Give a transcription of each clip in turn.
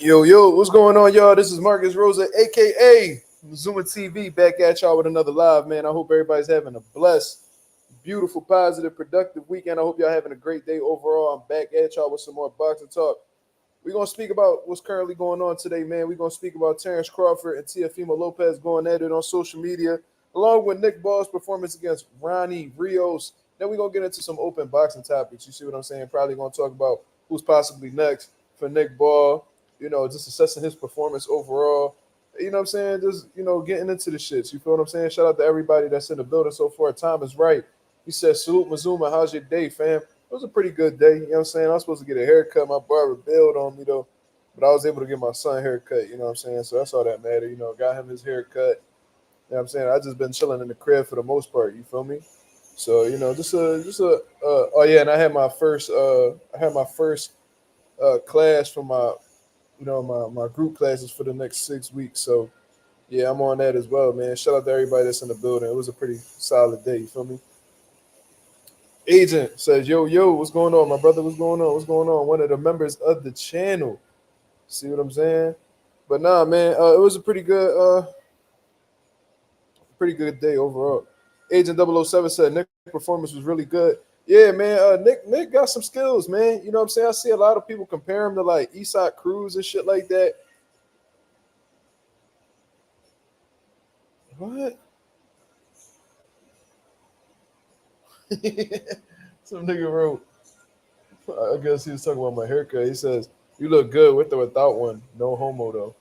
Yo, what's going on, y'all? This is Marcus Rosa, aka Zuma TV, back at y'all with another live, man. I hope everybody's having a blessed, beautiful, positive, productive weekend. I hope y'all having a great day overall. I'm back at y'all with some more boxing talk. We're gonna speak about what's currently going on today, man. We're gonna speak about Terence Crawford and Teofimo Lopez going at it on social media, along with Nick Ball's performance against Ronny, Rios. Then we're gonna get into some open boxing topics. You see what I'm saying? Probably gonna talk about who's possibly next for Nick Ball. Just assessing his performance overall. You know what I'm saying? Just, getting into the shits. You feel what I'm saying? Shout out to everybody that's in the building so far. Tom is right. He said, salute Mazuma. How's your day, fam? It was a pretty good day. You know what I'm saying? I was supposed to get a haircut. My barber bailed on me, though. But I was able to get my son a haircut. You know what I'm saying? So that's all that mattered. Got him his haircut. You know what I'm saying? I just been chilling in the crib for the most part. You feel me? So, oh yeah, and I had my first class for my my group classes for the next 6 weeks. So yeah, I'm on that as well, man. Shout out to everybody that's in the building. It was a pretty solid day. You feel me? Agent says, yo, what's going on, my brother? What's going on? What's going on? One of the members of the channel. See what I'm saying? But nah, man, it was a pretty good day overall. Agent 007 said Nick's performance was really good. Yeah, man. Nick got some skills, man. You know what I'm saying? I see a lot of people compare him to like Isaac Cruz and shit like that. What? Some nigga wrote, I guess he was talking about my haircut. He says, you look good with or without one. No homo, though.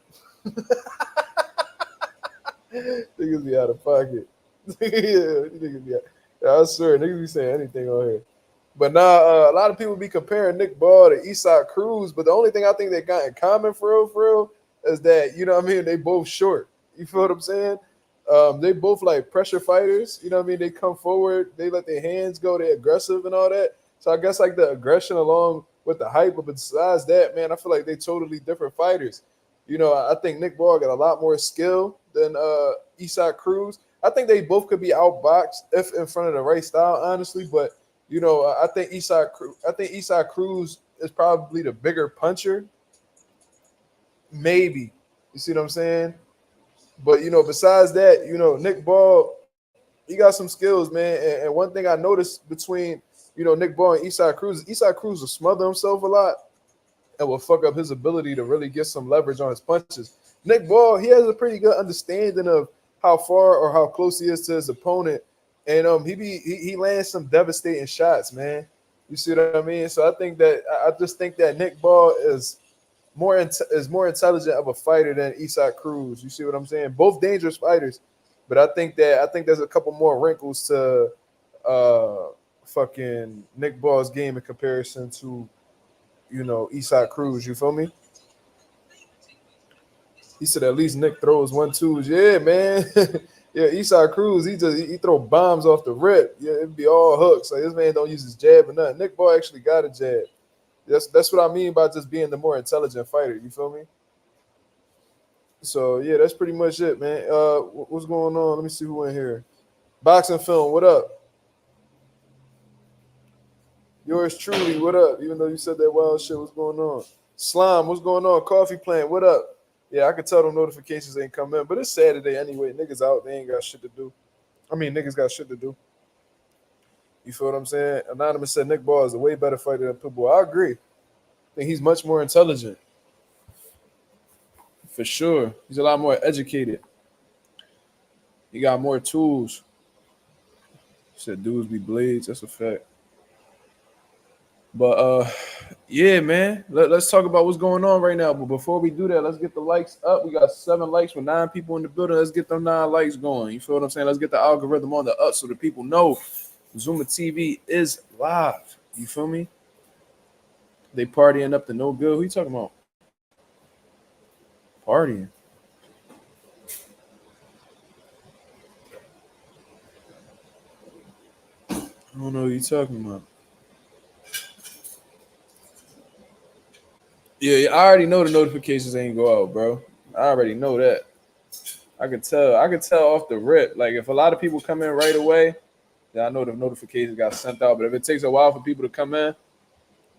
Niggas be out of pocket. Niggas be out. I swear, niggas be saying anything on here. But now a lot of people be comparing Nick Ball to Isaac Cruz. But the only thing I think they got in common for real, is that, you know what I mean, they both short. You feel what I'm saying? They both like pressure fighters. You know what I mean? They come forward, they let their hands go, they're aggressive and all that. So I guess like the aggression along with the hype, but besides that, man, I feel like they totally different fighters. I think Nick Ball got a lot more skill than Isaac Cruz. I think they both could be outboxed if in front of the right style, honestly. But I think Isaac Cruz is probably the bigger puncher. Maybe. You see what I'm saying? But besides that, Nick Ball, he got some skills, man. And one thing I noticed between Nick Ball and Isaac Cruz will smother himself a lot and will fuck up his ability to really get some leverage on his punches. Nick Ball, he has a pretty good understanding of how far or how close he is to his opponent, and he lands some devastating shots, man. You see what I mean? So I just think that Nick Ball is more intelligent of a fighter than Isaac Cruz. You see what I'm saying? Both dangerous fighters, but I think there's a couple more wrinkles to fucking Nick Ball's game in comparison to Isaac Cruz. You feel me? He said at least Nick throws 1-2s. Yeah, man. Yeah, Isaac Cruz, he throw bombs off the rip. Yeah, it'd be all hooks. Like this man don't use his jab or nothing. Nick Ball actually got a jab. That's what I mean by just being the more intelligent fighter. You feel me? So yeah, that's pretty much it, man. What's going on? Let me see who in here. Boxing Film, what up? Yours truly, what up? Even though you said that wild shit, what's going on? Slime, what's going on? Coffee Plant, what up? Yeah, I can tell them notifications ain't come in, but it's Saturday anyway. Niggas out, they ain't got shit to do. I mean, niggas got shit to do. You feel what I'm saying? Anonymous said Nick Ball is a way better fighter than Pitbull. I agree. I think he's much more intelligent. For sure. He's a lot more educated. He got more tools. He said dudes be blades. That's a fact. But yeah, man. Let's talk about what's going on right now. But before we do that, let's get the likes up. We got 7 likes with 9 people in the building. Let's get them 9 likes going. You feel what I'm saying? Let's get the algorithm on the up so the people know Zuma TV is live. You feel me? They partying up to no good. Who you talking about? Partying. I don't know what you talking about. Yeah, I already know the notifications ain't go out, bro. I already know that. I could tell off the rip. Like if a lot of people come in right away, then I know the notifications got sent out. But if it takes a while for people to come in,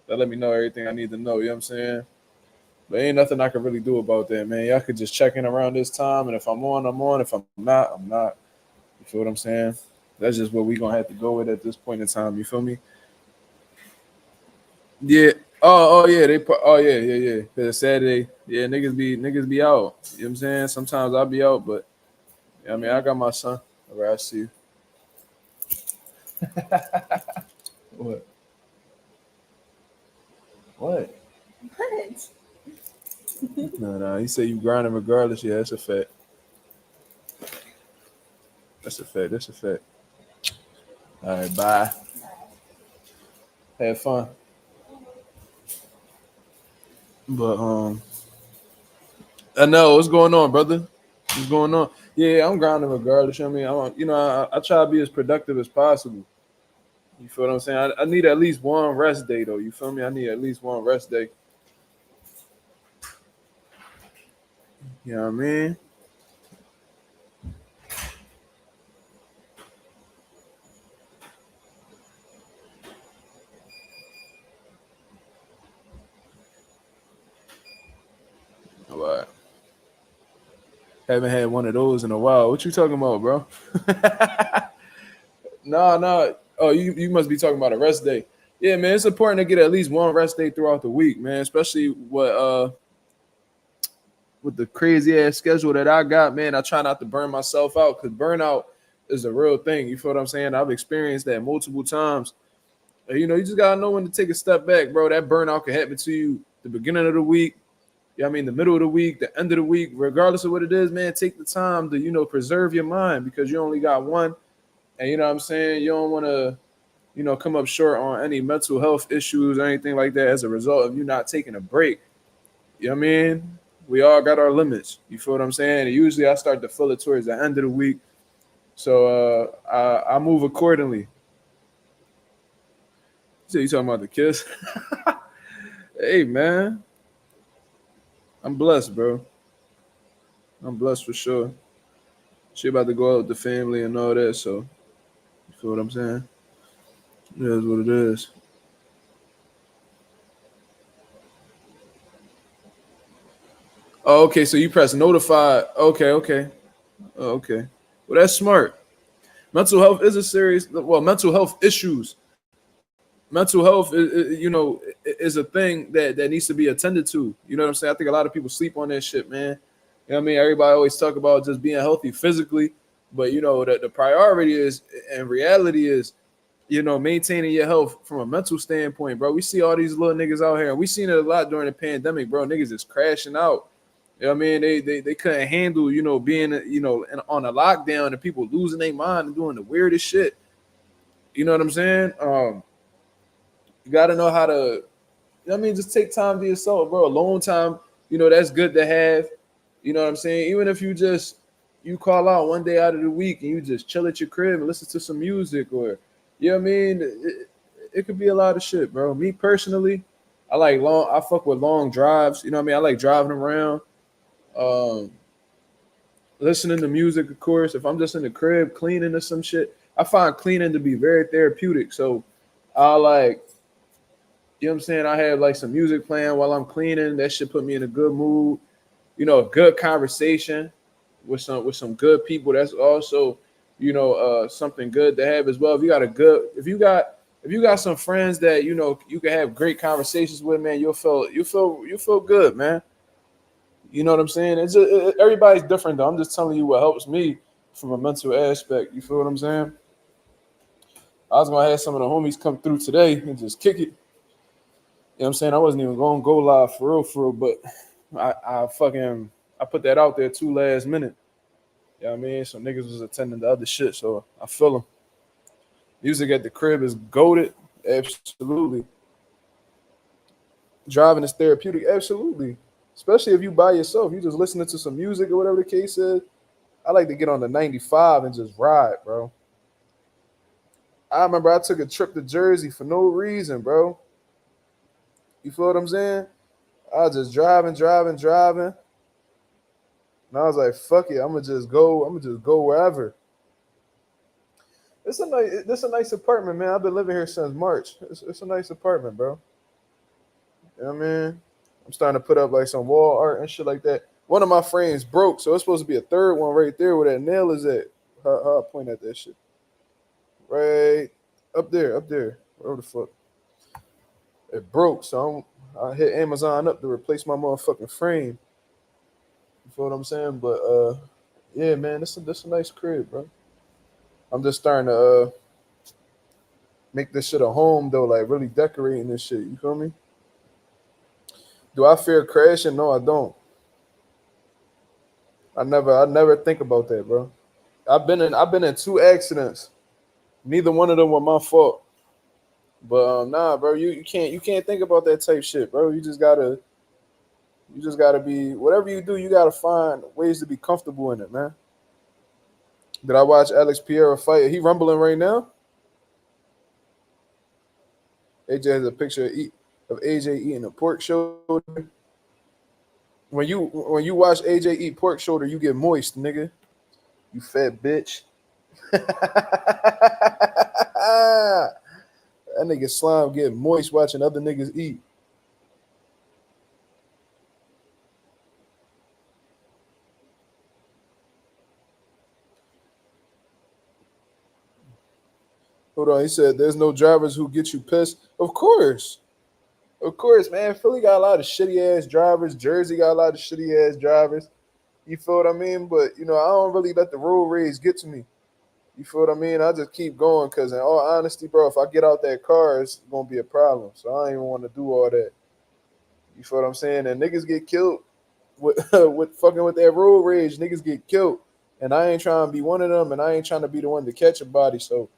that let me know everything I need to know. You know what I'm saying? But ain't nothing I can really do about that, man. Y'all could just check in around this time, and if I'm on, I'm on. If I'm not, I'm not. You feel what I'm saying? That's just what we gonna have to go with at this point in time. You feel me? Yeah. Oh yeah. Oh yeah. 'Cause it's Saturday. Yeah, niggas be out. You know what I'm saying? Sometimes I'll be out, but I mean, I got my son. All right, I see you. What? What? What? No. He said you grinding regardless. Yeah, that's a fact. That's a fact. That's a fact. All right, bye. Have fun. But I know what's going on, brother. What's going on? Yeah, I'm grinding regardless. I mean, I try to be as productive as possible. You feel what I'm saying? I need at least one rest day, though. You feel me? I need at least one rest day. You know what I mean? All right. Haven't had one of those in a while. What you talking about, bro? No. Oh, you must be talking about a rest day. Yeah, man, it's important to get at least one rest day throughout the week, man. Especially with the crazy ass schedule that I got, man. I try not to burn myself out because burnout is a real thing. You feel what I'm saying? I've experienced that multiple times. You know, you just gotta know when to take a step back, bro. That burnout can happen to you the beginning of the week. Yeah, I mean the middle of the week, the end of the week, regardless of what it is, man. Take the time to preserve your mind because you only got one, and you know what I'm saying. You don't want to come up short on any mental health issues or anything like that as a result of you not taking a break. You know what I mean? We all got our limits. You feel what I'm saying? And usually I start to feel it towards the end of the week. So I move accordingly. So you talking about the kiss? Hey man, I'm blessed, bro. I'm blessed for sure. She about to go out with the family and all that, so you feel what I'm saying? It is what it is. Oh, okay, so you press notify. Okay. Oh, okay. Well, that's smart. Mental health is a serious. Well, mental health issues. Mental health, is a thing that needs to be attended to. You know what I'm saying? I think a lot of people sleep on that shit, man. You know what I mean? Everybody always talk about just being healthy physically, but the priority is, and reality is, maintaining your health from a mental standpoint, bro. We see all these little niggas out here, and we seen it a lot during the pandemic, bro. Niggas is crashing out. You know what I mean? They couldn't handle, being, on a lockdown and people losing their mind and doing the weirdest shit. You know what I'm saying? You got to know how to, just take time to yourself, bro. Alone time, that's good to have. You know what I'm saying? Even if you call out one day out of the week and you just chill at your crib and listen to some music, or, you know what I mean? It could be a lot of shit, bro. Me personally, I fuck with long drives. You know what I mean? I like driving around, um, listening to music, of course. If I'm just in the crib cleaning or some shit, I find cleaning to be very therapeutic. So I like, you know what I'm saying? I have like some music playing while I'm cleaning. That shit put me in a good mood. A good conversation with some good people. That's also, something good to have as well. If you got some friends that you can have great conversations with, man, you'll feel good, man. You know what I'm saying? Everybody's different though. I'm just telling you what helps me from a mental aspect. You feel what I'm saying? I was gonna have some of the homies come through today and just kick it. You know what I'm saying? I wasn't even gonna go live for real, but I put that out there too last minute. You know what I mean? So niggas was attending the other shit, so I feel them. Music at the crib is goaded. Absolutely. Driving is therapeutic. Absolutely. Especially if you by yourself. You just listening to some music or whatever the case is. I like to get on the 95 and just ride, bro. I remember I took a trip to Jersey for no reason, bro. You feel what I'm saying? I was just driving. And I was like, fuck it, I'm gonna just go wherever. It's a nice apartment, man. I've been living here since March. It's a nice apartment, bro. You know what I mean? I'm starting to put up like some wall art and shit like that. One of my frames broke, so it's supposed to be a third one right there where that nail is at. How I point at that shit. Right up there, wherever the fuck. It broke, so I hit Amazon up to replace my motherfucking frame. You feel what I'm saying? But yeah, man, this a nice crib, bro. I'm just starting to make this shit a home though, like really decorating this shit. You feel me? Do I fear crashing? No, I don't. I never think about that, bro. I've been in two accidents. Neither one of them were my fault. But nah, bro, you can't think about that type shit, bro. You just gotta be whatever you do. You gotta find ways to be comfortable in it, man. Did I watch Alex Pereira fight? He rumbling right now. AJ has a picture of AJ eating a pork shoulder. When you watch AJ eat pork shoulder, you get moist, nigga. You fat bitch. That nigga slime get moist watching other niggas eat. Hold on, he said there's no drivers who get you pissed. Of course, man. Philly got a lot of shitty ass drivers. Jersey got a lot of shitty ass drivers. You feel what I mean? But you know, I don't really let the road rage get to me. You feel what I mean? I just keep going because, in all honesty, bro, if I get out that car, it's gonna be a problem. So I don't even want to do all that. You feel what I'm saying? And niggas get killed with with fucking with that road rage. Niggas get killed, and I ain't trying to be one of them, and I ain't trying to be the one to catch a body. So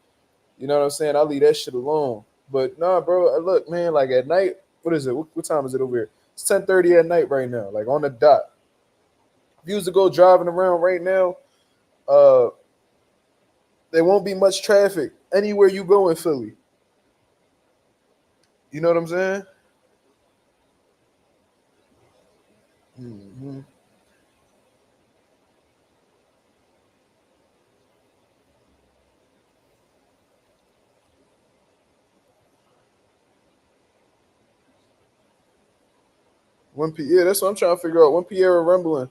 you know what I'm saying? I leave that shit alone. But nah, bro, look, man, like at night, what is it? What time is it over here? It's 10:30 at night right now, like on the dot. If you was to go driving around right now, uh, there won't be much traffic anywhere you go in Philly. You know what I'm saying? Mm-hmm. 1 p. Yeah, that's what I'm trying to figure out. 1 Pierre rumbling.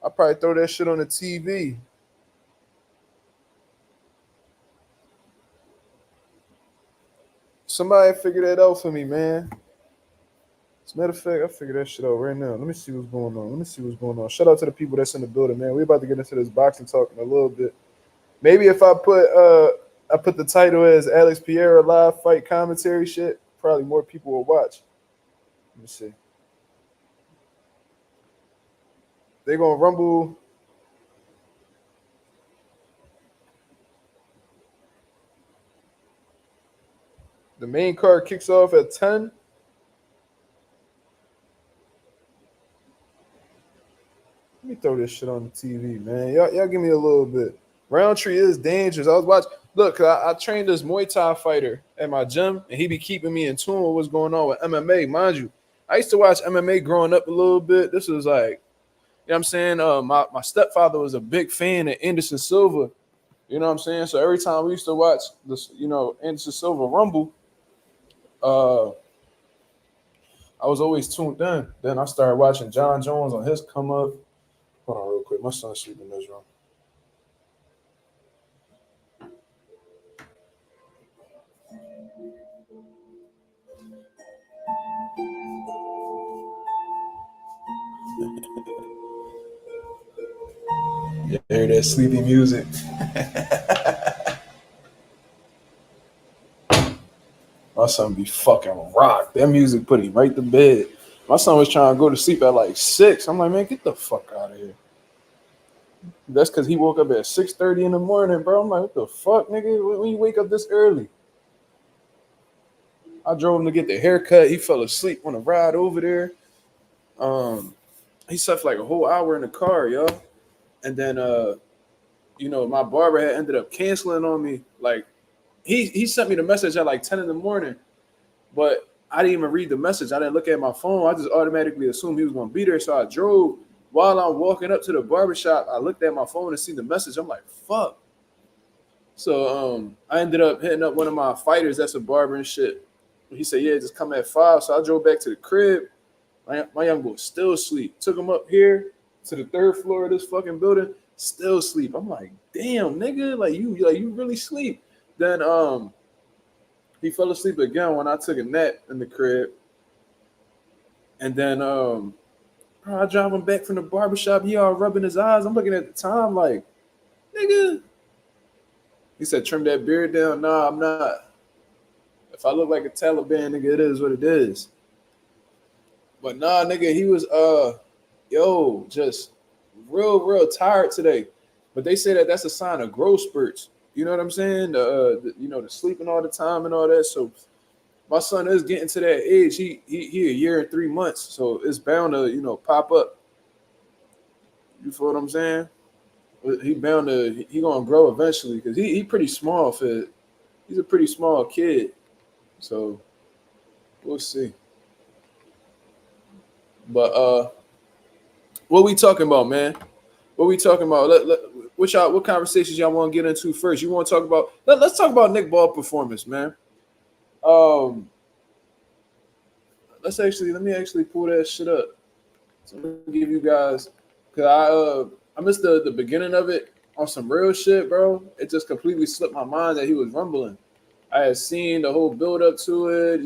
I probably throw that shit on the TV. Somebody figure that out for me, man. As a matter of fact, I figure that shit out right now. Let me see what's going on. Let me see what's going on. Shout out to the people that's in the building, man. We about to get into this boxing talk in a little bit. Maybe if I put the title as Alex Pereira live fight commentary shit, probably more people will watch. Let me see. They're gonna rumble. The main card kicks off at 10. Let me throw this shit on the TV, man. Y'all give me a little bit. Roundtree is dangerous. I was watching. Look, I trained this Muay Thai fighter at my gym, and he be keeping me in tune with what's going on with MMA. Mind you, I used to watch MMA growing up a little bit. This was like, you know what I'm saying? My stepfather was a big fan of Anderson Silva. You know what I'm saying? So every time we used to watch this, you know, Anderson Silva Rumble, uh, I was always tuned in. Then I started watching John Jones on his come up. Hold on real quick. My son's sleeping in this room. You hear that sleepy music? My son be fucking rock. That music put him right to bed. My son was trying to go to sleep at like 6. I'm like, man, get the fuck out of here. That's because he woke up at 6:30 in the morning, bro. I'm like, what the fuck, nigga? When you wake up this early? I drove him to get the haircut. He fell asleep on a ride over there. Um, he slept like a whole hour in the car, yo. And then you know, my barber had ended up canceling on me. Like he sent me the message at like 10 in the morning, but I didn't even read the message. I didn't look at my phone. I just automatically assumed he was gonna be there. So I drove. While I'm walking up to the barbershop, I looked at my phone and seen the message. I'm like, fuck. So I ended up hitting up one of my fighters that's a barber and shit. He said, yeah, just come at 5. So I drove back to the crib. My young boy still asleep. Took him up here to the third floor of this fucking building, still asleep. I'm like, damn, nigga, like you really sleep. Then he fell asleep again when I took a nap in the crib. And then I drive him back from the barbershop. He all rubbing his eyes. I'm looking at the time like, nigga. He said, trim that beard down. Nah, I'm not. If I look like a Taliban, nigga, it is what it is. But nah, nigga, he was just real tired today. But they say that that's a sign of growth spurts. You know what I'm saying? The sleeping all the time and all that. So my son is getting to that age. He a year and 3 months, so it's bound to pop up. You feel what I'm saying? He gonna grow eventually because he pretty small for he's a pretty small kid. So we'll see. But what we talking about, man? What we talking about? What conversations y'all want to get into first? You want to talk about? Let's talk about Nick Ball performance, man. Let me actually pull that shit up. So I'm gonna give you guys, cause I missed the beginning of it on some real shit, bro. It just completely slipped my mind that he was rumbling. I had seen the whole build up to it,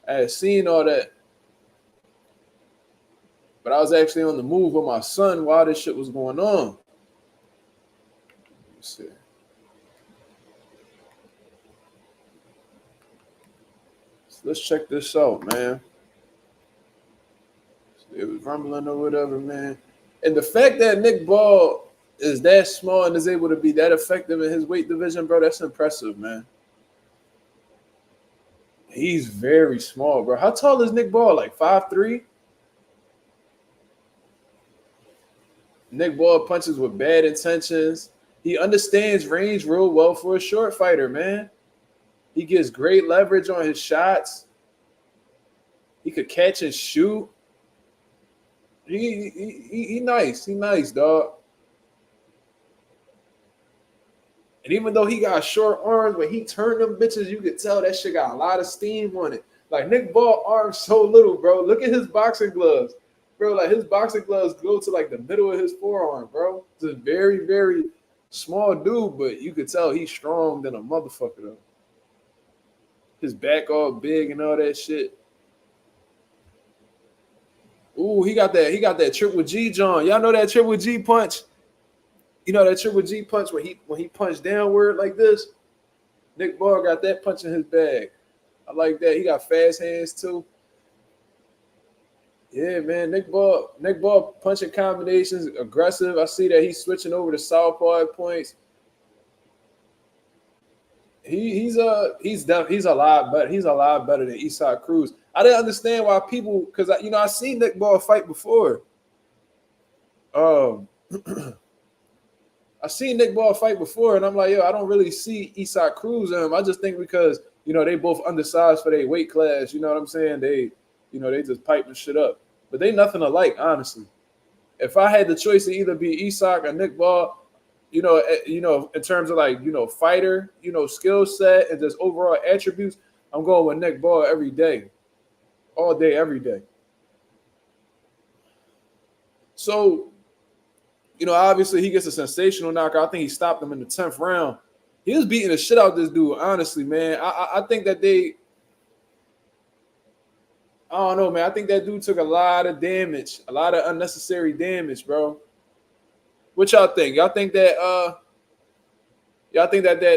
I had seen all that. But I was actually on the move with my son while this shit was going on. Let's see. So let's check this out, man. It was rumbling or whatever, man. And the fact that Nick Ball is that small and is able to be that effective in his weight division, bro, that's impressive, man. He's very small, bro. How tall is Nick Ball? Like 5'3"? Nick Ball punches with bad intentions. He understands range real well for a short fighter, man. He gets great leverage on his shots. He could catch and shoot. He nice. He nice, dog. And even though he got short arms, when he turned them bitches, you could tell that shit got a lot of steam on it. Like Nick Ball arms so little, bro. Look at his boxing gloves. Bro, like his boxing gloves go to like the middle of his forearm, bro. It's a very, very small dude, but you could tell he's strong than a motherfucker, though. His back all big and all that shit. Ooh, he got that triple G, John. Y'all know that triple G punch? You know that triple G punch when he punched downward like this? Nick Ball got that punch in his bag. I like that. He got fast hands too. Yeah, man. Nick Ball punching combinations, aggressive. I see that he's switching over to southpaw at points. He's a lot better. He's a lot better than Eastside Cruz. I didn't understand why people, because I seen Nick Ball fight before. I seen Nick Ball fight before, and I'm like, I don't really see Eastside Cruz in him. I just think because they both undersized for their weight class. You know what I'm saying? They just piping shit up, but they nothing alike, honestly. If I had the choice to either be Eastside or Nick Ball, in terms of like fighter, skill set and just overall attributes, I'm going with Nick Ball every day, all day, every day. So, obviously he gets a sensational knockout. I think he stopped him in the 10th round. He was beating the shit out of this dude, honestly, man. I think that I don't know, man. I think that dude took a lot of damage, a lot of unnecessary damage, bro. What y'all think? Y'all think that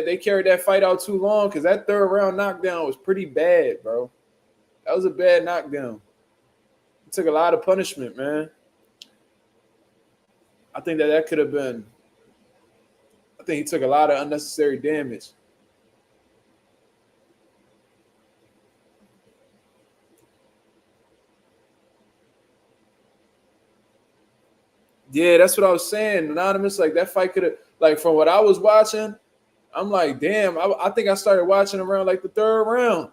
they carried that fight out too long? Because that 3rd round knockdown was pretty bad, bro. That was a bad knockdown. He took a lot of punishment, man. I think that could have been. I think he took a lot of unnecessary damage. Yeah, that's what I was saying. Anonymous, like that fight could have, like from what I was watching, I'm like, damn, I think I started watching around like the 3rd round.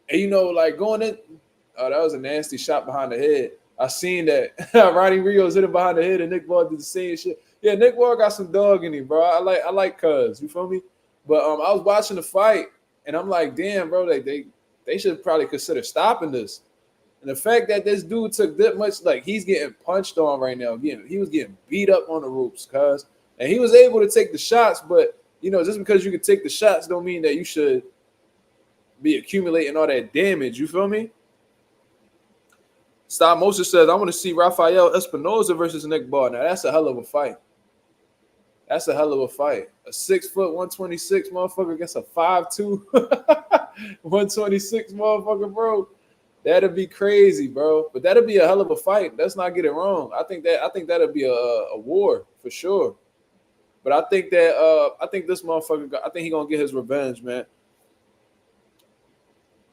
And like going in, oh, that was a nasty shot behind the head. I seen that. Ronny Rios hit him behind the head and Nick Ball did the same shit. Yeah, Nick Ball got some dog in him, bro. I like Cuz, you feel me? But I was watching the fight and I'm like, damn, bro, they should probably consider stopping this. And the fact that this dude took that much, like he's getting punched on right now. Again, he was getting beat up on the ropes, cuz. And he was able to take the shots, but just because you can take the shots don't mean that you should be accumulating all that damage. You feel me? Stop Moses says, I want to see Rafael Espinoza versus Nick Ball. Now, that's a hell of a fight. That's a hell of a fight. A 6 foot, 126 motherfucker against a 5'2", 126 motherfucker, bro. That'd be crazy, bro. But that'd be a hell of a fight. Let's not get it wrong. I think that'd be a war for sure. But I think this motherfucker, I think he gonna get his revenge, man.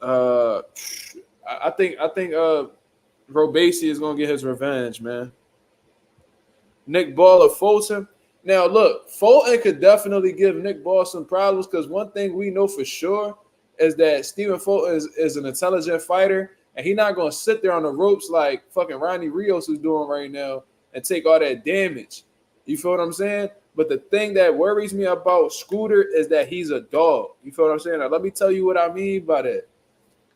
I think Robesi is gonna get his revenge, man. Nick Ball or Fulton. Now, look, Fulton could definitely give Nick Ball some problems because one thing we know for sure is that Stephen Fulton is an intelligent fighter, and he's not going to sit there on the ropes like fucking Ronny Rios is doing right now and take all that damage. You feel what I'm saying? But the thing that worries me about Scooter is that he's a dog. You feel what I'm saying? Now, let me tell you what I mean by that.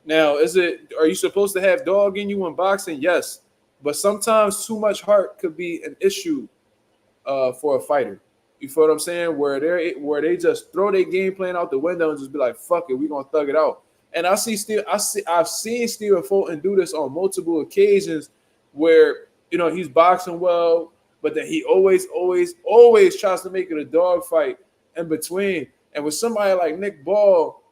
Now, are you supposed to have dog in you in boxing? Yes. But sometimes too much heart could be an issue for a fighter. You feel what I'm saying? Where they just throw their game plan out the window and just be like, fuck it, we're gonna thug it out. And I've seen Stephen Fulton do this on multiple occasions where he's boxing well, but then he always tries to make it a dog fight in between. And with somebody like Nick Ball,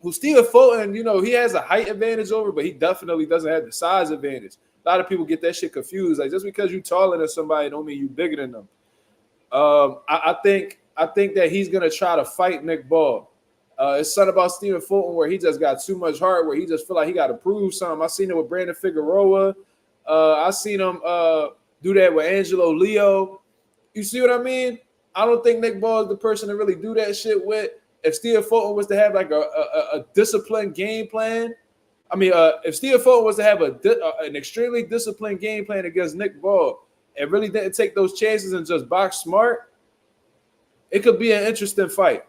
who Stephen Fulton, he has a height advantage over, but he definitely doesn't have the size advantage. A lot of people get that shit confused. Like, just because you're taller than somebody don't mean you're bigger than them. I think that he's gonna try to fight Nick Ball. It's something about Stephen Fulton where he just got too much heart, where he just feel like he got to prove something. I seen it with Brandon Figueroa. I seen him do that with Angelo Leo. You see what I mean? I don't think Nick Ball is the person to really do that shit with. If Stephen Fulton was to have like a disciplined game plan, if Stephen Fulton was to have an extremely disciplined game plan against Nick Ball and really didn't take those chances and just box smart, it could be an interesting fight.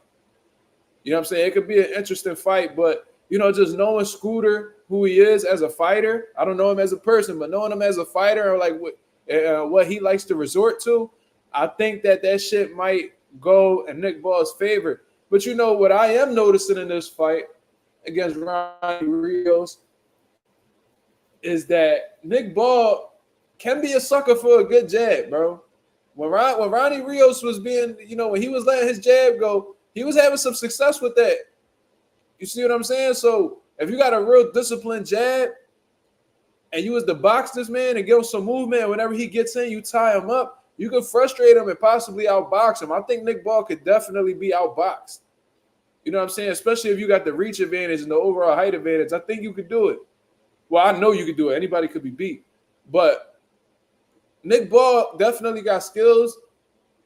You know what I'm saying? It could be an interesting fight, but, just knowing Scooter, who he is as a fighter, I don't know him as a person, but knowing him as a fighter or like what he likes to resort to, I think that shit might go in Nick Ball's favor. But what I am noticing in this fight against Ronny Rios is that Nick Ball can be a sucker for a good jab, bro. When Ronny Rios was being, when he was letting his jab go, he was having some success with that. You see what I'm saying? So if you got a real disciplined jab and you was to box this man and give him some movement, and whenever he gets in, you tie him up, you could frustrate him and possibly outbox him. I think Nick Ball could definitely be outboxed. You know what I'm saying? Especially if you got the reach advantage and the overall height advantage. I think you could do it. Well, I know you could do it. Anybody could be beat. But Nick Ball definitely got skills,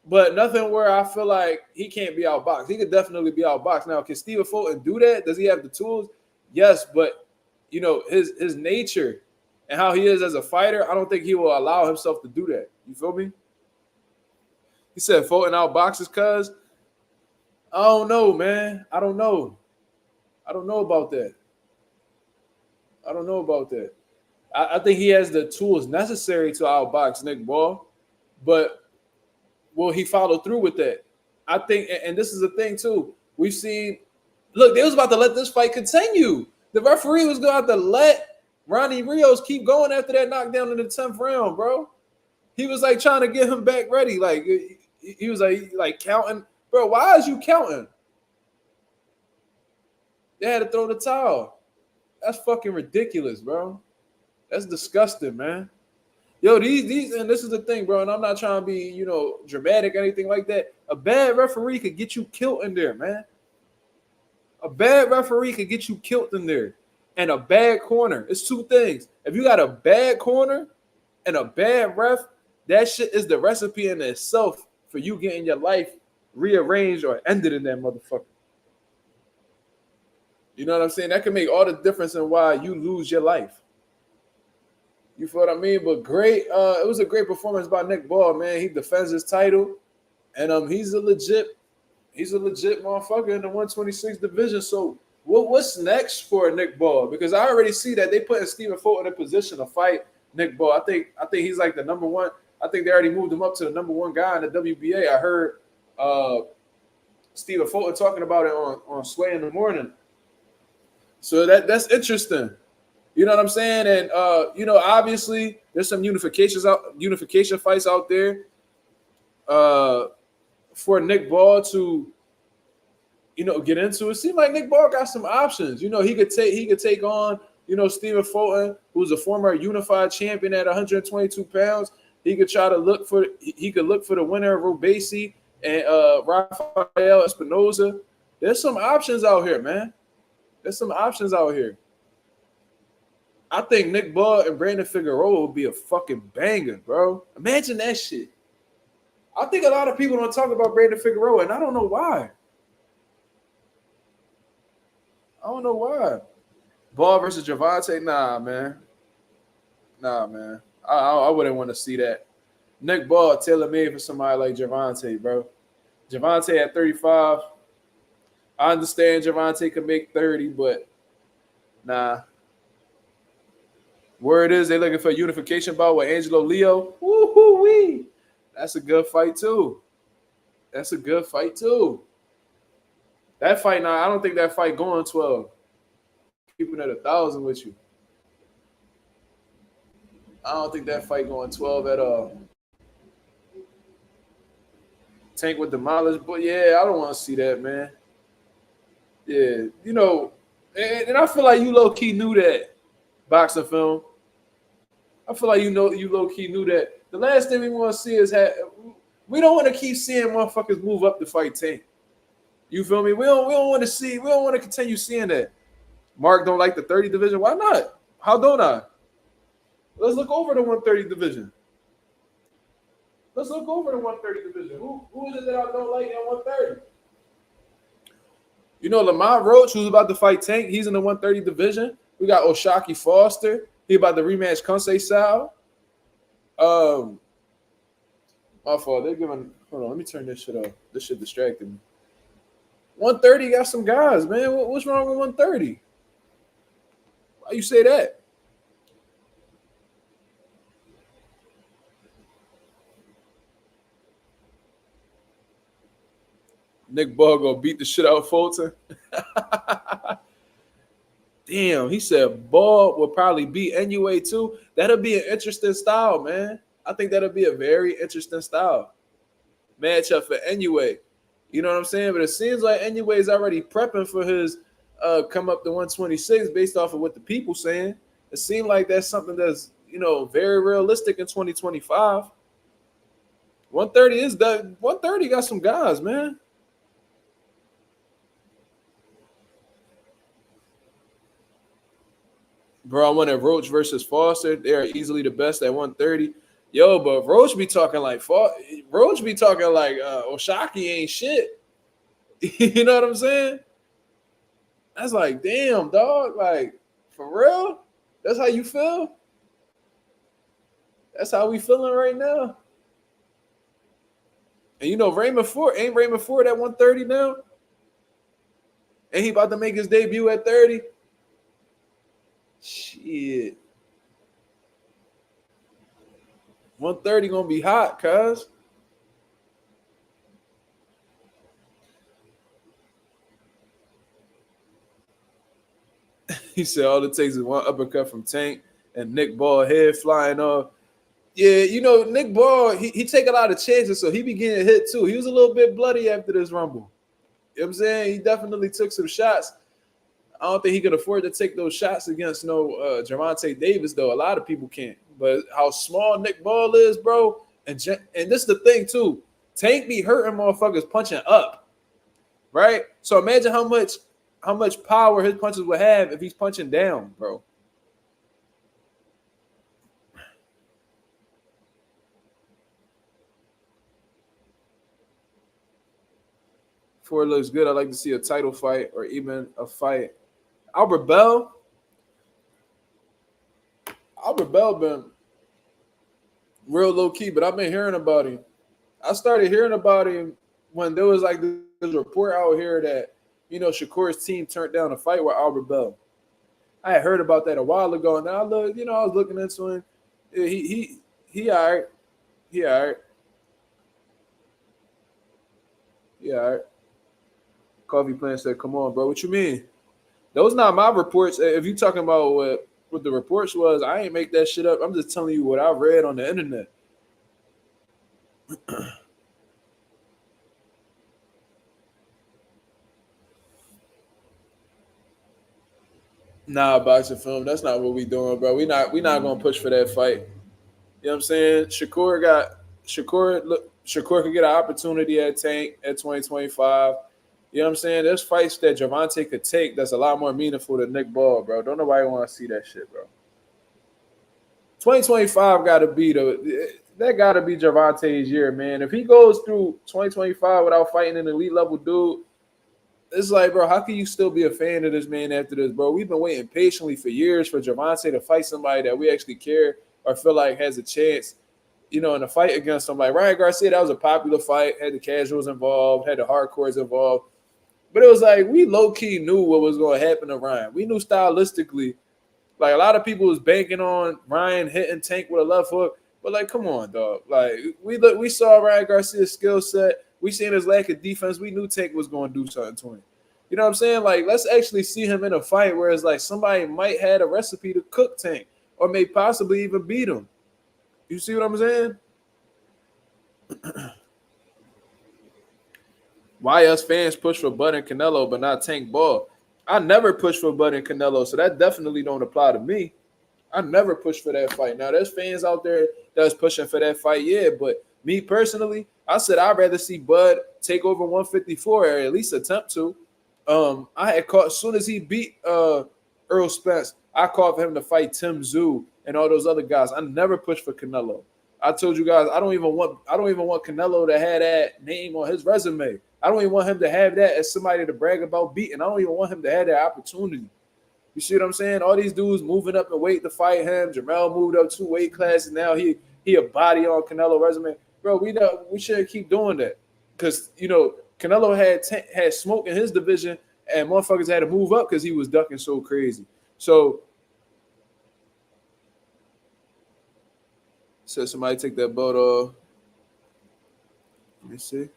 but nothing where I feel like he can't be outboxed. He could definitely be outboxed. Now, can Stephen Fulton do that? Does he have the tools? Yes, but, his nature and how he is as a fighter, I don't think he will allow himself to do that. You feel me? He said Fulton outboxes cuz. I don't know, man. I don't know about that. I think he has the tools necessary to outbox Nick Ball, but will he follow through with that? I think, and this is the thing too. We've seen, look, they was about to let this fight continue. The referee was going to have to let Ronny Rios keep going after that knockdown in the 10th round, bro. He was like trying to get him back ready. Like he was like counting. Bro, why is you counting? They had to throw the towel. That's fucking ridiculous, bro. That's disgusting, man. Yo, these, and this is the thing, bro, and I'm not trying to be, dramatic or anything like that. A bad referee could get you killed in there, man. A bad referee could get you killed in there. And a bad corner. It's two things. If you got a bad corner and a bad ref, that shit is the recipe in itself for you getting your life rearranged or ended in that motherfucker. You know what I'm saying? That can make all the difference in why you lose your life. You feel what I mean? But great, it was a great performance by Nick Ball, man. He defends his title, and he's a legit motherfucker in the 126 division. So What's next for Nick Ball? Because I already see that they putting Stephen Fulton in a position to fight Nick Ball. I think he's like the number one. I think they already moved him up to the number one guy in the WBA. I heard Stephen Fulton talking about it on Sway in the morning. So that's interesting. You know what I'm saying? And obviously there's some unification fights out there for Nick Ball to get into. It seems like Nick Ball got some options. He could take on Stephen Fulton, who's a former unified champion at 122 pounds. He could look for the winner of Robesi and Rafael Espinoza. There's some options out here, man. There's some options out here. I think Nick Ball and Brandon Figueroa would be a fucking banger, bro. Imagine that shit. I think a lot of people don't talk about Brandon Figueroa, and I don't know why. Ball versus Gervonta? Nah, man. I wouldn't want to see that. Nick Ball tailor-made for somebody like Gervonta, bro. Gervonta at 35. I understand Gervonta could make 30, but nah. Word is they looking for a unification bout with Angelo Leo. Woo-hoo-wee. That's a good fight, too. That fight, now, I don't think that fight going 12. Keeping it 1,000 with you. I don't think that fight going 12 at all. Tank with demolished, but yeah, I don't want to see that, man. Yeah, and I feel like you low-key knew that, boxing film. I feel like you low-key knew that. The last thing we want to see is we don't want to keep seeing motherfuckers move up to fight Tank. You feel me? We don't want to continue seeing that. Mark don't like the 30 division. Why not? How don't I? Let's look over the 130 division. Who is it that I don't like at 130? Lamont Roach, who's about to fight Tank, he's in the 130 division. We got Oshaki Foster. He about to rematch Konsei Sal. My fault. They're giving. Hold on. Let me turn this shit off. This shit distracted me. 130 got some guys, man. What's wrong with 130? Why you say that? Nick Ball gonna beat the shit out of Fulton. Damn, he said Ball will probably beat NUA too. That'll be an interesting style, man. I think that'll be a very interesting style matchup for NUA. You know what I'm saying? But it seems like NUA is already prepping for his come up to 126 based off of what the people saying. It seems like that's something that's very realistic in 2025. 130 is that 130 got some guys, man. Bro, I wanted Roach versus Foster. They are easily the best at 130. Yo, but Roach be talking like Oshaki ain't shit. You know what I'm saying? That's like, damn, dog. Like, for real? That's how you feel? That's how we feeling right now. And Raymond Ford at 130 now? And he about to make his debut at 30? Shit. 130 gonna be hot, cuz. He said all it takes is one uppercut from Tank and Nick Ball head flying off. Yeah, Nick Ball, he take a lot of chances, so he be getting hit too. He was a little bit bloody after this rumble. You know what I'm saying? He definitely took some shots. I don't think he could afford to take those shots against Gervonta Davis, though. A lot of people can't. But how small Nick Ball is, bro, and this is the thing, too. Tank be hurting motherfuckers punching up, right? So imagine how much power his punches would have if he's punching down, bro. Before it looks good, I'd like to see a title fight or even a fight. Albert Bell been real low key, but I've been hearing about him. I started hearing about him when there was like this report out here that Shakur's team turned down a fight with Albert Bell. I had heard about that a while ago, and I look, I was looking into him. Yeah, he all right. He all right. He all right. Coffee Plant said, "Come on, bro. What you mean? Those not my reports. If you talking about what the reports was, I ain't make that shit up. I'm just telling you what I read on the internet." Nah, boxing film. That's not what we doing, bro. We not gonna push for that fight. You know what I'm saying? Shakur could get an opportunity at Tank at 2025. You know what I'm saying? There's fights that Javante could take that's a lot more meaningful than Nick Ball, bro. Don't nobody want to see that shit, bro. 2025 gotta be that gotta be Javante's year, man. If he goes through 2025 without fighting an elite level dude, it's like, bro, how can you still be a fan of this man after this, bro? We've been waiting patiently for years for Javante to fight somebody that we actually care or feel like has a chance, in a fight against somebody. Ryan Garcia, that was a popular fight, had the casuals involved, had the hardcores involved. But it was like we low-key knew what was going to happen to Ryan. We knew stylistically, like a lot of people was banking on Ryan hitting Tank with a left hook. But like, come on, dog. Like we saw Ryan Garcia's skill set. We seen his lack of defense. We knew Tank was going to do something to him. You know what I'm saying? Like, let's actually see him in a fight where it's like somebody might had a recipe to cook Tank or may possibly even beat him. You see what I'm saying? Why us fans push for Bud and Canelo but not Tank Ball? I never push for Bud and Canelo, so that definitely don't apply to me. I never push for that fight. Now, there's fans out there that's pushing for that fight, yeah, but me personally, I said I'd rather see Bud take over 154 or at least attempt to. I had caught as soon as he beat Earl Spence, I called for him to fight Tim Tszyu and all those other guys. I never pushed for Canelo. I told you guys I don't even want Canelo to have that name on his resume. I don't even want him to have that as somebody to brag about beating. I don't even want him to have that opportunity. You see what I'm saying? All these dudes moving up in weight to fight him. Jamel moved up 2 weight classes. Now he a body on Canelo resume. Bro, we shouldn't keep doing that. Because, Canelo had smoke in his division and motherfuckers had to move up because he was ducking so crazy. So somebody take that belt off. Let me see.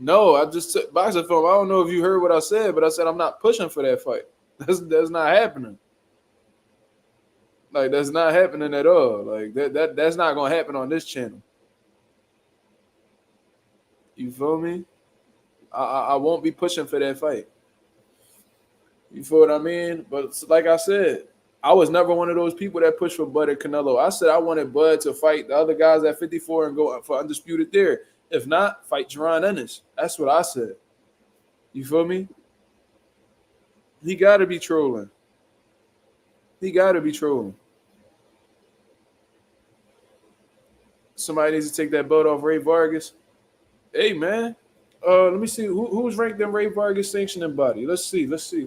No, I just took boxing film. I don't know if you heard what I said, but I said I'm not pushing for that fight. That's not happening. Like, that's not happening at all. Like that's not gonna happen on this channel. You feel me? I won't be pushing for that fight. You feel what I mean? But like I said, I was never one of those people that pushed for Bud and Canelo. I said I wanted Bud to fight the other guys at 54 and go for undisputed there. If not, fight Jaron Ennis. That's what I said. You feel me? He got to be trolling. He got to be trolling. Somebody needs to take that belt off Ray Vargas. Hey, man. Let me see. Who's ranked in Ray Vargas sanctioning body? Let's see. Let's see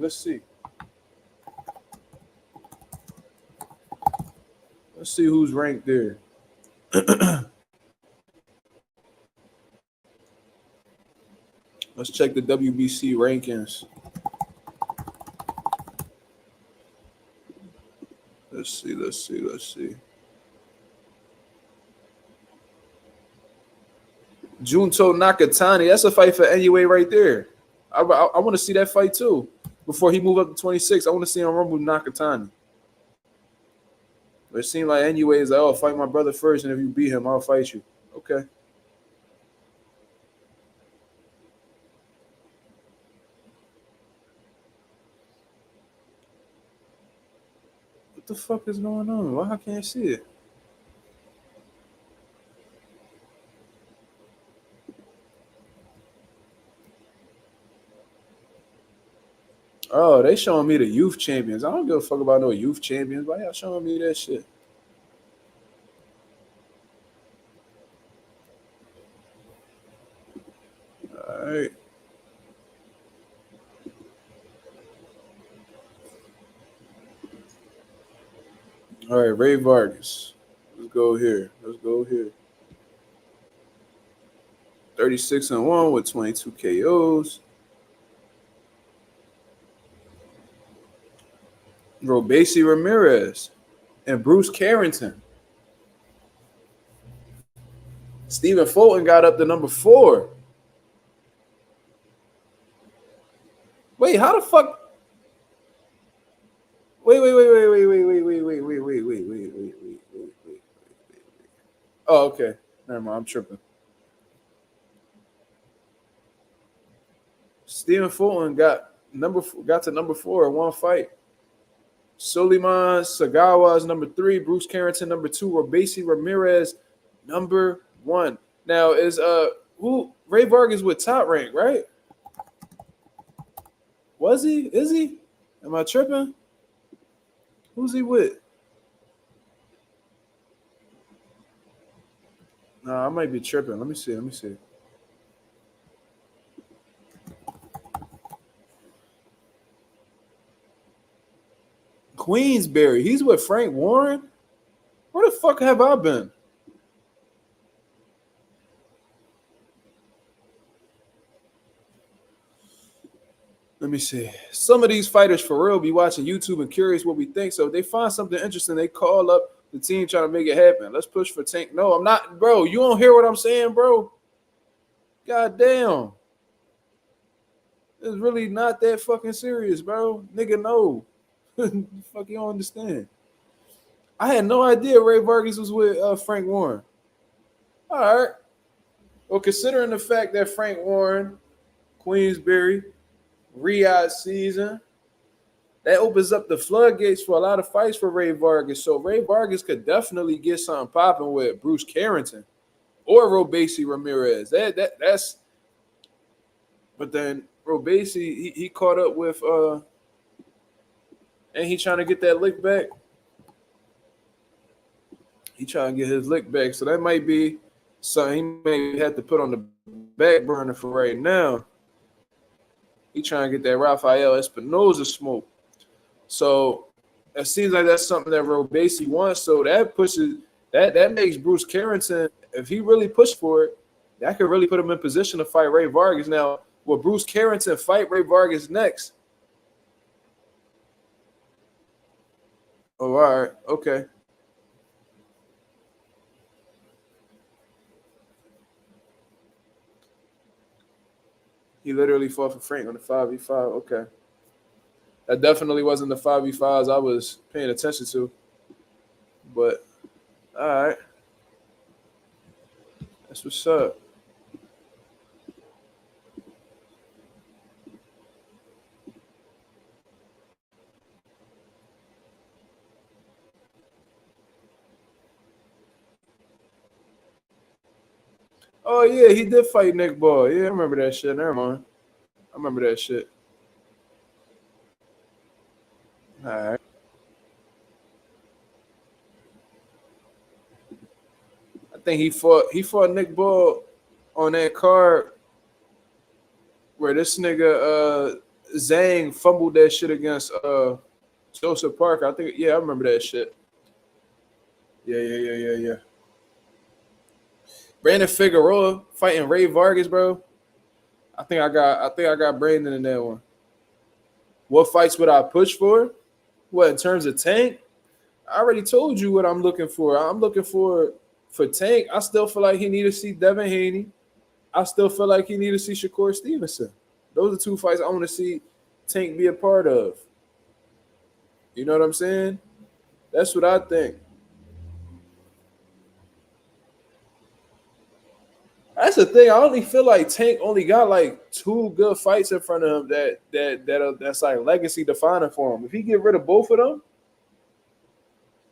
who's ranked there. Let's check the WBC rankings. Let's see. Junto Nakatani. That's a fight for Inoue right there. I want to see that fight too. Before he moved up to 26, I want to see him rumble Nakatani. But it seemed like Inoue is like, oh, fight my brother first, and if you beat him, I'll fight you. Okay. What the fuck is going on? Why I can't see it? Oh, they showing me the youth champions. I don't give a fuck about no youth champions. Why y'all showing me that shit? All right. All right, Ray Vargas. Let's go here. 36-1 with 22 KOs. Robesi Ramirez and Bruce Carrington. Stephen Fulton got up to number 4. Wait, how the fuck? Wait. Oh, okay. Never mind. I'm tripping. Stephen Fulton got to number 4 in one fight. Suleiman Sagawa is number 3. Bruce Carrington number 2. Robesi Ramirez number 1. Now is who Ray Vargas with Top Rank, right? Was he? Is he? Am I tripping? Who's he with? No, I might be tripping. Let me see. Queensberry. He's with Frank Warren? Where the fuck have I been? Let me see. Some of these fighters for real be watching YouTube and curious what we think. So if they find something interesting, they call up the team trying to make it happen. Let's push for Tank. No, I'm not, bro. You don't hear what I'm saying, bro? God damn. It's really not that fucking serious, bro. Nigga, no. Fuck, you don't understand. I had no idea Ray Vargas was with Frank Warren. All right. Well, considering the fact that Frank Warren, Queensberry, Riyadh season, that opens up the floodgates for a lot of fights for Ray Vargas. So Ray Vargas could definitely get something popping with Bruce Carrington or Robesi Ramirez. That's. But then Robesi, he caught up with and he trying to get that lick back. He trying to get his lick back. So that might be something he may have to put on the back burner for right now. He trying to get that Rafael Espinoza smoke. So it seems like that's something that Robesi wants. So that pushes that makes Bruce Carrington, if he really pushed for it, that could really put him in position to fight Ray Vargas. Now, will Bruce Carrington fight Ray Vargas next? Oh, all right. Okay. He literally fought for Frank on the 5v5. Okay. That definitely wasn't the 5v5s I was paying attention to. But, all right. That's what's up. Oh, yeah, he did fight Nick Ball. Yeah, I remember that shit. Never mind. I remember that shit. All right. I think he fought Nick Ball on that card where this nigga Zhang fumbled that shit against Joseph Parker. I think, yeah, I remember that shit. Yeah. Brandon Figueroa fighting Ray Vargas, bro. I think I got Brandon in that one. What fights would I push for? What, in terms of Tank? I already told you what I'm looking for. I'm looking for Tank. I still feel like he need to see Devin Haney. I still feel like he need to see Shakur Stevenson. Those are 2 fights I want to see Tank be a part of. You know what I'm saying? That's what I think. That's the thing. I only feel like Tank only got like 2 good fights in front of him that's like legacy defining for him. If he get rid of both of them,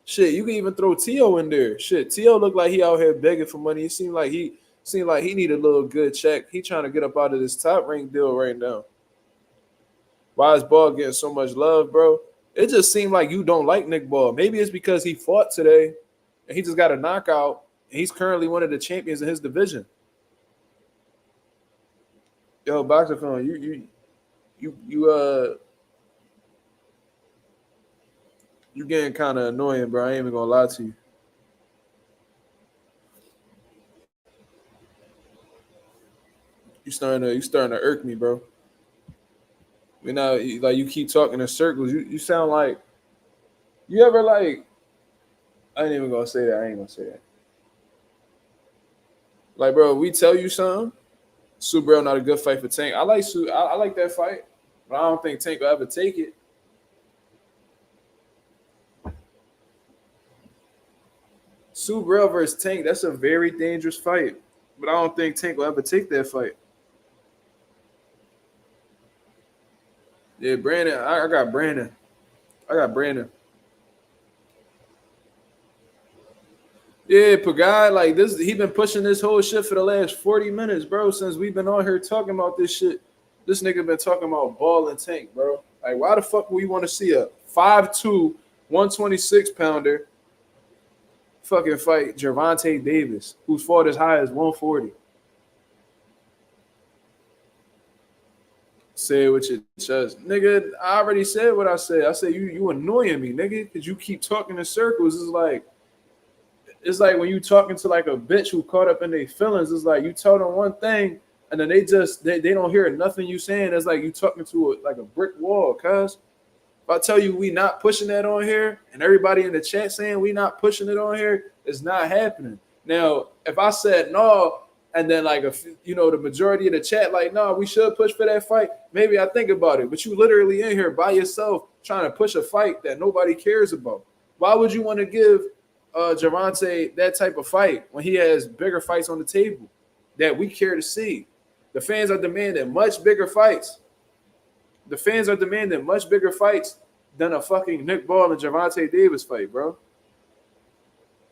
shit, you can even throw Teo in there. Shit, Teo looked like he out here begging for money. It seemed like he need a little good check. He trying to get up out of this Top Rank deal right now. Why is Ball getting so much love, bro? It just seemed like you don't like Nick Ball. Maybe it's because he fought today and he just got a knockout. And he's currently one of the champions in his division. Yo, Boxer Phone, you You getting kind of annoying, bro. I ain't even gonna lie to you. You starting to irk me, bro. You know, like you keep talking in circles. You sound like you ever like. I ain't even gonna say that. I ain't gonna say that. Like, bro, we tell you something. Subaru not a good fight for Tank. I like I like that fight, but I don't think Tank will ever take it. Subaru versus Tank, that's a very dangerous fight, but I don't think Tank will ever take that fight. Yeah, Brandon, I got Brandon. I got Brandon. Yeah, Pagai, like this, he been pushing this whole shit for the last 40 minutes, bro. Since we've been on here talking about this shit, this nigga been talking about ball and Tank, bro. Like, why the fuck we want to see a 5'2", 126-pounder fucking fight Gervonta Davis, who's fought as high as 140? Say it with your chest, nigga. I already said what I said. I said you annoying me, nigga, because you keep talking in circles. It's like when you talking to like a bitch who caught up in their feelings. It's like you tell them one thing and then they don't hear nothing you saying. It's like you talking to like a brick wall, cuz. If I tell you we not pushing that on here and everybody in the chat saying we not pushing it on here, it's not happening. Now, if I said no, and then like the majority of the chat like no, we should push for that fight, maybe I think about it. But you literally in here by yourself trying to push a fight that nobody cares about. Why would you want to give Gervonta that type of fight when he has bigger fights on the table that we care to see? The fans are demanding much bigger fights. The fans are demanding much bigger fights than a fucking Nick Ball and Gervonta Davis fight, bro.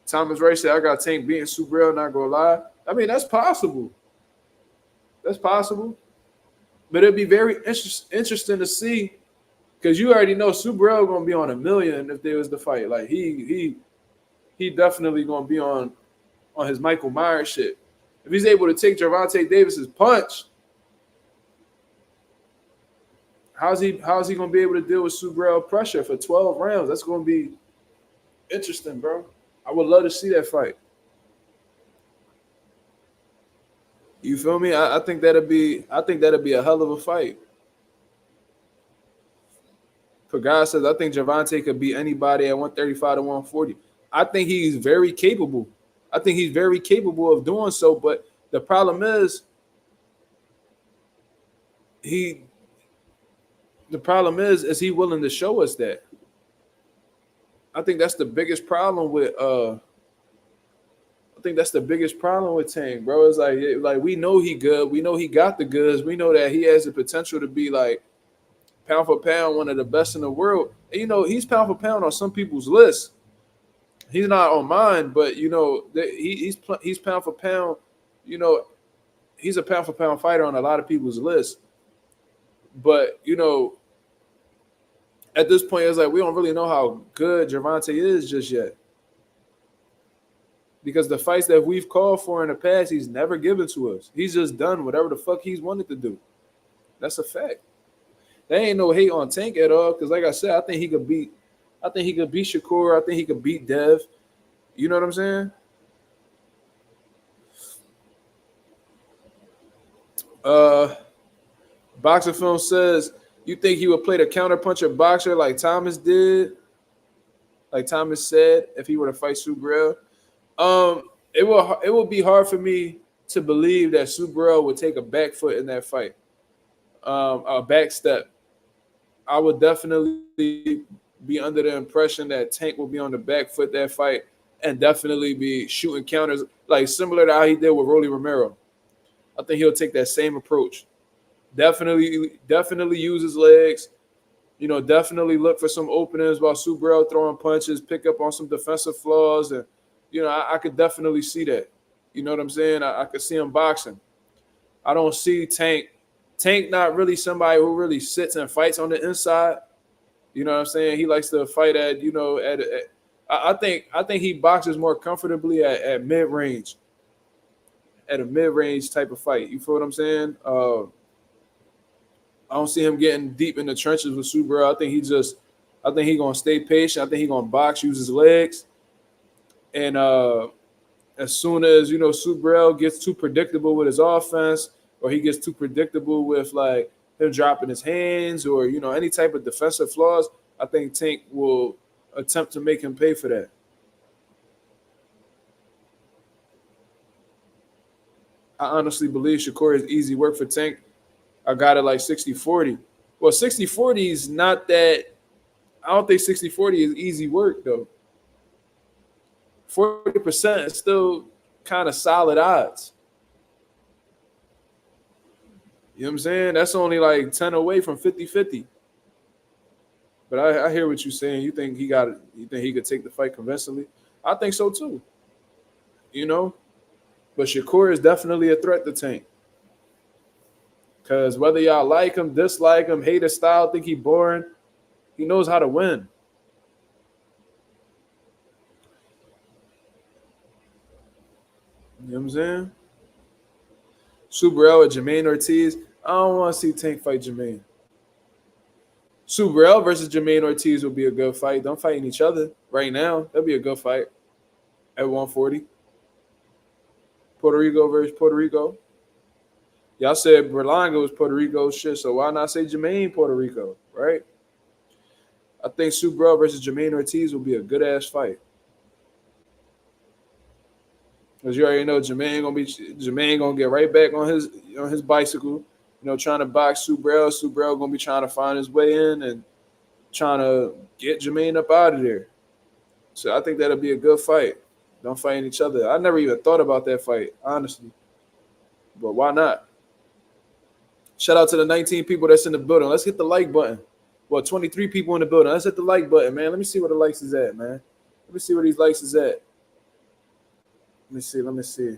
Thomas Ray said, I got Tank beating Subriel, not gonna lie. I mean, that's possible. That's possible. But it'd be very interesting to see because you already know Subriel gonna be on a million if there was the fight. Like he definitely gonna be on his Michael Myers shit. If he's able to take Gervonta Davis's punch, how's he gonna be able to deal with Subriel pressure for 12 rounds? That's gonna be interesting, bro. I would love to see that fight. You feel me? I think that'd be a hell of a fight. For God says, I think Gervonta could beat anybody at 135 to 140. I think he's very capable. I think he's very capable of doing so. But the problem is, is he willing to show us that? I think that's the biggest problem with Tank, bro. It's like we know he good. We know he got the goods. We know that he has the potential to be like pound for pound one of the best in the world. And he's pound for pound on some people's list. He's not on mine, but he's pound for pound. He's a pound for pound fighter on a lot of people's list. But at this point, it's like we don't really know how good Gervonta is just yet. Because the fights that we've called for in the past, he's never given to us. He's just done whatever the fuck he's wanted to do. That's a fact. There ain't no hate on Tank at all. Because like I said, I think he could beat Shakur. I think he could beat Dev. You know what I'm saying? Boxer Film says, you think he would play the counterpuncher boxer like Thomas did? Like Thomas said, if he were to fight Subriel? It will be hard for me to believe that Subriel would take a back foot in that fight. A back step. I would definitely be under the impression that Tank will be on the back foot that fight and definitely be shooting counters like similar to how he did with Rolly Romero. I think he'll take that same approach. Definitely use his legs. Definitely look for some openings while Subriel throwing punches, pick up on some defensive flaws. And, I could definitely see that. You know what I'm saying? I could see him boxing. I don't see Tank. Tank not really somebody who really sits and fights on the inside. You know what I'm saying? He likes to fight at I think he boxes more comfortably at mid-range. At a mid-range type of fight. You feel what I'm saying? I don't see him getting deep in the trenches with Subriel. I think he just I think he's gonna stay patient. I think he's gonna box, use his legs, and as soon as Subrel gets too predictable with his offense, or he gets too predictable with like him dropping his hands, or any type of defensive flaws, I think Tank will attempt to make him pay for that. I honestly believe Shakur is easy work for Tank. I got it like 60-40. Well, 60-40 is not that. I don't think 60-40 is easy work though. 40% is still kind of solid odds. You know what I'm saying? That's only like 10 away from 50-50. But I hear what you're saying. You think he got it? You think he could take the fight convincingly? I think so too. But Shakur is definitely a threat to Tank. Because whether y'all like him, dislike him, hate his style, think he boring, he knows how to win. You know what I'm saying? Subrel or Jermaine Ortiz. I don't want to see Tank fight Jermaine. Subrel versus Jermaine Ortiz will be a good fight. Don't fighting each other right now. That'll be a good fight at 140. Puerto Rico versus Puerto Rico. Y'all said Berlanga was Puerto Rico shit, so why not say Jermaine Puerto Rico, right? I think Subrel versus Jermaine Ortiz will be a good-ass fight. Because you already know Jermaine gonna get right back on his bicycle, trying to box Subrel. Subrel gonna be trying to find his way in and trying to get Jermaine up out of there. So I think that'll be a good fight. Don't fight each other. I never even thought about that fight, honestly. But why not? Shout out to the 19 people that's in the building. Let's hit the like button. Well, 23 people in the building. Let's hit the like button, man. Let me see where the likes is at, man. Let me see where these likes is at. Let me see.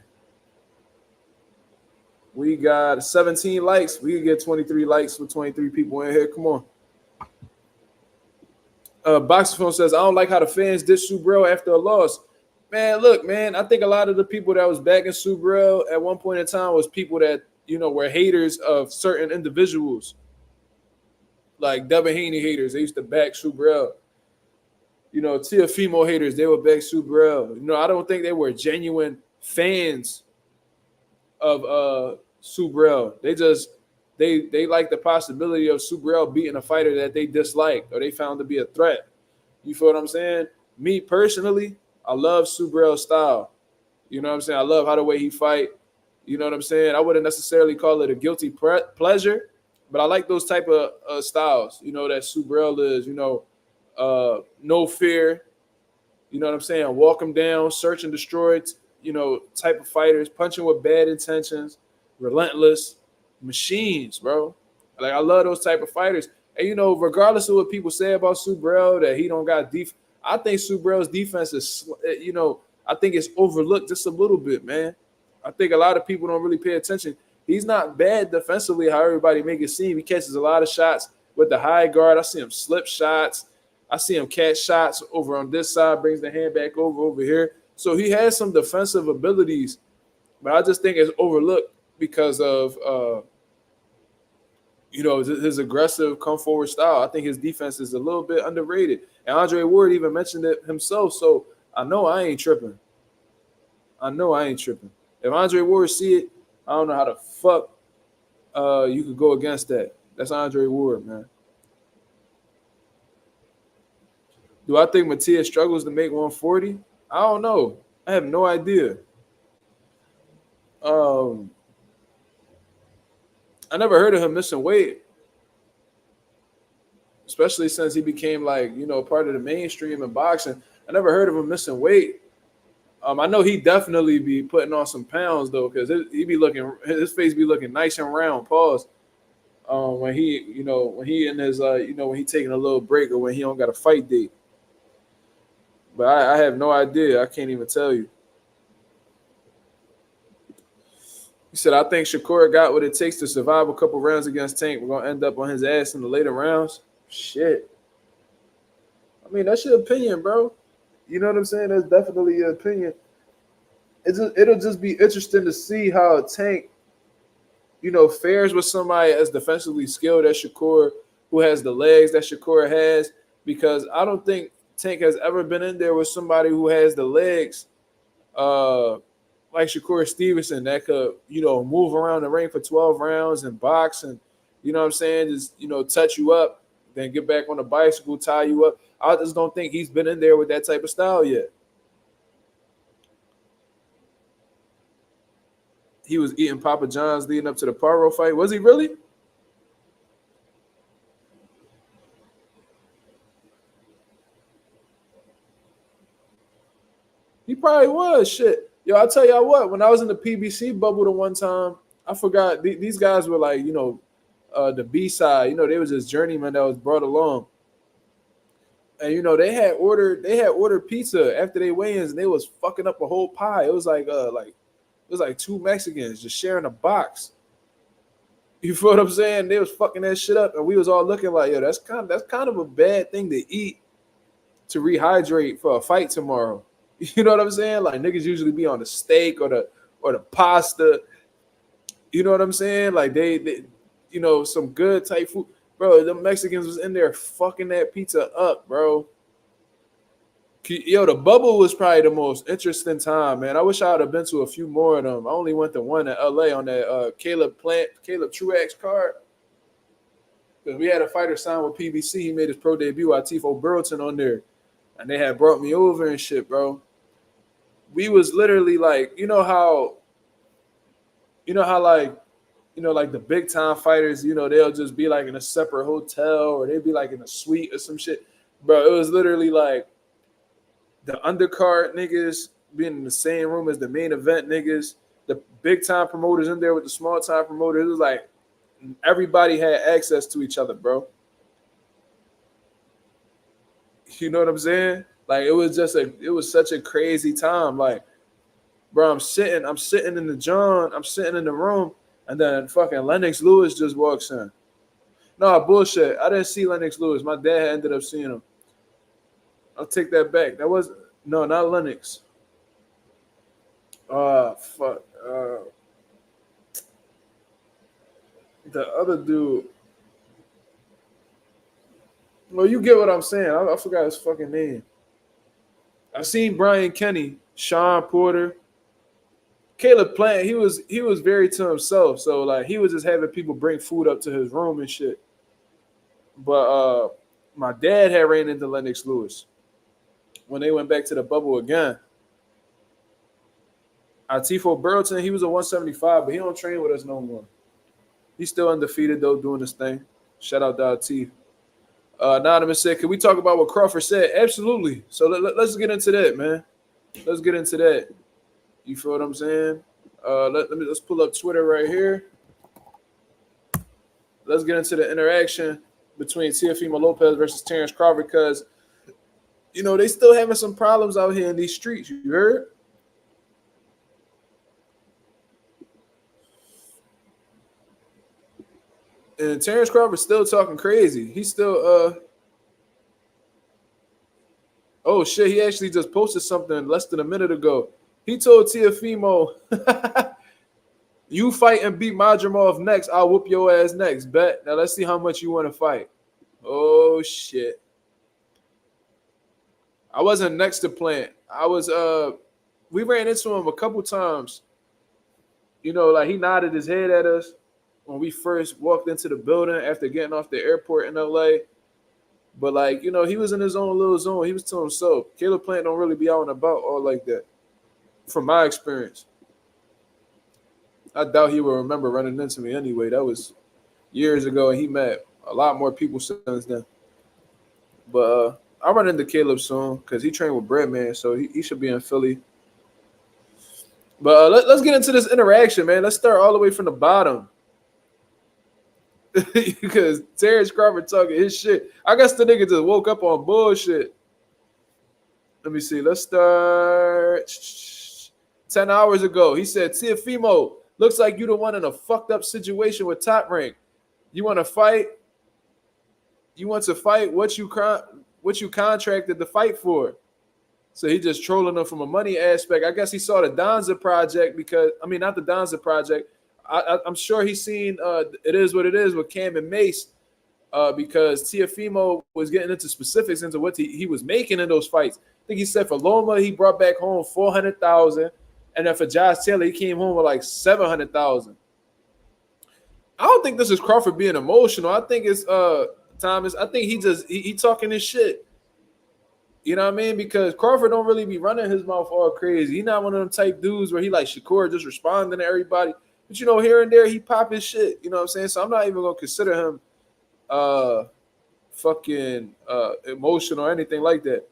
We got 17 likes. We can get 23 likes with 23 people in here. Come on. Boxerphone says, I don't like how the fans diss Subrel after a loss. Man, look, man, I think a lot of the people that was backing Subrel at one point in time was people that, were haters of certain individuals. Like Devin Haney haters. They used to back Subrel. Teofimo haters, they would back Subrel. I don't think they were genuine fans of Subrel. They like the possibility of Subrel beating a fighter that they disliked or they found to be a threat. You feel what I'm saying? Me personally, I love Subrel's style. You know what I'm saying? I love how the way he fight. You know what I'm saying? I wouldn't necessarily call it a guilty pleasure, but I like those type of styles. That Subrel is. No fear. You know what I'm saying? Walk them down, search and destroy. Type of fighters, punching with bad intentions, relentless machines, bro. Like I love those type of fighters. And regardless of what people say about Subrel, that he don't got defense. I think Subrel's defense is, I think it's overlooked just a little bit, man. I think a lot of people don't really pay attention. He's not bad defensively, how everybody make it seem. He catches a lot of shots with the high guard. I see him slip shots. I see him catch shots over on this side, brings the hand back over here. So he has some defensive abilities, but I just think it's overlooked because of, his aggressive come forward style. I think his defense is a little bit underrated. And Andre Ward even mentioned it himself. So I know I ain't tripping. If Andre Ward see it, I don't know how the fuck you could go against that. That's Andre Ward, man. Do I think Matias struggles to make 140? I don't know. I have no idea. I never heard of him missing weight, especially since he became part of the mainstream in boxing. I never heard of him missing weight. I know he definitely be putting on some pounds though, because his face be looking nice and round. Pause. When he in his when he taking a little break or when he don't got a fight date. But I have no idea. I can't even tell you. He said, I think Shakur got what it takes to survive a couple rounds against Tank. We're going to end up on his ass in the later rounds. Shit. I mean, that's your opinion, bro. You know what I'm saying? That's definitely your opinion. It'll just be interesting to see how Tank, fares with somebody as defensively skilled as Shakur, who has the legs that Shakur has. because I don't think Tank has ever been in there with somebody who has the legs uh like Shakur Stevenson that could, move around the ring for 12 rounds and box and what I'm saying, just touch you up, then get back on the bicycle, tie you up. I just don't think he's been in there with that type of style yet. He was eating Papa John's leading up to the Paro fight. Was he really? He probably was. Shit. Yo, I'll tell y'all what, when I was in the PBC bubble the one time, I forgot these guys were like, the B side, they was just journeyman that was brought along. And they had ordered pizza after they weigh-ins and they was fucking up a whole pie. It was like two Mexicans just sharing a box. You feel what I'm saying? They was fucking that shit up, and we was all looking like, yo, that's kind of a bad thing to eat to rehydrate for a fight tomorrow. You know what I'm saying? Like niggas usually be on the steak or the pasta. You know what I'm saying? Like they some good type food. Bro, the Mexicans was in there fucking that pizza up, bro. Yo, the bubble was probably the most interesting time, man. I wish I would have been to a few more of them. I only went to one in LA on that Caleb Truax card. Because we had a fighter signed with PBC. He made his pro debut. Teofimo Burleson on there. And they had brought me over and shit, bro. We was literally like, like the big time fighters, they'll just be like in a separate hotel or they'd be like in a suite or some shit. Bro, it was literally like the undercard niggas being in the same room as the main event niggas, the big time promoters in there with the small time promoters. It was like everybody had access to each other, bro. You know what I'm saying? Like it was such a crazy time. Like, bro, I'm sitting in the room, and then fucking Lennox Lewis just walks in. No, bullshit. I didn't see Lennox Lewis. My dad ended up seeing him. I'll take that back. That was no, not Lennox. Fuck. The other dude. Well, you get what I'm saying. I forgot his fucking name. I seen Brian Kenny, Sean Porter, Caleb Plant. He was very to himself. So like he was just having people bring food up to his room and shit. But my dad had ran into Lennox Lewis when they went back to the bubble again. Teofimo Burleson, he was a 175, but he don't train with us no more. He's still undefeated though, doing his thing. Shout out to T. Anonymous said, "Can we talk about what Crawford said?" Absolutely. So let's get into that, man. Let's get into that. You feel what I'm saying? Let's pull up Twitter right here. Let's get into the interaction between Teofimo Lopez versus Terence Crawford because, they still having some problems out here in these streets. You heard? And Terence Crawford's still talking crazy. He's still oh shit, he actually just posted something less than a minute ago. He told Teofimo, you fight and beat Madrimov next, I'll whoop your ass next. Bet. Now let's see how much you want to fight. Oh shit. I wasn't next to Plant. I was we ran into him a couple times. Like he nodded his head at us when we first walked into the building after getting off the airport in LA. But like, he was in his own little zone. He was to himself. Caleb Plant don't really be out and about all like that. From my experience. I doubt he will remember running into me anyway. That was years ago, and he met a lot more people since then. But I'll run into Caleb soon because he trained with Breadman, so he should be in Philly. But let's get into this interaction, man. Let's start all the way from the bottom. Because Terence Crawford talking his shit. I guess the nigga just woke up on bullshit. Let me see. Let's start 10 hours ago. He said, Teofimo, looks like you the one in a fucked up situation with Top Rank. You want to fight? You want to fight what you contracted to fight for? So he just trolling them from a money aspect. I guess he saw the Donza project not the Donza project. I'm sure he's seen It Is What It Is with Cam and Mace. because Teofimo was getting into specifics into what he was making in those fights. I think he said for Loma, he brought back home 400,000, and then for Josh Taylor, he came home with like 700,000. I don't think this is Crawford being emotional. I think it's Thomas. I think he talking his shit. You know what I mean? Because Crawford don't really be running his mouth all crazy. He's not one of them type dudes where he like Shakur just responding to everybody. But you know, here and there he pop his shit. You know what I'm saying? So I'm not even gonna consider him fucking emotional or anything like that.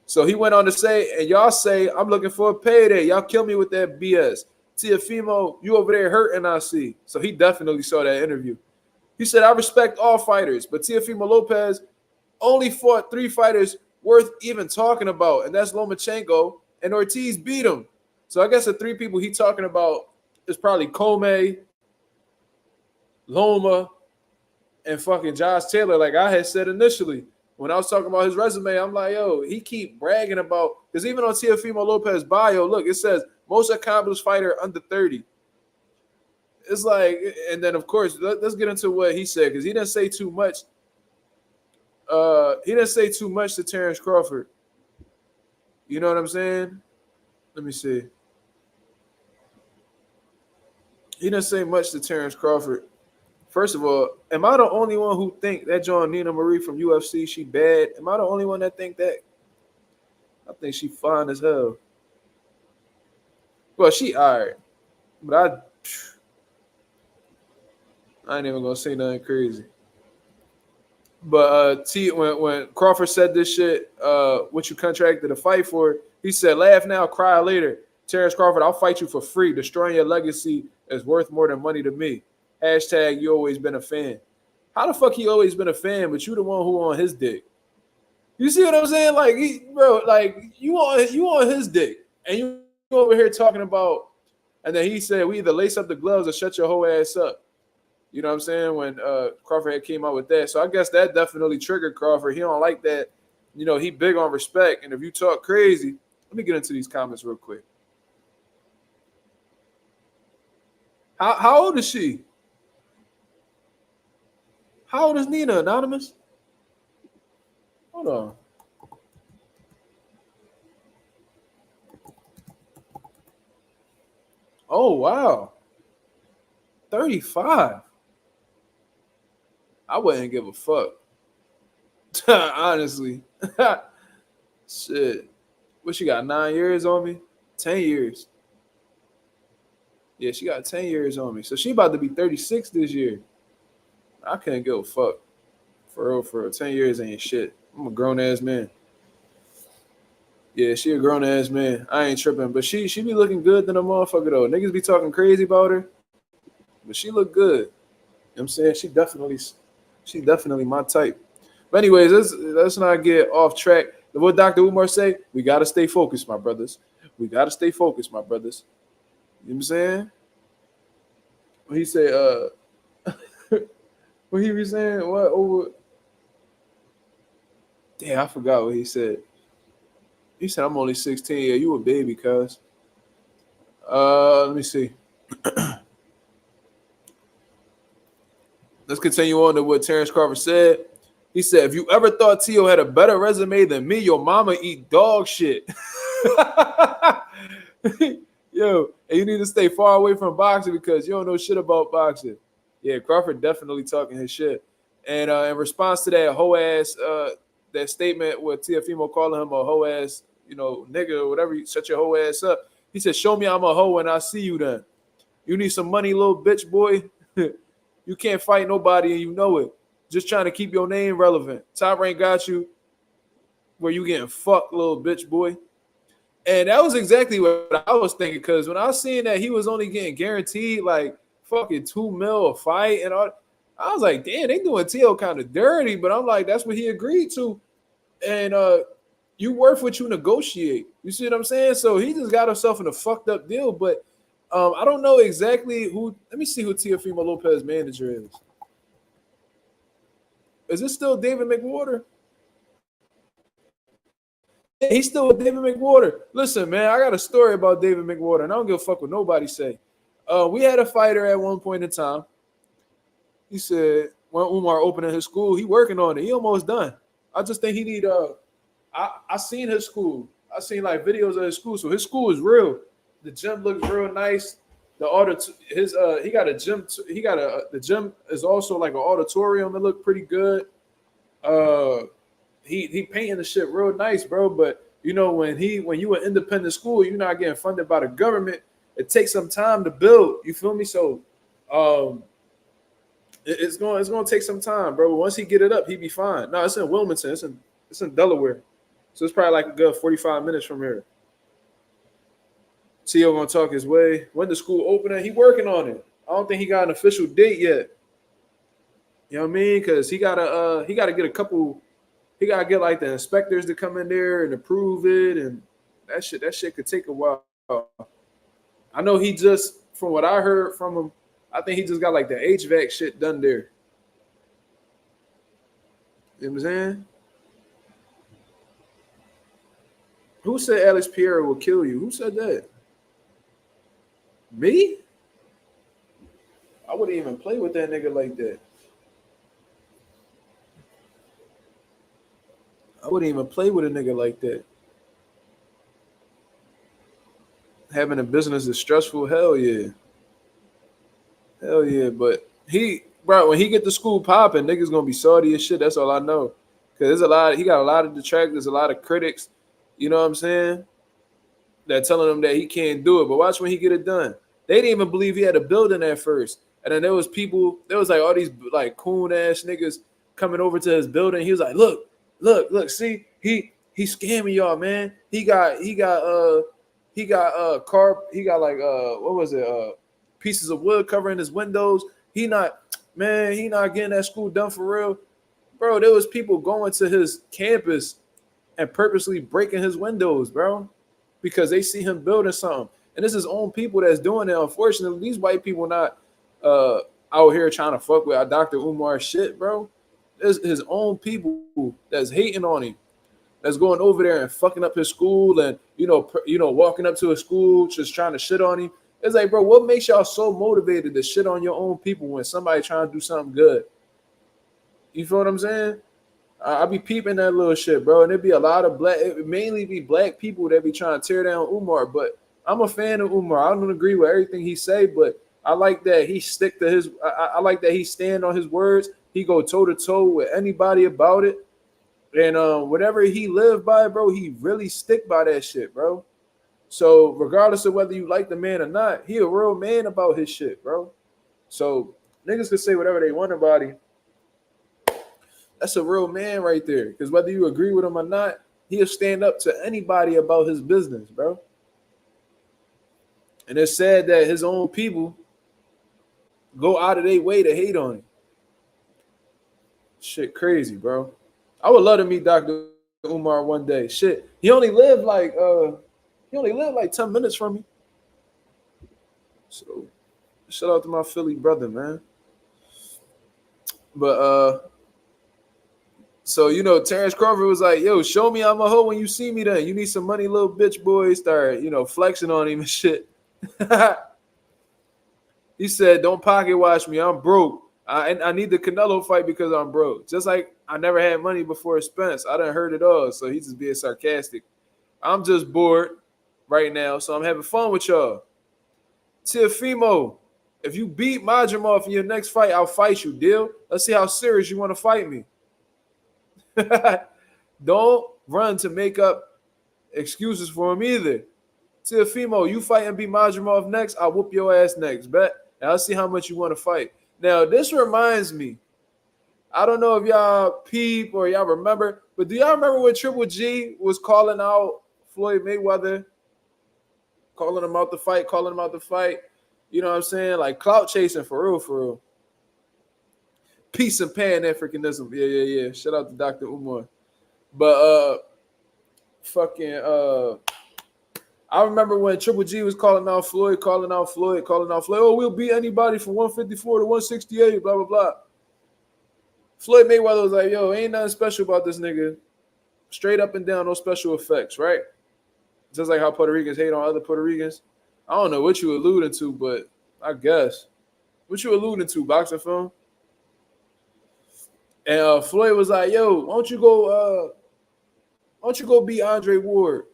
So he went on to say, and y'all say, I'm looking for a payday. Y'all kill me with that BS. Teofimo, you over there hurting, I see. So he definitely saw that interview. He said, I respect all fighters, but Teofimo Lopez only fought 3 fighters worth even talking about, and that's Lomachenko, and Ortiz beat him. So I guess the 3 people he talking about is probably Comey, Loma, and fucking Josh Taylor, like I had said initially. When I was talking about his resume, I'm like, yo, he keep bragging about, because even on Teofimo Lopez bio, look, it says most accomplished fighter under 30. It's like, and then of course, let's get into what he said, because he didn't say too much. He didn't say too much to Terence Crawford. You know what I'm saying? Let me see. He didn't say much to Terence Crawford. First of all, am I the only one who think that John Nina Marie from UFC, she bad? Am I the only one that think that? I think she fine as hell. Well, she all right. But I ain't even going to say nothing crazy. But when Crawford said this shit, what you contracted to fight for, he said, laugh now, cry later. Terence Crawford, I'll fight you for free. Destroying your legacy is worth more than money to me. Hashtag you always been a fan. How the fuck he always been a fan, but you the one who on his dick? You see what I'm saying? Like, you on his dick, and you over here talking about, and then he said, we either lace up the gloves or shut your whole ass up. You know what I'm saying? When Crawford had came out with that. So I guess that definitely triggered Crawford. He don't like that. You know, he big on respect. And if you talk crazy, let me get into these comments real quick. How old is she? How old is Nina, Anonymous? Hold on. Oh, wow. 35. I wouldn't give a fuck. Honestly. Shit. What, she got 9 years on me? 10 years. Yeah, she got 10 years on me. So she about to be 36 this year. I couldn't give a fuck. For real. 10 years ain't shit. I'm a grown-ass man. Yeah, she a grown-ass man. I ain't tripping. But she be looking good than a motherfucker, though. Niggas be talking crazy about her. But she look good. You know what I'm saying? She definitely my type. But anyways, let's not get off track. What Dr. Umar say? We got to stay focused, my brothers. We got to stay focused, my brothers. You know what I'm saying? What he say, what he was saying? What over? Damn, I forgot what he said. He said, I'm only 16. Yeah, you a baby, cuz. Let me see. Let's continue on to what Terence Crawford said. He said, if you ever thought Teo had a better resume than me, your mama eat dog shit. Yo, and you need to stay far away from boxing because you don't know shit about boxing. Yeah, Crawford definitely talking his shit. And in response to that hoe ass, that statement with Teofimo calling him a hoe ass, nigga or whatever, you shut your hoe ass up. He said, show me I'm a hoe and I see you then. You need some money, little bitch boy. You can't fight nobody and you know it. Just trying to keep your name relevant. Top Rank got you where you getting fucked, little bitch boy. And that was exactly what I was thinking, because when I was seeing that he was only getting guaranteed like fucking $2 million a fight and all, I was like, damn, they doing Teo kind of dirty, but I'm like, that's what he agreed to. And you worth what you negotiate. You see what I'm saying? So he just got himself in a fucked up deal, but I don't know exactly who. Let me see who Teofimo Lopez manager is. Is it still David McWater? Yeah, he's still with David McWater. Listen, man, I got a story about David McWater, and I don't give a fuck what nobody say. We had a fighter at one point in time. He said, when Umar opening his school, he working on it. He almost done. I just think he need I seen his school. I seen like videos of his school. So his school is real. The gym looks real nice. The he got a gym. He got the gym is also like an auditorium. It look pretty good. He painting the shit real nice, bro. But you know when you an independent school, you're not getting funded by the government. It takes some time to build. You feel me? So, it's going to take some time, bro. But once he get it up, he be fine. No, it's in Wilmington. It's in Delaware. So it's probably like a good 45 minutes from here. Tio gonna talk his way. When the school opening, he working on it. I don't think he got an official date yet. You know what I mean? Because he gotta get a couple. He gotta get like the inspectors to come in there and approve it, and that shit could take a while. I know he just, from what I heard from him, I think he just got like the HVAC shit done there. You know what I'm saying? Who said Alex Pierre will kill you? Who said that? Me? I wouldn't even play with that nigga like that. I wouldn't even play with a nigga like that. Having a business is stressful. Hell yeah. Hell yeah. But when he get to school popping, niggas gonna be salty as shit. That's all I know. Cause he got a lot of detractors, a lot of critics, you know what I'm saying? That telling him that he can't do it. But watch when he get it done. They didn't even believe he had a building at first. And then there was like all these like coon ass niggas coming over to his building. He was like, look, see, he scamming y'all, man. He got pieces of wood covering his windows. He not getting that school done for real. Bro, there was people going to his campus and purposely breaking his windows, bro, because they see him building something. And it's his own people that's doing it. Unfortunately, these white people not out here trying to fuck with Dr. Umar shit, bro. It's his own people that's hating on him, that's going over there and fucking up his school and walking up to his school just trying to shit on him. It's like, bro, what makes y'all so motivated to shit on your own people when somebody trying to do something good? You feel what I'm saying? I be peeping that little shit, bro, and it be a lot of it mainly be black people that be trying to tear down Umar. But I'm a fan of Umar. I don't agree with everything he say, but I like that he stick to his. I like that he stand on his words. He go toe to toe with anybody about it, and whatever he live by, bro, he really stick by that shit, bro. So regardless of whether you like the man or not, he a real man about his shit, bro. So niggas can say whatever they want about him. That's a real man right there. Because whether you agree with him or not, he'll stand up to anybody about his business, bro. And it's sad that his own people go out of their way to hate on him. Shit crazy, bro. I would love to meet Dr. Umar one day. Shit. He only lived like 10 minutes from me. So shout out to my Philly brother, man. But so Terence Crawford was like, yo, show me I'm a hoe when you see me then. You need some money, little bitch boy. Start, flexing on him and shit. He said, don't pocket watch me. I'm broke. I need the Canelo fight because I'm broke. Just like I never had money before Spence. I done heard it all. So he's just being sarcastic. I'm just bored right now. So I'm having fun with y'all. Teofimo, if you beat Majumov in your next fight, I'll fight you, deal? Let's see how serious you want to fight me. Don't run to make up excuses for him either. Teofimo, you fight and beat Majumov next, I'll whoop your ass next, bet. And I'll see how much you want to fight. Now, this reminds me, I don't know if y'all peep or y'all remember, but do y'all remember when Triple G was calling out Floyd Mayweather, calling him out the fight? You know what I'm saying? Like clout chasing for real. Peace and Pan-Africanism. Yeah. Shout out to Dr. Umar. But I remember when Triple G was calling out Floyd. Oh, we'll beat anybody from 154 to 168, blah, blah, blah. Floyd Mayweather was like, yo, ain't nothing special about this nigga. Straight up and down, no special effects, right? Just like how Puerto Ricans hate on other Puerto Ricans. I don't know what you alluding to, but I guess. What you alluding to, boxing film? And Floyd was like, "Yo, why don't you go beat Andre Ward?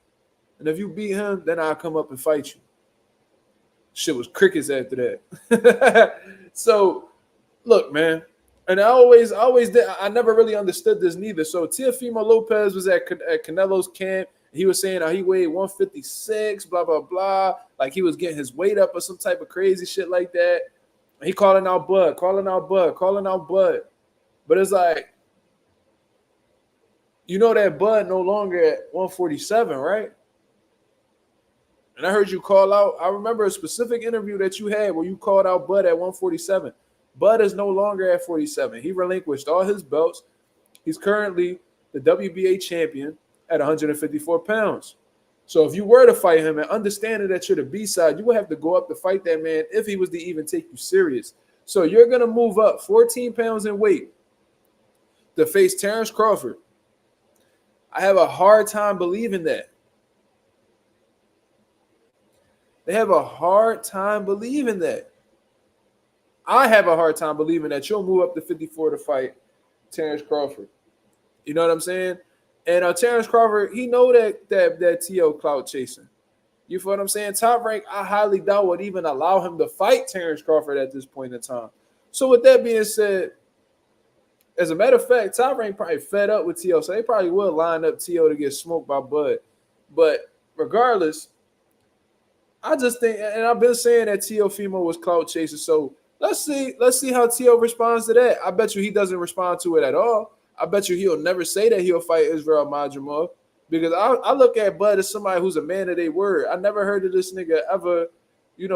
And if you beat him, then I'll come up and fight you." Shit was crickets after that. So look, man, and I always did. I never really understood this neither. So Teofimo Lopez was at Canelo's camp. He was saying how he weighed 156, blah blah blah, like he was getting his weight up or some type of crazy shit like that. He calling out Bud, calling out Bud, calling out Bud. But it's like, you know that Bud no longer at 147, right? And I heard you call out. I remember a specific interview that you had where you called out Bud at 147. Bud is no longer at 47. He relinquished all his belts. He's currently the WBA champion at 154 pounds. So if you were to fight him and understanding that you're the B-side, you would have to go up to fight that man if he was to even take you serious. So you're going to move up 14 pounds in weight to face Terence Crawford. I have a hard time believing that. They have a hard time believing that. I have a hard time believing that you'll move up to 54 to fight Terence Crawford. You know what I'm saying? And Terence Crawford, he know that T.O. clout chasing. You feel what I'm saying? Top Rank, I highly doubt would even allow him to fight Terence Crawford at this point in time. So with that being said, as a matter of fact, Top Rank probably fed up with T.O., so they probably will line up T.O. to get smoked by Bud. But regardless, I just think, and I've been saying that Teofimo was clout chasing. So let's see how T.O. responds to that. I bet you he doesn't respond to it at all. I bet you he'll never say that he'll fight Israel Madrimov, because I look at Bud as somebody who's a man of their word. I never heard of this nigga ever,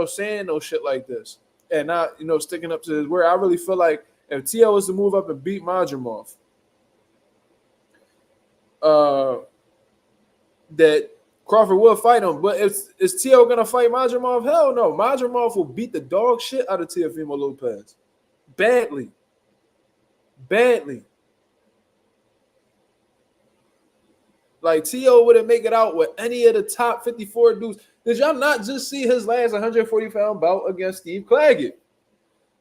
saying no shit like this and not, sticking up to his word. I really feel like if T.O. was to move up and beat Madrimov, that Crawford will fight him. But is T.O. going to fight Madrimov? Hell no. Madrimov will beat the dog shit out of Teofimo Lopez. Badly. Like, T.O. wouldn't make it out with any of the top 54 dudes. Did y'all not just see his last 140-pound bout against Steve Claggett?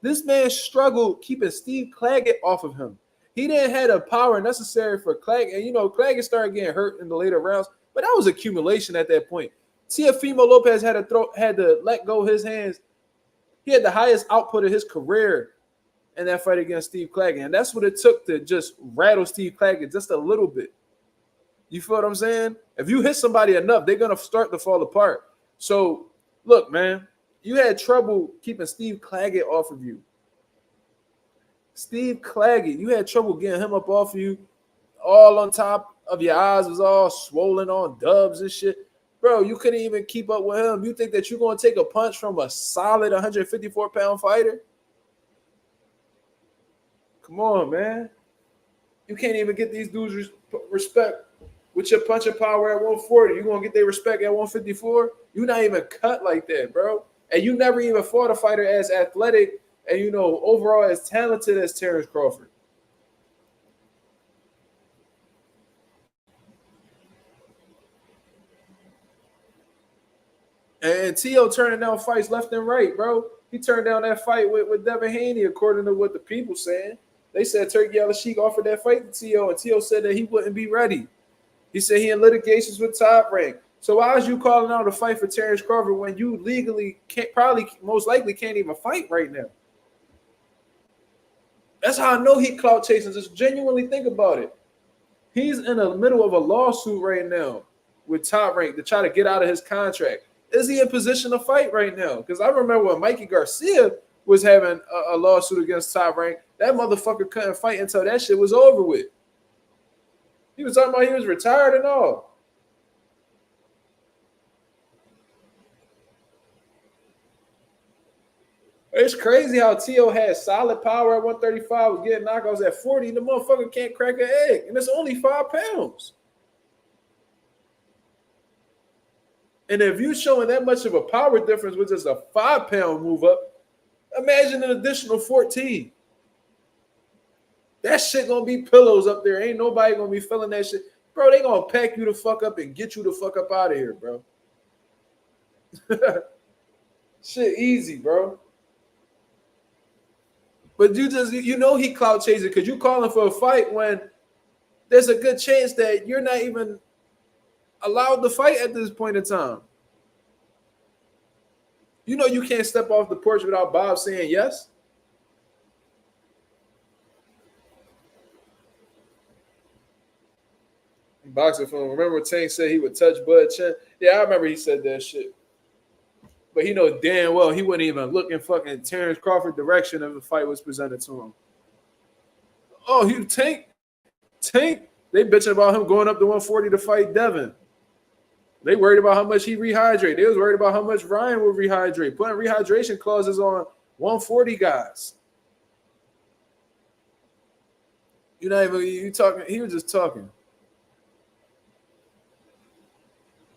This man struggled keeping Steve Claggett off of him. He didn't have the power necessary for Claggett. And, Claggett started getting hurt in the later rounds, but that was accumulation at that point. Teofimo Lopez had to let go his hands. He had the highest output of his career in that fight against Steve Claggett, and that's what it took to just rattle Steve Claggett just a little bit. You feel what I'm saying? If you hit somebody enough, they're going to start to fall apart. So, look, man, you had trouble keeping Steve Claggett off of you. Steve Claggett, you had trouble getting him up off of you. All on top of your eyes was all swollen on dubs and shit. Bro, you couldn't even keep up with him. You think that you're going to take a punch from a solid 154-pound fighter? Come on, man. You can't even get these dudes respect with your punching power at 140. You're going to get their respect at 154? You're not even cut like that, bro. And you never even fought a fighter as athletic and, overall as talented as Terence Crawford. And T.O. turning down fights left and right, bro. He turned down that fight with Devin Haney, according to what the people saying. They said Turkey Al-Sheikh offered that fight to T.O., and T.O. said that he wouldn't be ready. He said he in litigations with Top Rank. So why is you calling out a fight for Terence Crawford when you legally most likely can't even fight right now? That's how I know he clout chasing. Just genuinely think about it. He's in the middle of a lawsuit right now with Top Rank to try to get out of his contract. Is he in position to fight right now? Because I remember when Mikey Garcia was having a lawsuit against Top Rank, that motherfucker couldn't fight until that shit was over with. He was talking about he was retired and all. It's crazy how T.O. had solid power at 135, was getting knockouts at 40. The motherfucker can't crack an egg, and it's only 5 pounds. And if you're showing that much of a power difference with just a 5-pound move up, imagine an additional 14. That shit gonna be pillows up there. Ain't nobody gonna be feeling that shit. Bro, they gonna pack you the fuck up and get you the fuck up out of here, bro. Shit easy, bro. But you know he clout chasing because you calling for a fight when there's a good chance that you're not even allowed to fight at this point in time. You know you can't step off the porch without Bob saying yes. Boxing film. Remember when Tank said he would touch Bud Chin? Yeah, I remember he said that shit. But he knows damn well he wouldn't even look in fucking Terence Crawford direction if the fight was presented to him. Oh, he Tank. They bitching about him going up to 140 to fight Devin. They worried about how much he rehydrate. They was worried about how much Ryan would rehydrate. Putting rehydration clauses on 140 guys. You're not even you talking. He was just talking.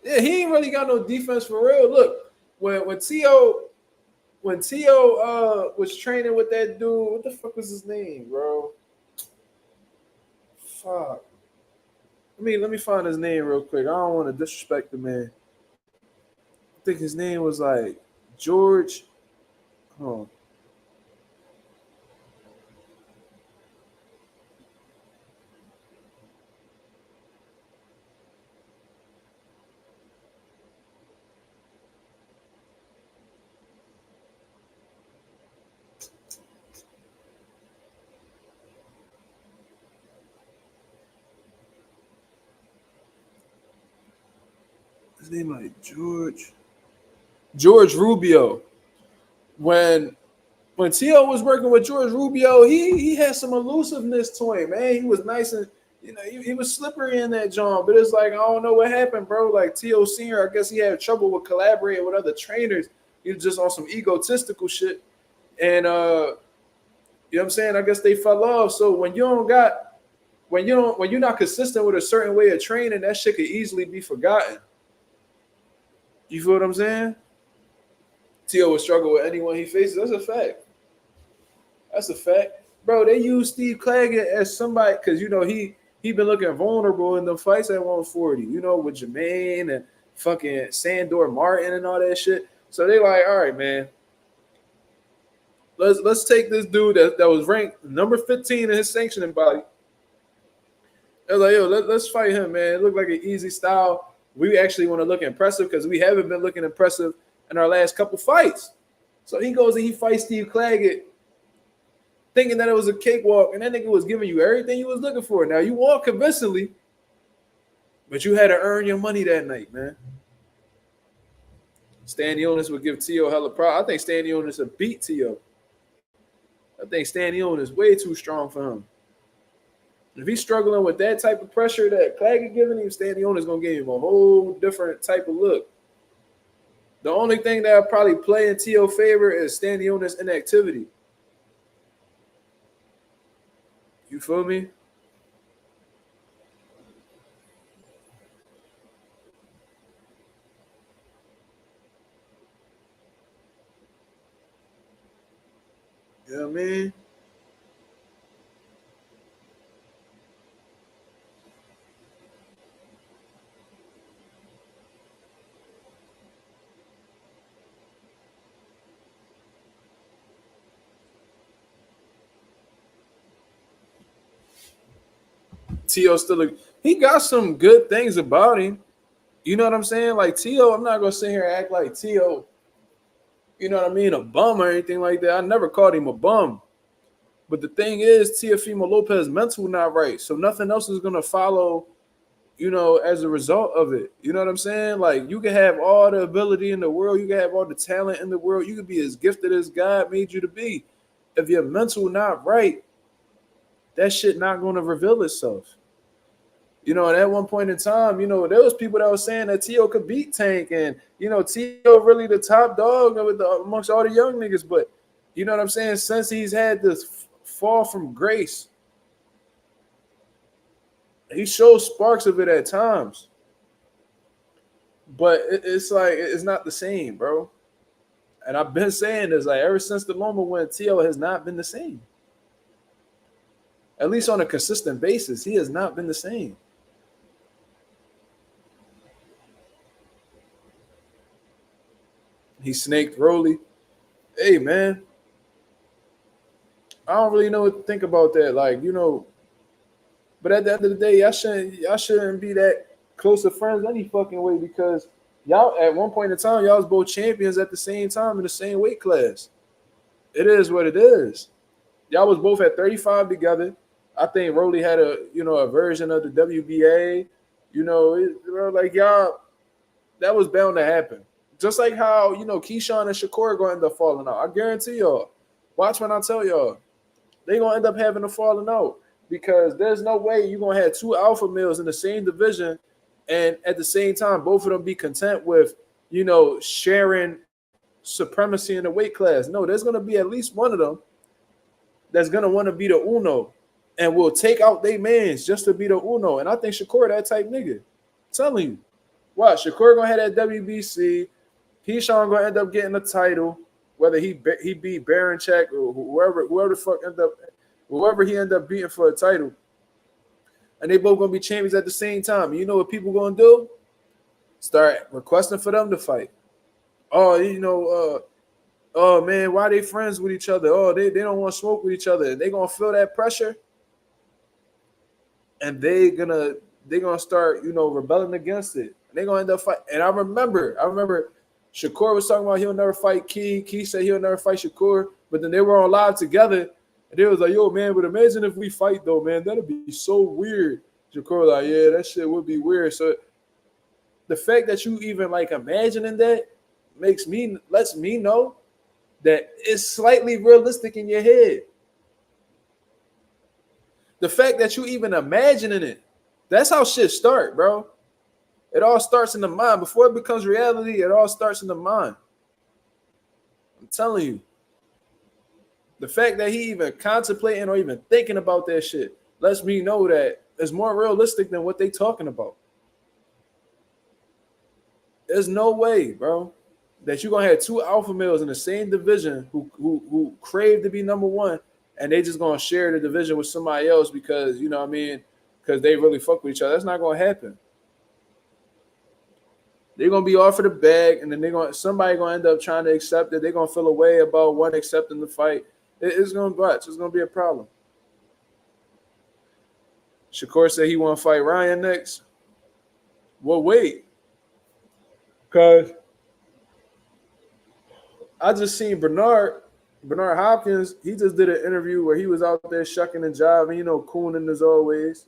Yeah, he ain't really got no defense for real. Look, when Tio was training with that dude, what the fuck was his name, bro? Fuck. Let me find his name real quick. I don't want to disrespect the man. I think his name was like George. Oh. His name like George Rubio. When Tio was working with George Rubio, he had some elusiveness to him, man. He was nice and he was slippery in that joint, but it's like I don't know what happened, bro. Like Tio Senior, I guess he had trouble with collaborating with other trainers. He was just on some egotistical shit, and you know what I'm saying. I guess they fell off. So when you're not consistent with a certain way of training, that shit could easily be forgotten. You feel what I'm saying? Tio would struggle with anyone he faces. That's a fact. That's a fact. Bro, they use Steve Claggett as somebody because he been looking vulnerable in the fights at 140, with Jermaine and fucking Sandor Martin and all that shit. So they like, all right, man. Let's take this dude that was ranked number 15 in his sanctioning body. They're like, yo, let's fight him, man. It looked like an easy style. We actually want to look impressive because we haven't been looking impressive in our last couple fights. So he goes and he fights Steve Claggett thinking that it was a cakewalk, and that nigga was giving you everything you was looking for. Now, you won convincingly, but you had to earn your money that night, man. Stanionis would give Tio hella proud. I think Stanionis would beat Tio. I think Stanionis is way too strong for him. If he's struggling with that type of pressure that Claggett giving him, Stanionis is going to give him a whole different type of look. The only thing that will probably play in Tio's favor is Stanionis' inactivity. You feel me? You know what I mean? Tio he got some good things about him. You know what I'm saying? Like Tio, I'm not gonna sit here and act like Tio, you know what I mean, a bum or anything like that. I never called him a bum. But the thing is, Teofimo Lopez mental not right. So nothing else is gonna follow, as a result of it. You know what I'm saying? Like you can have all the ability in the world, you can have all the talent in the world, you can be as gifted as God made you to be. If your mental not right, that shit not gonna reveal itself. And at one point in time, there was people that were saying that Tio could beat Tank, and Tio really the top dog amongst all the young niggas. But you know what I'm saying? Since he's had this fall from grace, he shows sparks of it at times. But it's like it's not the same, bro. And I've been saying this like ever since the moment when Tio has not been the same. At least on a consistent basis, he has not been the same. He snaked Rolly. Hey, man. I don't really know what to think about that. Like, but at the end of the day, y'all shouldn't be that close of friends any fucking way because y'all at one point in time y'all was both champions at the same time in the same weight class. It is what it is. Y'all was both at 35 together. I think Rolly had a version of the WBA. Like y'all, that was bound to happen. Just like how Keyshawn and Shakur are gonna end up falling out. I guarantee y'all. Watch when I tell y'all, they gonna end up having a falling out because there's no way you're gonna have two alpha males in the same division, and at the same time, both of them be content with sharing supremacy in the weight class. No, there's gonna be at least one of them that's gonna want to be the Uno and will take out they mans just to be the Uno. And I think Shakur that type nigga. I'm telling you. Watch, Shakur gonna have that WBC. Keyshawn gonna end up getting the title, whether he beat Baranchek or whoever the fuck whoever he end up beating for a title. And they both gonna be champions at the same time. And you know what people gonna do? Start requesting for them to fight. Oh man, why they friends with each other? Oh, they don't want to smoke with each other. They gonna feel that pressure, and they gonna start rebelling against it. And they gonna end up fighting. And I remember Shakur was talking about he'll never fight Key. Key said he'll never fight Shakur, but then they were on live together, and they was like, "Yo, man, but imagine if we fight though, man, that'd be so weird." Shakur was like, "Yeah, that shit would be weird." So the fact that you even like imagining that lets me know that it's slightly realistic in your head. The fact that you even imagining it, that's how shit start, bro. It all starts in the mind. Before it becomes reality, it all starts in the mind. I'm telling you. The fact that he even contemplating or even thinking about that shit lets me know that it's more realistic than what they talking about. There's no way, bro, that you're gonna have two alpha males in the same division who crave to be number one, and they just gonna share the division with somebody else because because they really fuck with each other. That's not gonna happen. They're gonna be offered a bag, and then somebody gonna end up trying to accept it. They're gonna feel a way about one accepting the fight. It's gonna botch. It's gonna be a problem. Shakur said he want to fight Ryan next. Well, wait, cause I just seen Bernard Hopkins. He just did an interview where he was out there shucking and jiving, cooning as always.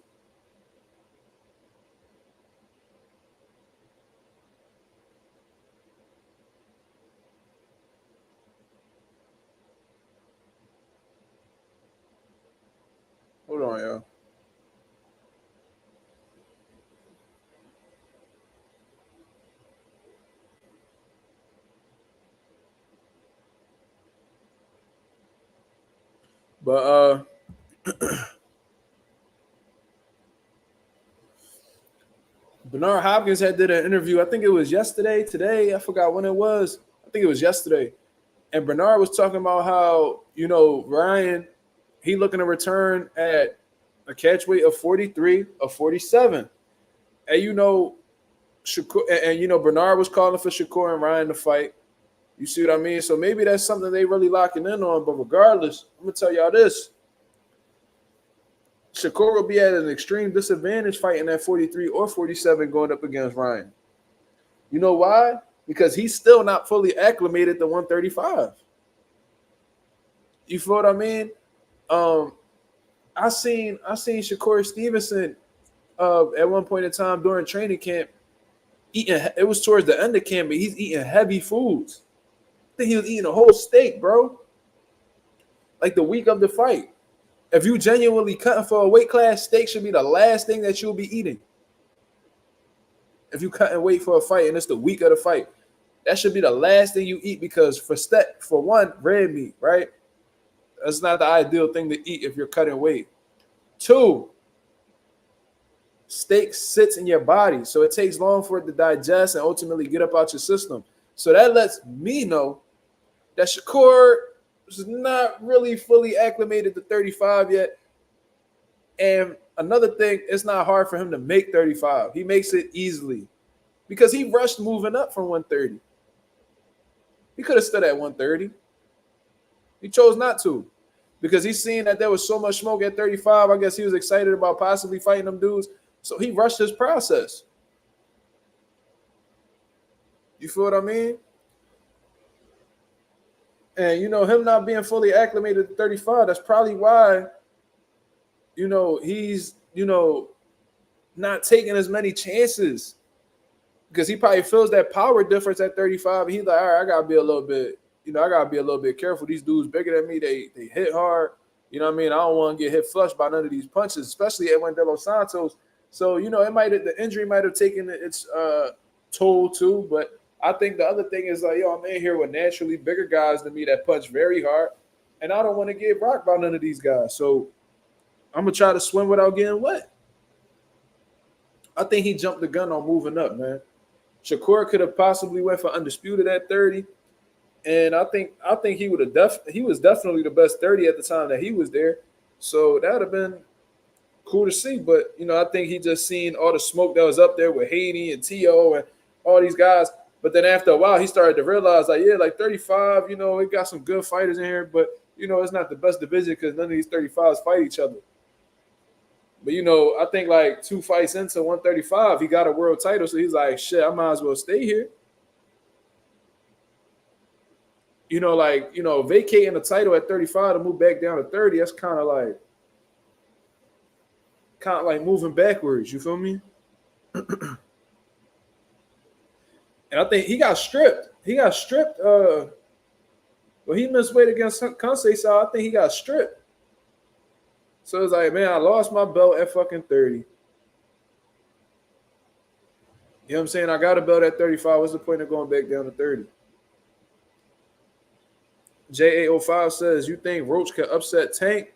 Hold on, y'all. But Bernard Hopkins did an interview. I think it was yesterday, today. I forgot when it was. I think it was yesterday. And Bernard was talking about how, Ryan, he looking to return at a catch weight of 43 or 47. And Shakur, and Bernard was calling for Shakur and Ryan to fight. You see what I mean? So maybe that's something they really locking in on. But regardless, I'm gonna tell y'all this. Shakur will be at an extreme disadvantage fighting at 43 or 47 going up against Ryan. You know why? Because he's still not fully acclimated to 135. You feel what I mean? I seen Shakur Stevenson at one point in time during training camp eating. It was towards the end of camp, but he's eating heavy foods. I think he was eating a whole steak, bro. Like the week of the fight. If you genuinely cutting for a weight class, steak should be the last thing that you'll be eating. If you cutting weight for a fight and it's the week of the fight, that should be the last thing you eat because for one, red meat, right? That's not the ideal thing to eat if you're cutting weight. Two, steak sits in your body, so it takes long for it to digest and ultimately get up out your system. So that lets me know that Shakur is not really fully acclimated to 35 yet. And another thing, it's not hard for him to make 35. He makes it easily because he rushed moving up from 130. He could have stood at 130. He chose not to. because he's seen that there was so much smoke at 35. I guess he was excited about possibly fighting them dudes. So he rushed his process. You feel what I mean? And, him not being fully acclimated at 35, that's probably why, he's, not taking as many chances. Because he probably feels that power difference at 35. He's like, all right, I got to be a little bit, I got to be a little bit careful. These dudes bigger than me, they hit hard. You know what I mean? I don't want to get hit flush by none of these punches, especially at De Los Santos. So, the injury might have taken its toll too. But I think the other thing is like, I'm in here with naturally bigger guys than me that punch very hard. And I don't want to get rocked by none of these guys. So I'm going to try to swim without getting wet. I think he jumped the gun on moving up, man. Shakur could have possibly went for undisputed at 30. And I think he would have he was definitely the best 30 at the time that he was there. So that would have been cool to see. But, I think he just seen all the smoke that was up there with Haiti and T.O. and all these guys. But then after a while, he started to realize, like 35, we got some good fighters in here. But, it's not the best division because none of these 35s fight each other. But, I think like 2 fights into 135, he got a world title. So he's like, shit, I might as well stay here. Vacating the title at 35 to move back down to 30, that's kind of like moving backwards. You feel me? And I think he got stripped. He missed weight against Kansei, so I think he got stripped. So it's like, man, I lost my belt at fucking 30. You know what I'm saying? I got a belt at 35. What's the point of going back down to 30? J805 says, you think Roach can upset Tank?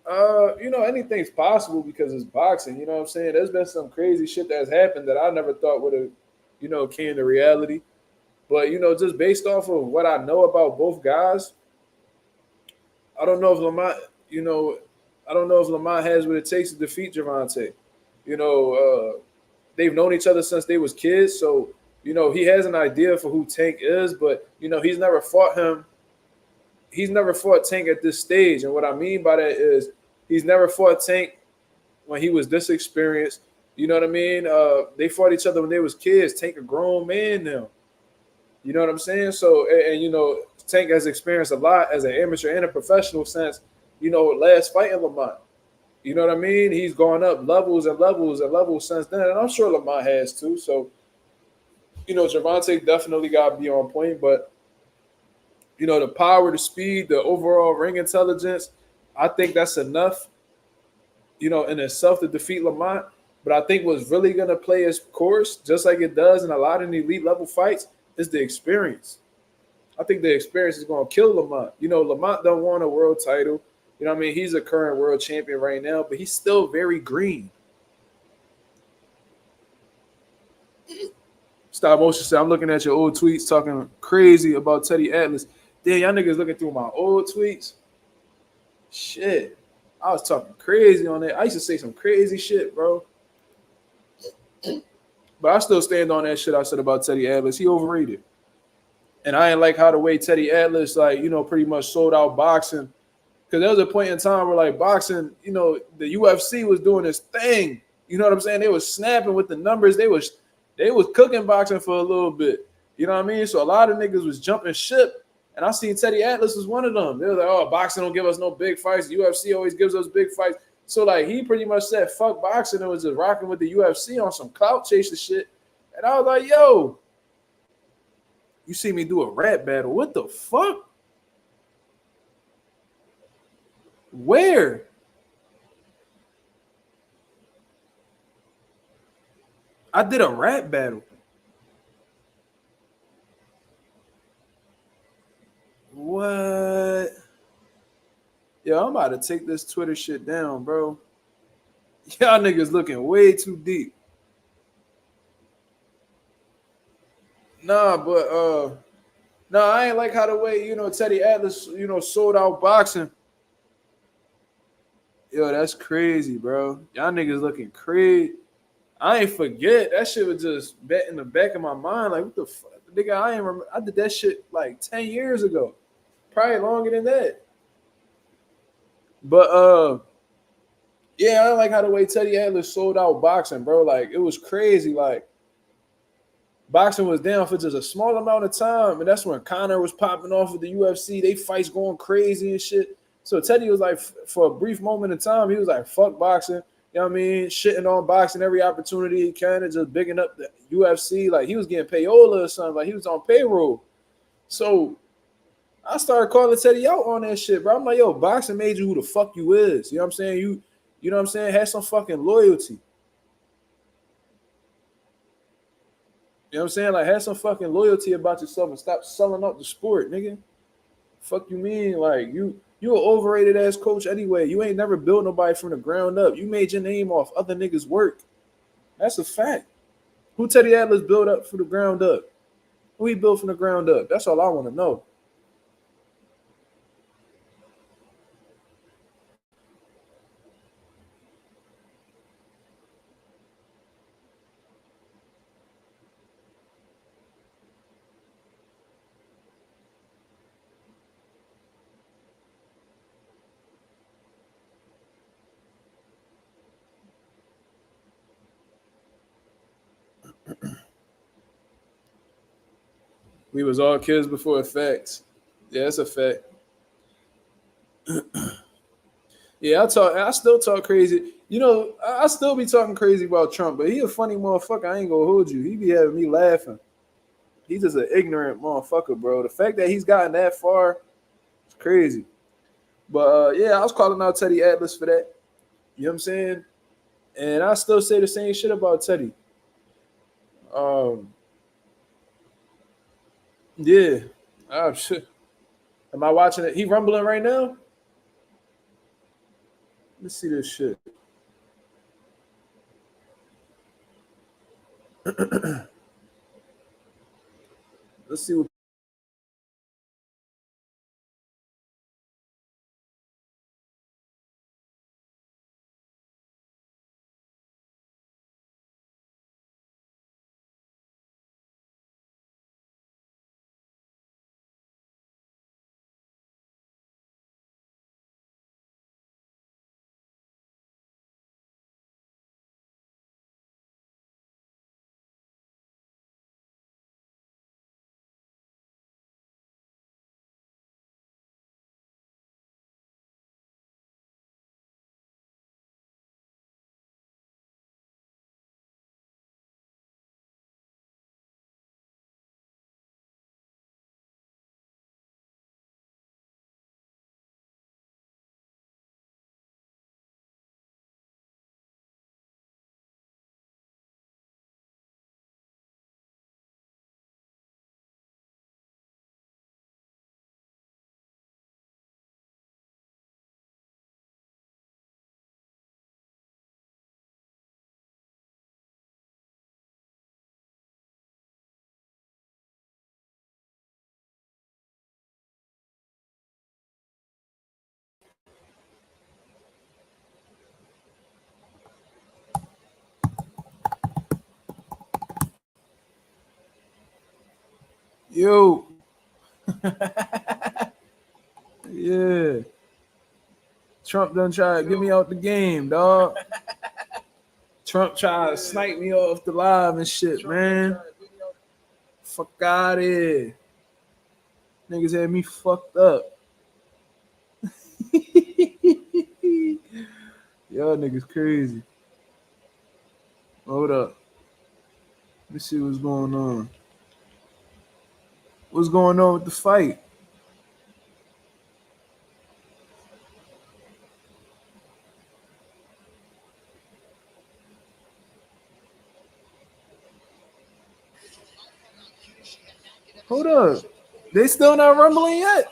Anything's possible because it's boxing. You know what I'm saying? There's been some crazy shit that's happened that I never thought would have, came to reality. But, just based off of what I know about both guys, I don't know if Lamont, has what it takes to defeat Gervonta. They've known each other since they was kids, so he has an idea for who Tank is, but he's never fought him. He's never fought Tank at this stage, and what I mean by that is he's never fought Tank when he was this experienced. You know what I mean? They fought each other when they was kids. Tank a grown man now. You know what I'm saying? So, and Tank has experienced a lot as an amateur and a professional since last fight in Lamont. You know what I mean? He's gone up levels and levels and levels since then, and I'm sure Lamont has too. So, Gervonta definitely got to be on point, but, the power, the speed, the overall ring intelligence, I think that's enough, in itself to defeat Lamont. But I think what's really going to play its course, just like it does in a lot of the elite level fights, is the experience. I think the experience is going to kill Lamont. Lamont don't want a world title. You know what I mean? He's a current world champion right now, but he's still very green. Stop motion said, I'm looking at your old tweets talking crazy about Teddy Atlas. Damn, y'all niggas looking through my old tweets. Shit. I was talking crazy on that. I used to say some crazy shit, bro. But I still stand on that shit I said about Teddy Atlas. He overrated. And I ain't like how the way Teddy Atlas, pretty much sold out boxing. Because there was a point in time where, boxing, the UFC was doing this thing. You know what I'm saying? They was snapping with the numbers. They was cooking boxing for a little bit. You know what I mean? So a lot of niggas was jumping ship. And I seen Teddy Atlas was one of them. They were like, oh, boxing don't give us no big fights. The UFC always gives us big fights. So, he pretty much said, fuck boxing and was just rocking with the UFC on some clout chaser shit. And I was like, yo, you see me do a rap battle. What the fuck? Where? I did a rap battle. What? Yo, I'm about to take this Twitter shit down, bro. Y'all niggas looking way too deep. Nah, but I ain't like how the way, Teddy Atlas, sold out boxing. Yo, that's crazy, bro. Y'all niggas looking crazy. I ain't forget. That shit was just in the back of my mind. Like, what the fuck? Nigga, I did that shit 10 years ago. Probably longer than that. But yeah, I like how the way Teddy Atlas sold out boxing, bro. Like it was crazy. Like boxing was down for just a small amount of time, and that's when Conor was popping off with the UFC. They fights going crazy and shit. So Teddy was like, for a brief moment in time, he was like, "Fuck boxing." You know what I mean? Shitting on boxing every opportunity he can, and just bigging up the UFC. Like he was getting payola or something. Like he was on payroll. So I started calling Teddy out on that shit, bro. I'm like, yo, boxing made you who the fuck you is. You know what I'm saying? You know what I'm saying? Have some fucking loyalty. You know what I'm saying? Like, have some fucking loyalty about yourself and stop selling out the sport, nigga. Fuck you mean? Like, you an overrated ass coach anyway. You ain't never built nobody from the ground up. You made your name off other niggas' work. That's a fact. Who Teddy Atlas built up from the ground up? Who he built from the ground up? That's all I want to know. We was all kids before facts. Yeah, that's a fact. Yeah, I still talk crazy. You know, I still be talking crazy about Trump, but he a funny motherfucker. I ain't gonna hold you. He be having me laughing. He's just an ignorant motherfucker, bro. The fact that he's gotten that far is crazy. But yeah, I was calling out Teddy Atlas for that. You know what I'm saying? And I still say the same shit about Teddy. Um, yeah. Oh shit. Am I watching it? He rumbling right now? Let's see this shit. Let's see what. Yo. Yeah. Trump done try to get me out the game, dog. Trump tried to snipe me off the live and shit, man. Fuck out of here. Niggas had me fucked up. Y'all niggas crazy. Hold up. Let's see what's going on. What's going on with the fight? Hold up. They still not rumbling yet?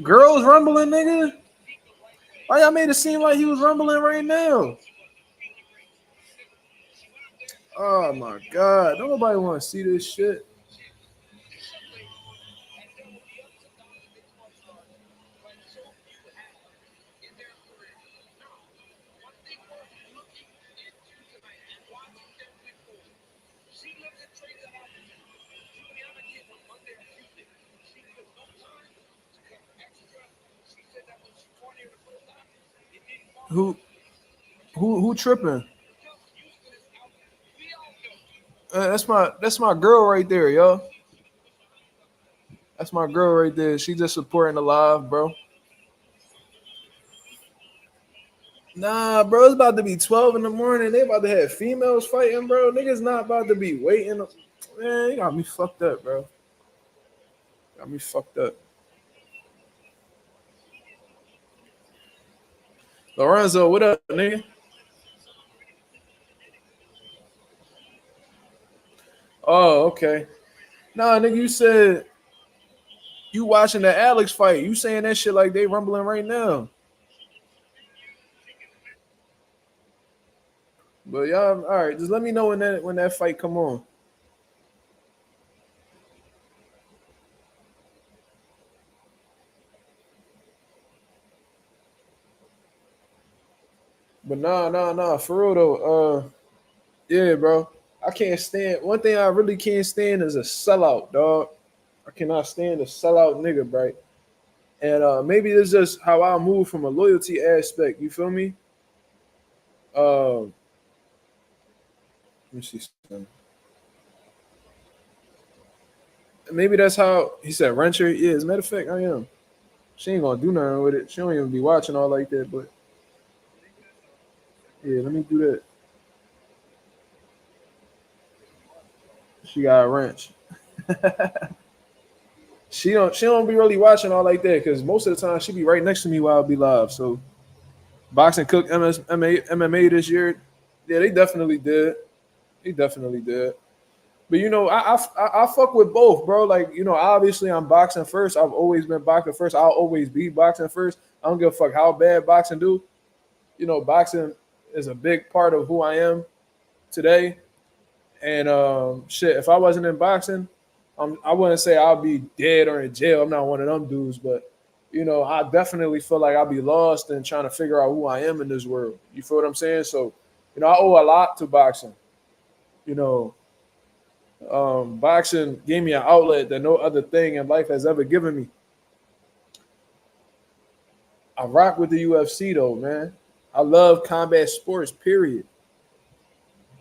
Girls rumbling, nigga? Why y'all made it seem like he was rumbling right now? Oh my god. Don't nobody want to see this shit. Who who tripping? That's my girl right there, yo. That's my girl right there. She just supporting the live, bro. Nah, bro, it's about to be 12 in the morning. They about to have females fighting, bro. Niggas not about to be waiting. Man, you got me fucked up, bro. Got me fucked up. Lorenzo, what up, nigga? Oh, okay. Nah, nigga, you said you watching the Alex fight. You saying that shit like they rumbling right now. But y'all, all right, just let me know when that fight come on. But nah, for real though. Yeah, bro. I can't stand one thing I really can't stand is a sellout, dog. I cannot stand a sellout nigga, bro. And maybe it's just how I move from a loyalty aspect. You feel me? Let me see something. Maybe that's how he said renter. Yeah, as a matter of fact, I am. She ain't gonna do nothing with it. She don't even be watching all like that. But yeah, let me do that. She got a wrench. She don't be really watching all like that because most of the time she be right next to me while I be live. So boxing cook MMA this year. Yeah, they definitely did. They definitely did. But I fuck with both, bro. Like, obviously I'm boxing first. I've always been boxing first. I'll always be boxing first. I don't give a fuck how bad boxing do. Boxing is a big part of who I am today. And shit, if I wasn't in boxing, I wouldn't say I'll be dead or in jail. I'm not one of them dudes, but I definitely feel like I'll be lost in trying to figure out who I am in this world. You feel what I'm saying? So, I owe a lot to boxing. You know, Boxing gave me an outlet that no other thing in life has ever given me. I rock with the UFC though, man. I love combat sports, period.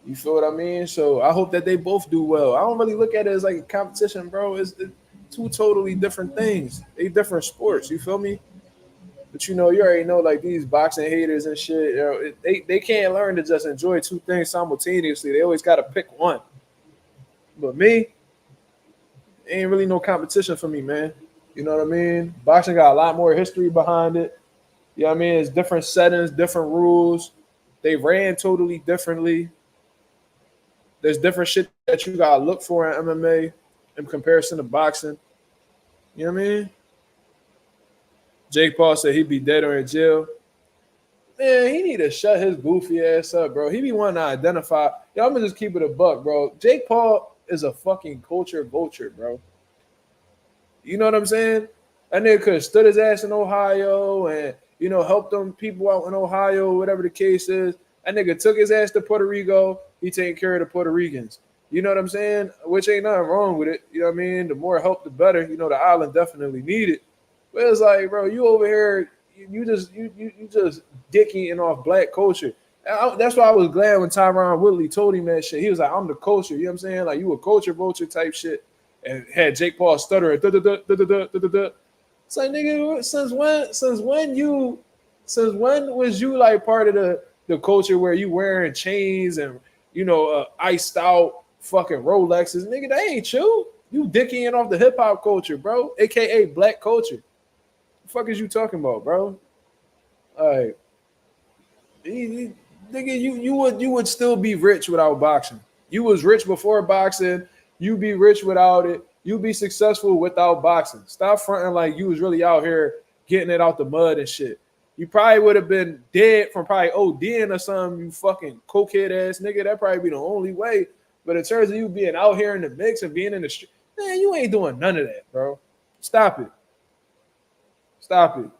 You feel what I mean? So I hope that they both do well. I don't really look at it as like a competition, bro. It's two totally different things. They different sports. You feel me? But you already know like these boxing haters and shit. They can't learn to just enjoy two things simultaneously. They always got to pick one. But me, ain't really no competition for me, man. You know what I mean? Boxing got a lot more history behind it. You know what I mean? It's different settings, different rules. They ran totally differently. There's different shit that you gotta look for in MMA in comparison to boxing. You know what I mean? Jake Paul said he'd be dead or in jail. Man, he need to shut his goofy ass up, bro. He be wanting to identify. Yo, I'm gonna just keep it a buck, bro. Jake Paul is a fucking culture vulture, bro. You know what I'm saying? That nigga could have stood his ass in Ohio and helped them people out in Ohio, whatever the case is. That nigga took his ass to Puerto Rico. He taking care of the Puerto Ricans. You know what I'm saying? Which ain't nothing wrong with it. You know what I mean? The more help, the better. The island definitely need it. But it's like, bro, you over here, you just dick eating off black culture. That's why I was glad when Tyron Woodley told him that shit. He was like, I'm the culture. You know what I'm saying? Like, you a culture vulture type shit. And had Jake Paul stuttering. It's like, nigga, since when was you like part of the culture where you wearing chains and iced out fucking Rolexes? Nigga, that ain't you. You dicking off the hip hop culture, bro, aka black culture. The fuck is you talking about, bro? Like, nigga, you would still be rich without boxing. You was rich before boxing. You be rich without it. You be successful without boxing. Stop fronting like you was really out here getting it out the mud and shit. You probably would have been dead from probably ODing or something, you fucking cokehead ass nigga. That probably be the only way. But in terms of you being out here in the mix and being in the street, man, you ain't doing none of that, bro. Stop it. Stop it.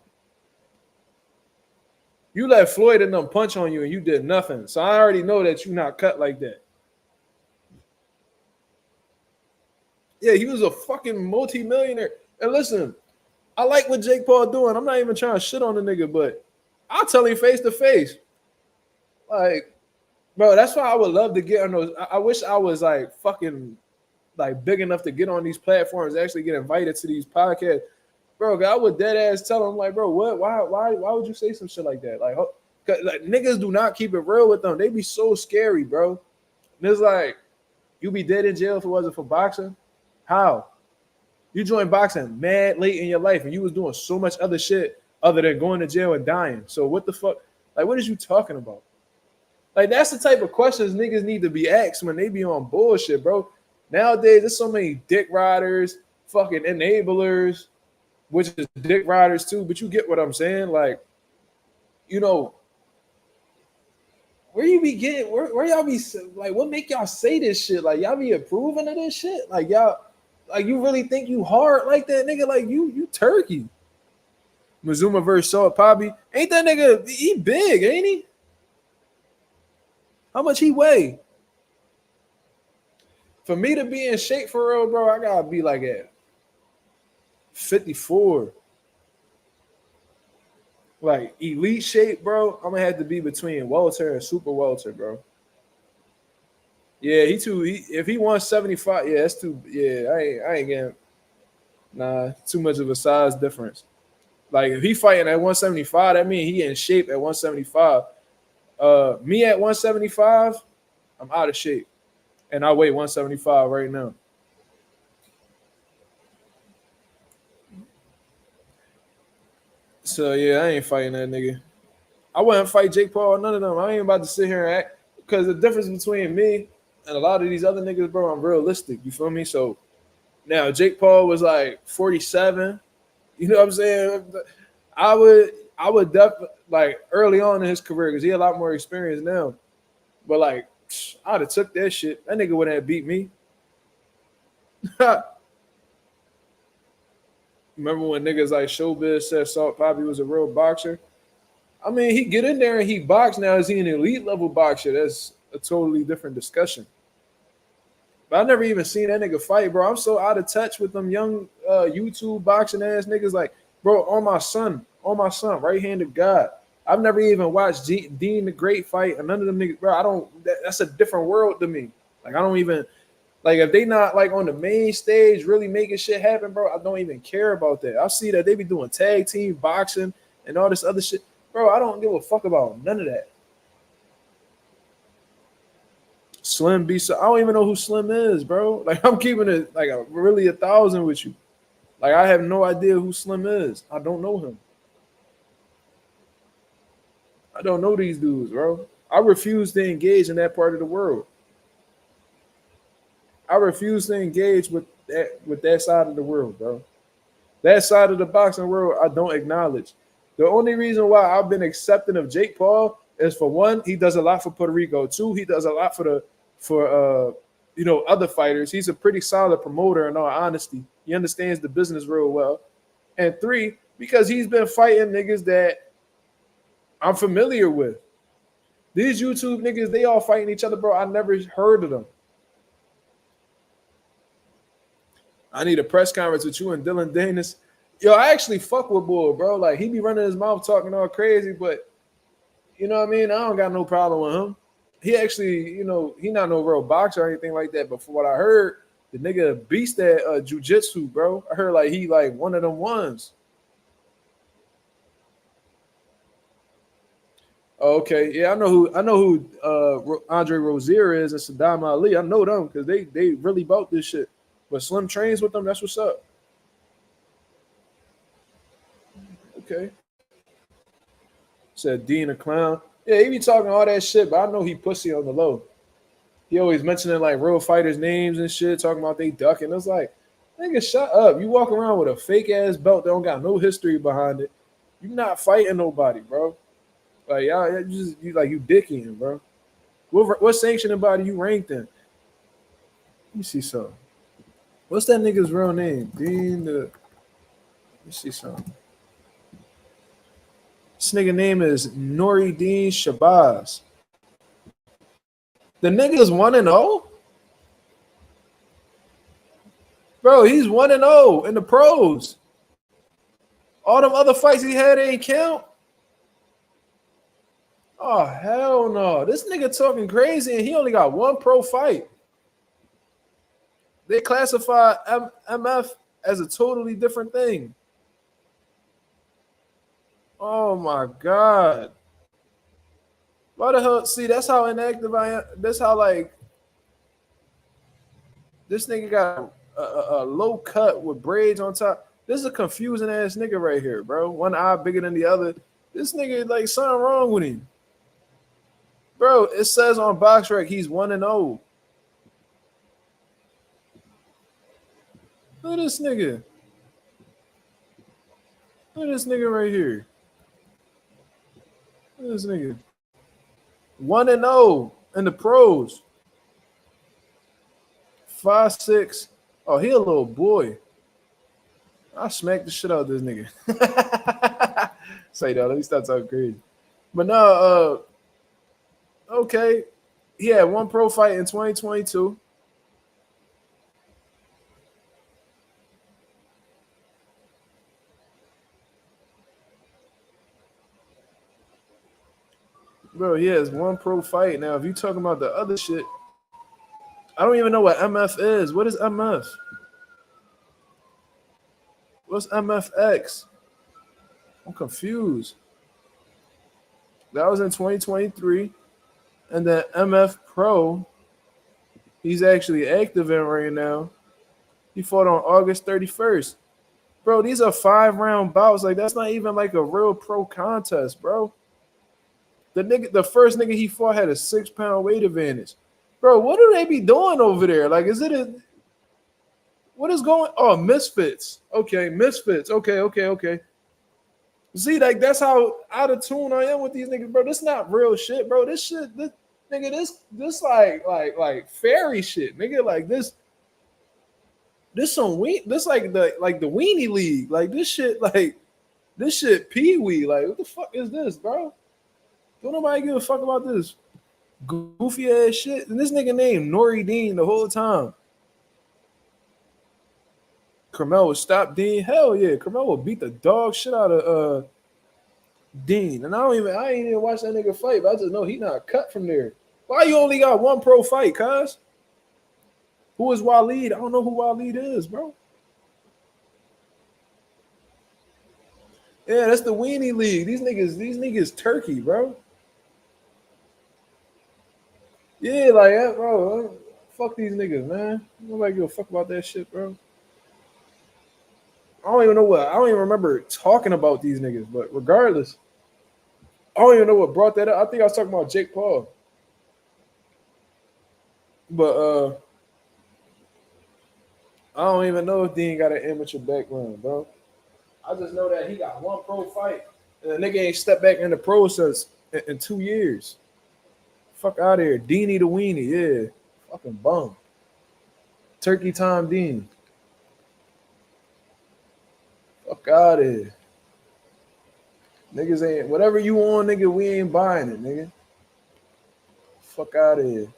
You let Floyd and them punch on you and you did nothing. So I already know that you're not cut like that. Yeah, he was a fucking multi-millionaire. And listen, I like what Jake Paul doing. I'm not even trying to shit on the nigga, but I'll tell him face to face. Like, bro, that's why I would love to get on those. I wish I was like fucking like big enough to get on these platforms, actually get invited to these podcasts. Bro, I would dead ass tell him like, bro, what? Why would you say some shit like that? Like niggas do not keep it real with them. They be so scary, bro. And it's like, you be dead in jail if it wasn't for boxing. How? You joined boxing mad late in your life, and you was doing so much other shit other than going to jail and dying. So what the fuck? Like, what is you talking about? Like, that's the type of questions niggas need to be asked when they be on bullshit, bro. Nowadays, there's so many dick riders, fucking enablers, which is dick riders too. But you get what I'm saying? Like, you know, where you be getting, where y'all be, like, what make y'all say this shit? Like, y'all be approving of this shit? Like, y'all, like, you really think you hard like that, nigga? Like, you turkey. Mazuma versus Salt Poppy. Ain't that nigga, he big, ain't he? How much he weigh? For me to be in shape for real, bro, I gotta be like at 54. Like elite shape, bro. I'm gonna have to be between welter and super welter, bro. Yeah, if he wants 75, yeah, that's too. Yeah, I ain't getting. Nah, too much of a size difference. Like if he fighting at 175, that means he in shape at 175. Me at 175, I'm out of shape, and I weigh 175 right now. So yeah, I ain't fighting that nigga. I wouldn't fight Jake Paul or none of them. I ain't about to sit here and act, because the difference between me and a lot of these other niggas, bro, I'm realistic. You feel me? So now Jake Paul was like 47. You know what I'm saying? I would definitely, like, early on in his career, because he had a lot more experience now. But like, I'd have took that shit. That nigga wouldn't have beat me. Remember when niggas like Showbiz said Salt Poppy was a real boxer? I mean, he get in there and he box. Now, is he an elite level boxer? That's a totally different discussion. But I never even seen that nigga fight, bro. I'm so out of touch with them young YouTube boxing ass niggas. Like, bro, on my son, right hand of God. I've never even watched Dean the Great fight, and none of them niggas, bro. I don't. That's a different world to me. Like, I don't even, like, if they not like on the main stage really making shit happen, bro. I don't even care about that. I see that they be doing tag team boxing and all this other shit, bro. I don't give a fuck about none of that. Slim B. So I don't even know who Slim is, bro. Like, I'm keeping it like really 1,000 with you. Like, I have no idea who Slim is. I don't know him. I don't know these dudes, bro. I refuse to engage in that part of the world. I refuse to engage with that side of the world, bro. That side of the boxing world, I don't acknowledge. The only reason why I've been accepting of Jake Paul is, for one, he does a lot for Puerto Rico. Two, he does a lot for other fighters. He's a pretty solid promoter, in all honesty. He understands the business real well. And three, because he's been fighting niggas that I'm familiar with. These YouTube niggas, they all fighting each other, bro. I never heard of them. I need a press conference with you and Dylan Danis. Yo, I actually fuck with Bull, bro. Like, he be running his mouth talking all crazy, but you know what I mean? I don't got no problem with him. He actually, he not no real boxer or anything like that. But for what I heard, the nigga beast at jiu-jitsu, bro. I heard like he like one of them ones. Oh, okay, yeah, I know who Andre Rozier is and Saddam Ali. I know them because they really bought this shit. But Slim trains with them. That's what's up. Okay. Said Dean a clown. Yeah, he be talking all that shit, but I know he pussy on the low. He always mentioning like real fighters' names and shit, talking about they ducking. It's like, nigga, shut up. You walk around with a fake ass belt that don't got no history behind it. You not fighting nobody, bro. Like, y'all, you dicking, bro. What sanctioning body you ranked in? Let me see something. What's that nigga's real name? Dean the. Let me see something. This nigga name is Noureddin Shabazz. The nigga's 1-0? Bro, he's 1-0 in the pros. All them other fights he had ain't count. Oh, hell no. This nigga talking crazy and he only got one pro fight. They classify MF as a totally different thing. Oh my God. Why the hell? See, that's how inactive I am. That's how, like, this nigga got a low cut with braids on top. This is a confusing ass nigga right here, bro. One eye bigger than the other. This nigga, like, something wrong with him. Bro, it says on BoxRec he's 1-0. Look at this nigga. Look at this nigga right here. Look at this nigga. 1-0 in the pros. 5'6". Oh, he a little boy. I smacked the shit out of this nigga. Say that. Let me stop talking crazy. But no, okay. He had one pro fight in 2022. Bro, he has one pro fight. Now, if you talking about the other shit, I don't even know what MF is. What is MF? What's MFX? I'm confused. That was in 2023. And then MF Pro, he's actually active in right now. He fought on August 31st. Bro, these are 5-round bouts. Like, that's not even like a real pro contest, bro. The first nigga he fought had a 6-pound weight advantage. Bro, what do they be doing over there? Like, what is going? Oh, misfits. Okay, misfits. Okay. See, like, that's how out of tune I am with these niggas, bro. This not real shit, bro. This shit, this like fairy shit, nigga. Like this this like the weenie league. Like this shit pee-wee. Like, what the fuck is this, bro? Don't nobody give a fuck about this goofy ass shit. And this nigga named Nori Dean the whole time. Carmel would stop Dean. Hell yeah, Carmel would beat the dog shit out of Dean. And I ain't even watch that nigga fight, but I just know he not cut from there. Why you only got one pro fight, cuz? Who is Waleed? I don't know who Waleed is, bro. Yeah, that's the weenie league. These niggas turkey, bro. Yeah, like, bro, fuck these niggas, man. Nobody give a fuck about that shit, bro. I don't even remember talking about these niggas, but regardless, I don't even know what brought that up. I think I was talking about Jake Paul. But I don't even know if Dean got an amateur background, bro. I just know that he got one pro fight, and the nigga ain't stepped back in the pro since in 2 years. Fuck out of here. Deanie the weenie, yeah. Fucking bum. Turkey time Dean. Fuck out of here. Niggas ain't, whatever you on, nigga, we ain't buying it, nigga. Fuck out of here.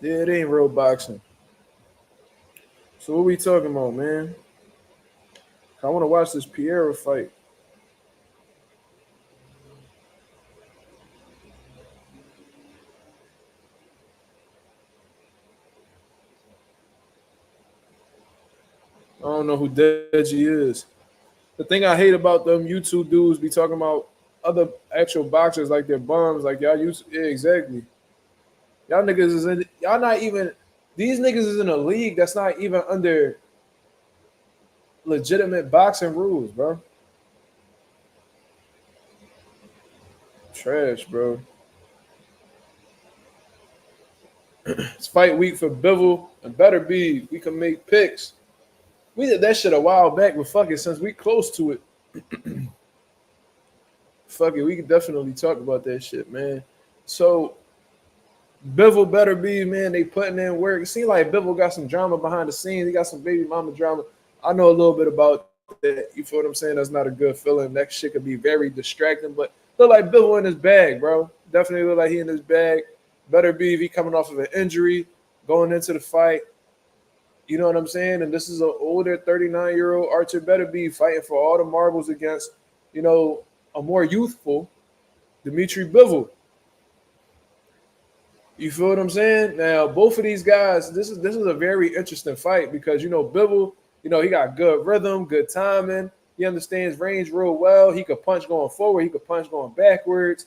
Yeah, it ain't real boxing. So what we talking about, man? I want to watch this Piera fight. I don't know who Deji is. The thing I hate about them YouTube dudes be talking about other actual boxers like they're bums. Like, y'all yeah, exactly. Y'all niggas is in, y'all not even, these niggas is in a league that's not even under legitimate boxing rules, bro. Trash, bro. It's fight week for Bivol and Better Be. We can make picks. We did that shit a while back, but fuck it, since we close to it, fuck it, we can definitely talk about that shit, man. So Bivol Better Be, man, they putting in work. It seems like Bivol got some drama behind the scenes. He got some baby mama drama. I know a little bit about that. You feel what I'm saying? That's not a good feeling. That shit could be very distracting, but look like Bivol in his bag, bro. Definitely look like he in his bag. Better Be if he coming off of an injury, going into the fight. You know what I'm saying? And this is an older 39-year-old Archer Beterbiev fighting for all the marbles against, you know, a more youthful Dimitri Bivol. You feel what I'm saying? Now, both of these guys, this is a very interesting fight because Bivol, he got good rhythm, good timing. He understands range real well. He could punch going forward. He could punch going backwards.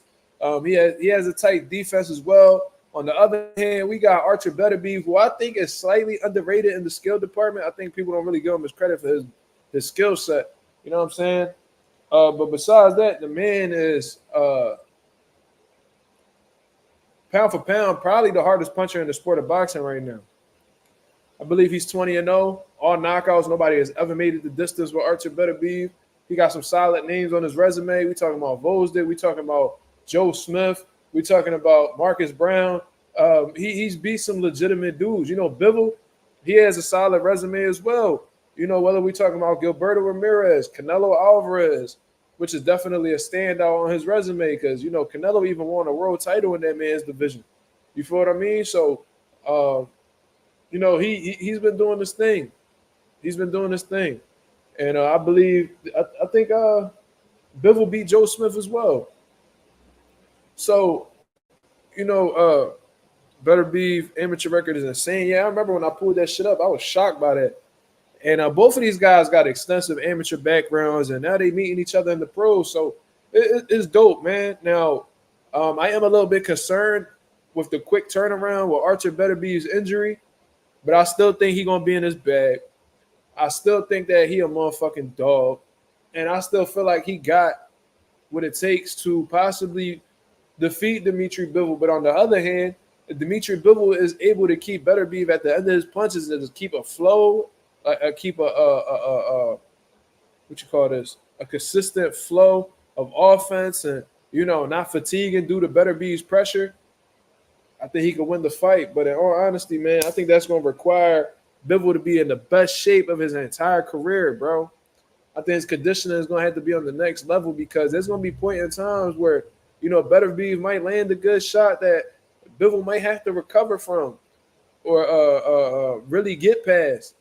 He has a tight defense as well. On the other hand, we got Archer Beterbiev, who I think is slightly underrated in the skill department. I think people don't really give him his credit for his skill set. You know what I'm saying? But besides that, the man is pound for pound, probably the hardest puncher in the sport of boxing right now. I believe he's 20-0, all knockouts. Nobody has ever made it the distance with Archer Beterbiev. He got some solid names on his resume. We talking about Vosdick. We talking about Joe Smith. We talking about Marcus Brown. He's beat some legitimate dudes. Bivol, he has a solid resume as well. Whether we talking about Gilberto Ramirez, Canelo Alvarez, which is definitely a standout on his resume because, Canelo even won a world title in that man's division. You feel what I mean? So, he's been doing this thing. He's been doing this thing. And I think Bivol beat Joe Smith as well. So, Beterbiev amateur record is insane. Yeah, I remember when I pulled that shit up, I was shocked by that. And both of these guys got extensive amateur backgrounds, and now they meeting each other in the pros. So it's dope, man. Now, I am a little bit concerned with the quick turnaround with Archer Beterbiev's injury, but I still think he's going to be in his bag. I still think that he a motherfucking dog, and I still feel like he got what it takes to possibly defeat Dimitri Bivol. But on the other hand, if Dimitri Bivol is able to keep Beterbiev at the end of his punches and just keep a flow, keep what you call this, a consistent flow of offense and, not fatiguing due to Beterbiev's pressure, I think he could win the fight. But in all honesty, man, I think that's going to require Bivol to be in the best shape of his entire career, bro. I think his conditioning is going to have to be on the next level because there's going to be point in times where, Beterbiev might land a good shot that Bivol might have to recover from or really get past.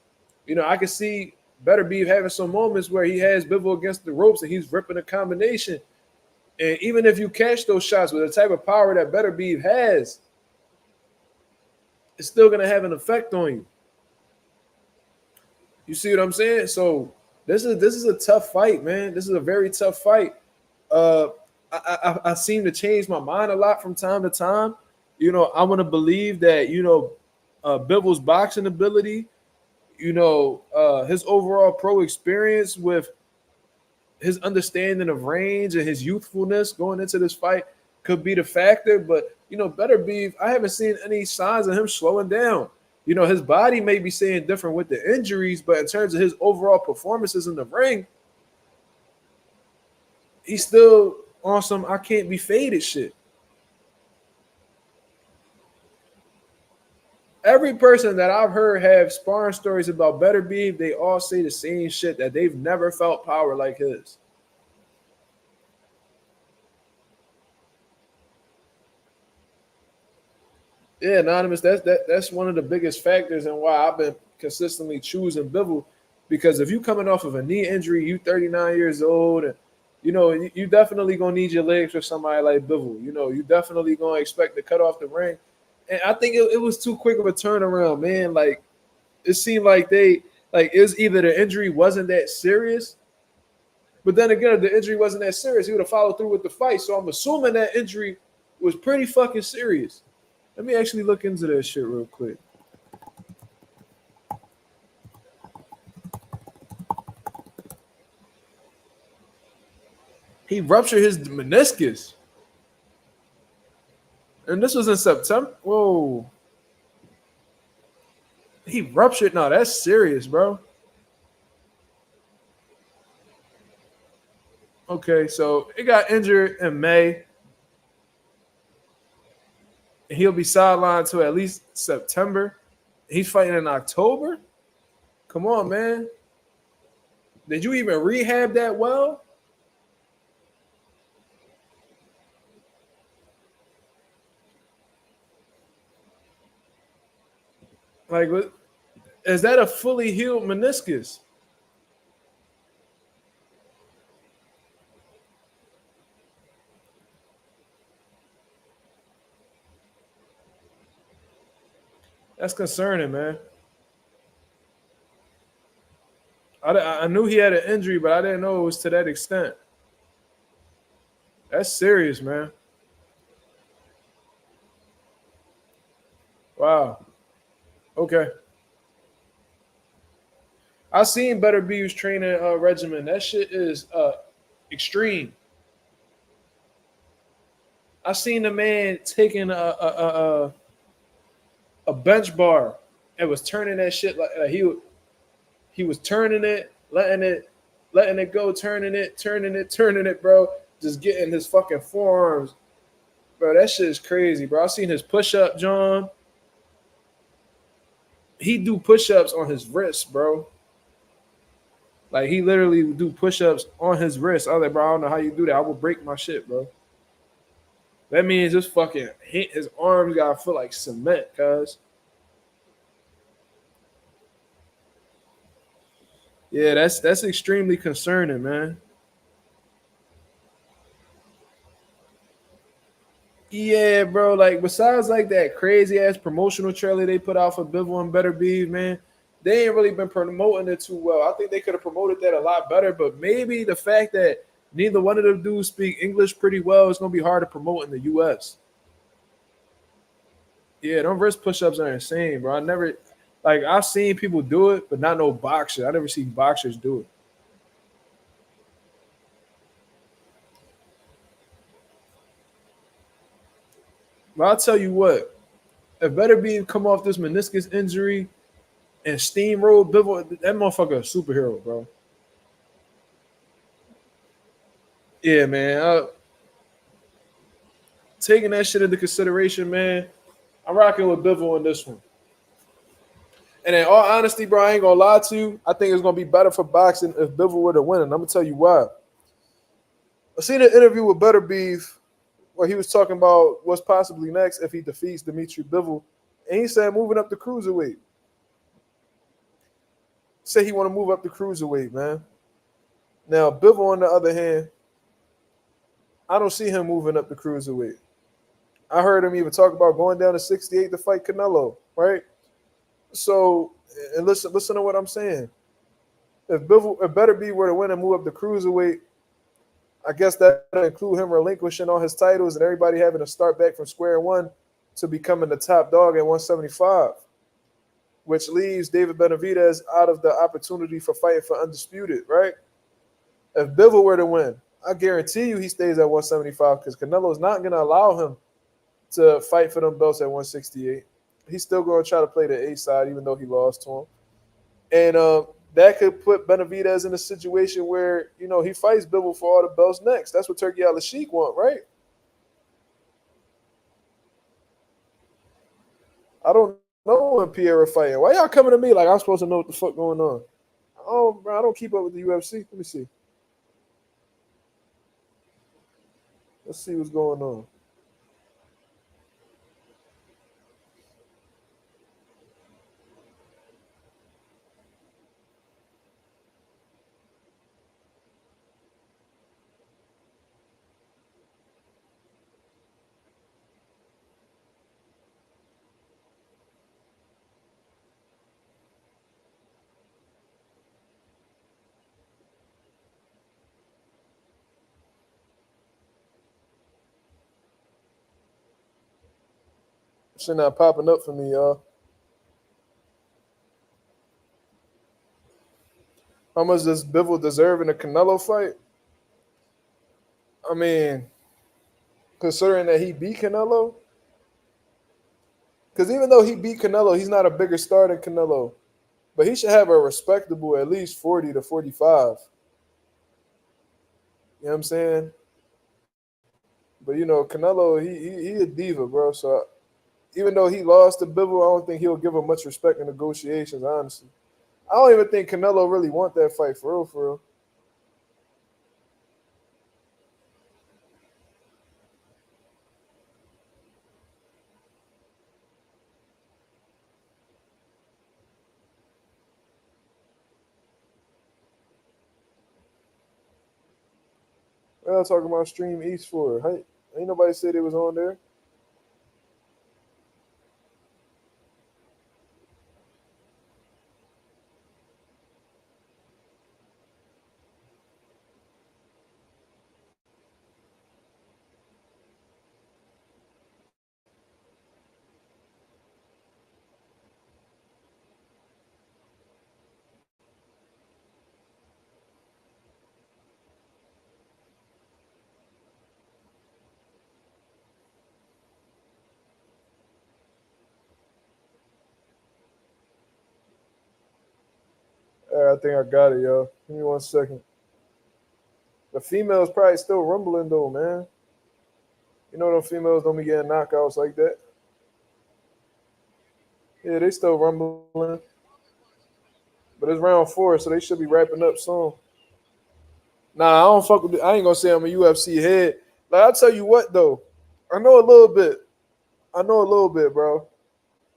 I can see Beterbiev having some moments where he has Bivol against the ropes and he's ripping a combination. And even if you catch those shots with the type of power that Beterbiev has, it's still going to have an effect on you. You see what I'm saying? So this is a tough fight, man. This is a very tough fight. I seem to change my mind a lot from time to time. I want to believe that, Bivol's boxing ability, his overall pro experience with his understanding of range and his youthfulness going into this fight could be the factor. But, Beterbiev, I haven't seen any signs of him slowing down. His body may be saying different with the injuries, but in terms of his overall performances in the ring, he's still on some I can't be faded shit. Every person that I've heard have sparring stories about Beterbiev, they all say the same shit, that they've never felt power like his. Yeah, Anonymous, that's one of the biggest factors and why I've been consistently choosing Bivol, because if you coming off of a knee injury, you 39 years old, and you definitely gonna need your legs for somebody like Bivol. You definitely gonna expect to cut off the ring. And I think it was too quick of a turnaround, man. Like it seemed like it was either the injury wasn't that serious, but then again, if the injury wasn't that serious, he would have followed through with the fight. So I'm assuming that injury was pretty fucking serious. Let me actually look into that shit real quick. He ruptured his meniscus. And this was in September. Whoa. He ruptured. No, that's serious, bro. Okay, so it got injured in May. He'll be sidelined to at least September. He's fighting in October? Come on, man. Did you even rehab that well? Like, Is that a fully healed meniscus? That's concerning, man. I knew he had an injury, but I didn't know it was to that extent. That's serious, man. Wow. Okay. I seen Better Beef's training regimen. That shit is extreme. I seen the man taking a bench bar and was turning that shit like he was turning it, letting it go, turning it, bro. Just getting his fucking forearms, bro. That shit is crazy, bro. I seen his push up, John. He do push ups on his wrist, bro. Like he literally would do push ups on his wrist. I was like, bro, I don't know how you do that. I will break my shit, bro. That means his fucking his arms gotta feel like cement, cuz. Yeah, that's extremely concerning, man. Yeah, bro. Like besides like that crazy ass promotional trailer they put out for Bivol and Better Beef, man, they ain't really been promoting it too well. I think they could have promoted that a lot better, but maybe the fact that neither one of them dudes speak English pretty well, it's gonna be hard to promote in the US. Yeah, them wrist push-ups are insane, bro. I never like I've seen people do it, but not no boxer. I never seen boxers do it. But I'll tell you what, if Better Beef come off this meniscus injury and steamroll Bivol, that motherfucker a superhero, bro. Yeah, man. Taking that shit into consideration, man, I'm rocking with Bivol in this one. And in all honesty, bro, I ain't gonna lie to you. I think it's gonna be better for boxing if Bivol were to win, and I'm gonna tell you why. I seen an interview with Better Beef where he was talking about what's possibly next if he defeats Dimitri Bivol, and he said moving up the cruiserweight. Say he want to move up the cruiserweight, man. Now Bivol, on the other hand, I don't see him moving up the cruiserweight. I heard him even talk about going down to 68 to fight Canelo, right? So, and listen to what I'm saying. If Better Be were to win and move up the cruiserweight, I guess that would include him relinquishing all his titles and everybody having to start back from square one to becoming the top dog at 175, which leaves David Benavidez out of the opportunity for fighting for undisputed, right? If Bivol were to win, I guarantee you he stays at 175 because Canelo is not going to allow him to fight for them belts at 168. He's still going to try to play the A side, even though he lost to him. And that could put Benavidez in a situation where, you know, he fights Bivol for all the belts next. That's what Turkey Al-Sheikh want, right? I don't know when Pierre are fighting. Why y'all coming to me like I'm supposed to know what the fuck going on? Oh, bro, I don't keep up with the UFC. Let me see. Let's see what's going on. Shit not popping up for me, y'all. How much does Bivol deserve in a Canelo fight? I mean, considering that he beat Canelo, because even though he beat Canelo, he's not a bigger star than Canelo. But he should have a respectable at least 40 to 45. You know what I'm saying? But you know, Canelo, he a diva, bro. So even though he lost to Bivol, I don't think he'll give him much respect in negotiations, honestly. I don't even think Canelo really want that fight for real, for real. What y'all talking about Stream East for? Hey, ain't nobody said it was on there. I think I got it, yo. Give me 1 second. The females probably still rumbling though, man. You know them females don't be getting knockouts like that. Yeah, they still rumbling. But it's round 4, so they should be wrapping up soon. Nah, I don't fuck with it. I ain't gonna say I'm a UFC head. Like I'll tell you what though. I know a little bit. I know a little bit, bro.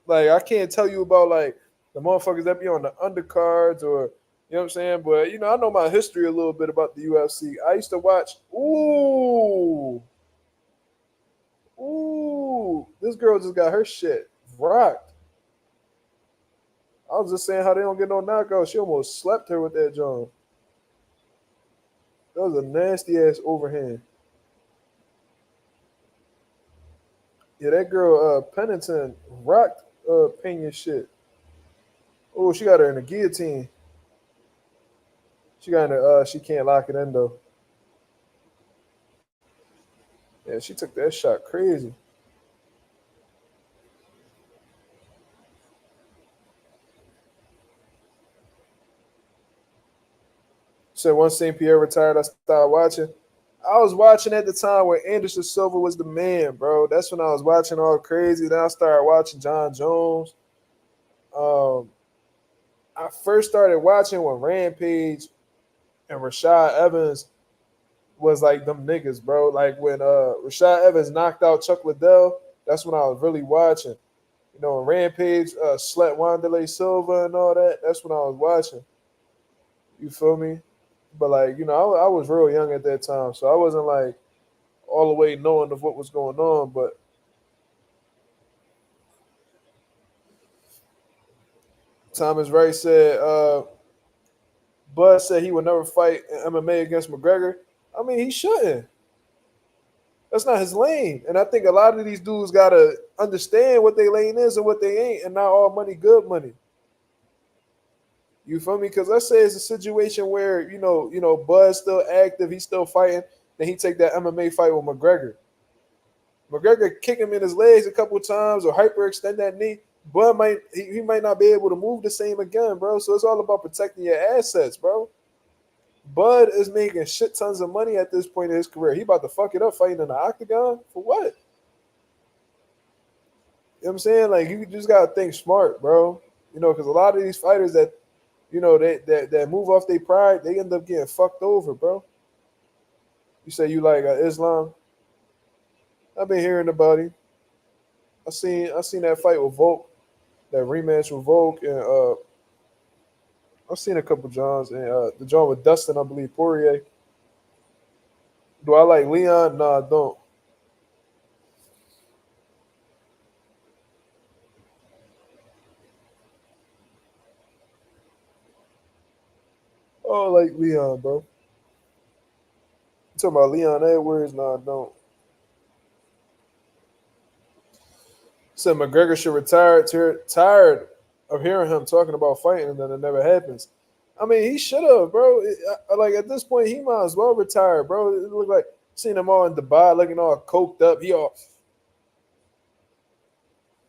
Like I can't tell you about like the motherfuckers that be on the undercards or you know what I'm saying, but I know my history a little bit about the UFC. I used to watch. Ooh, this girl just got her shit rocked. I was just saying how they don't get no knockout. She almost slept her with that John. That was a nasty ass overhand. Yeah, that girl Pennington rocked Pena shit. Oh, she got her in a guillotine. She got in her, she can't lock it in though. Yeah, she took that shot crazy. Said once St. Pierre retired, I started watching. I was watching at the time where Anderson Silva was the man, bro. That's when I was watching all crazy. Then I started watching John Jones. Um, I first started watching when Rampage and Rashad Evans was like them niggas, bro. Like when Rashad Evans knocked out Chuck Liddell, that's when I was really watching. When Rampage slept Wanderlei Silva and all that, that's when I was watching. You feel me? But like, I was real young at that time, so I wasn't like all the way knowing of what was going on. But Thomas Wright said, Bud said he would never fight in MMA against McGregor. I mean, he shouldn't. That's not his lane. And I think a lot of these dudes gotta understand what their lane is and what they ain't, and not all money good money. You feel me? Because let's say it's a situation where Bud's still active, he's still fighting, then he take that MMA fight with McGregor. McGregor kick him in his legs a couple times or hyperextend that knee. Bud he might not be able to move the same again, bro. So it's all about protecting your assets, bro. Bud is making shit tons of money at this point in his career. He about to fuck it up fighting in the octagon for what? You know what I'm saying? Like you just gotta think smart, bro. Because a lot of these fighters that that move off their pride, they end up getting fucked over, bro. You say you like Islam? I've been hearing about him. I seen that fight with Volk, that rematch with Volk, and I've seen a couple Johns and the John with Dustin, I believe Poirier. Do I like Leon? No, I don't. Oh, I like Leon, bro. You talking about Leon Edwards? No, I don't. Said McGregor should retire. Tired of hearing him talking about fighting, and then it never happens. I mean, he should have, bro. Like at this point, he might as well retire, bro. It looked like seeing him all in Dubai, looking all coked up. He all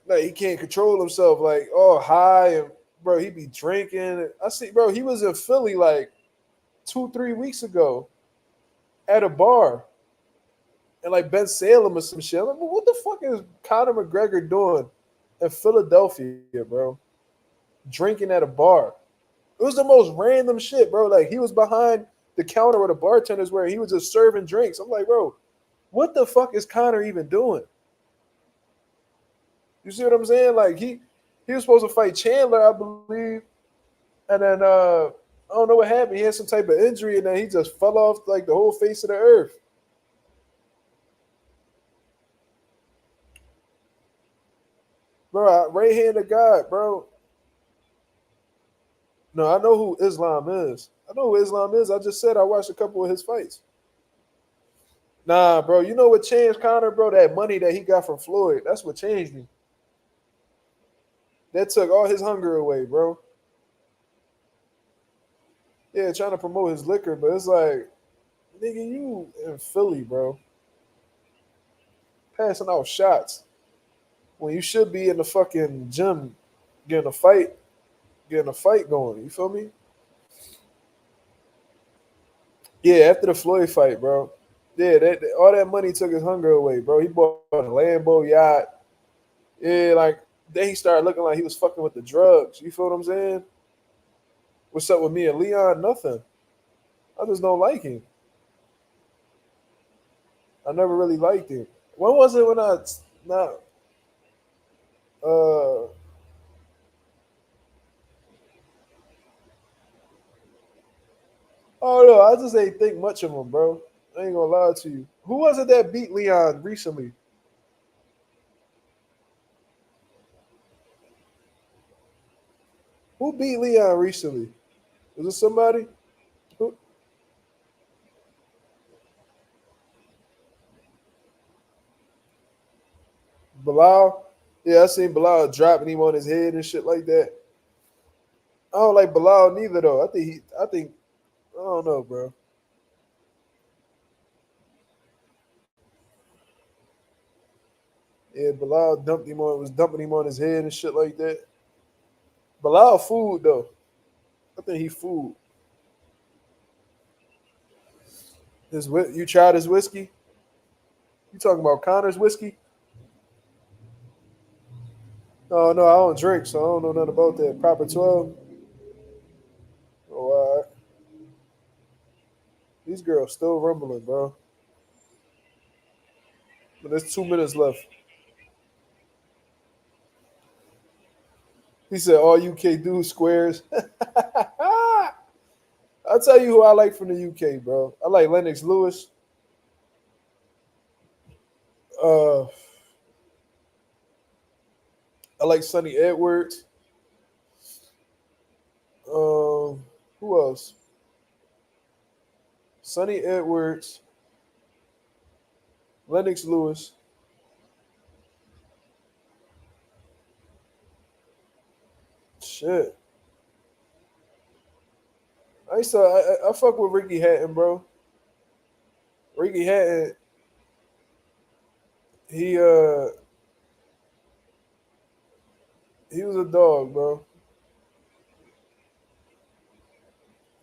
like he can't control himself, like all high and bro, he be drinking. I see, bro. He was in Philly like 2, 3 weeks ago at a bar and like Ben Salem or some shit. I'm like, what the fuck is Conor McGregor doing in Philadelphia, bro? Drinking at a bar. It was the most random shit, bro. Like he was behind the counter with the bartenders where he was just serving drinks. I'm like, bro, what the fuck is Conor even doing? You see what I'm saying? Like he was supposed to fight Chandler, I believe, and then I don't know what happened. He had some type of injury, and then he just fell off like the whole face of the earth. bro. Right hand of God, bro. No, I know who Islam is. I know who Islam is. I just said I watched a couple of his fights. Nah, bro. You know what changed Connor, bro? That money that he got from Floyd. That's what changed him. That took all his hunger away, bro. Yeah, trying to promote his liquor, but it's like, nigga, you in Philly, bro, passing out shots when you should be in the fucking gym getting a fight, getting a fight going. You feel me? Yeah, after the Floyd fight, bro. Yeah, all that money took his hunger away, bro. He bought a Lambo yacht. Yeah, like then he started looking like he was fucking with the drugs. You feel what I'm saying? What's up with me and Leon? Nothing. I just don't like him. I never really liked him. When was it when I not oh no, I just ain't think much of him, bro. I ain't gonna lie to you. Who was it that beat Leon recently? Who beat Leon recently? Was it somebody? Who? Bilal? Yeah, I seen Bilal dropping him on his head and shit like that. I don't like Bilal neither though. I think I don't know, bro. Yeah, Bilal was dumping him on his head and shit like that. Bilal food though. I think he food. You tried his whiskey? You talking about Connor's whiskey? Oh no, I don't drink, so I don't know nothing about that. Proper 12. Oh, all right. These girls still rumbling, bro. But there's 2 minutes left. He said, "All UK do squares." I'll tell you who I like from the UK, bro. I like Lennox Lewis. Uh, I like Sonny Edwards. Who else? Sonny Edwards, Lennox Lewis. Shit. I fuck with Ricky Hatton, bro. Ricky Hatton, he uh he was a dog, bro.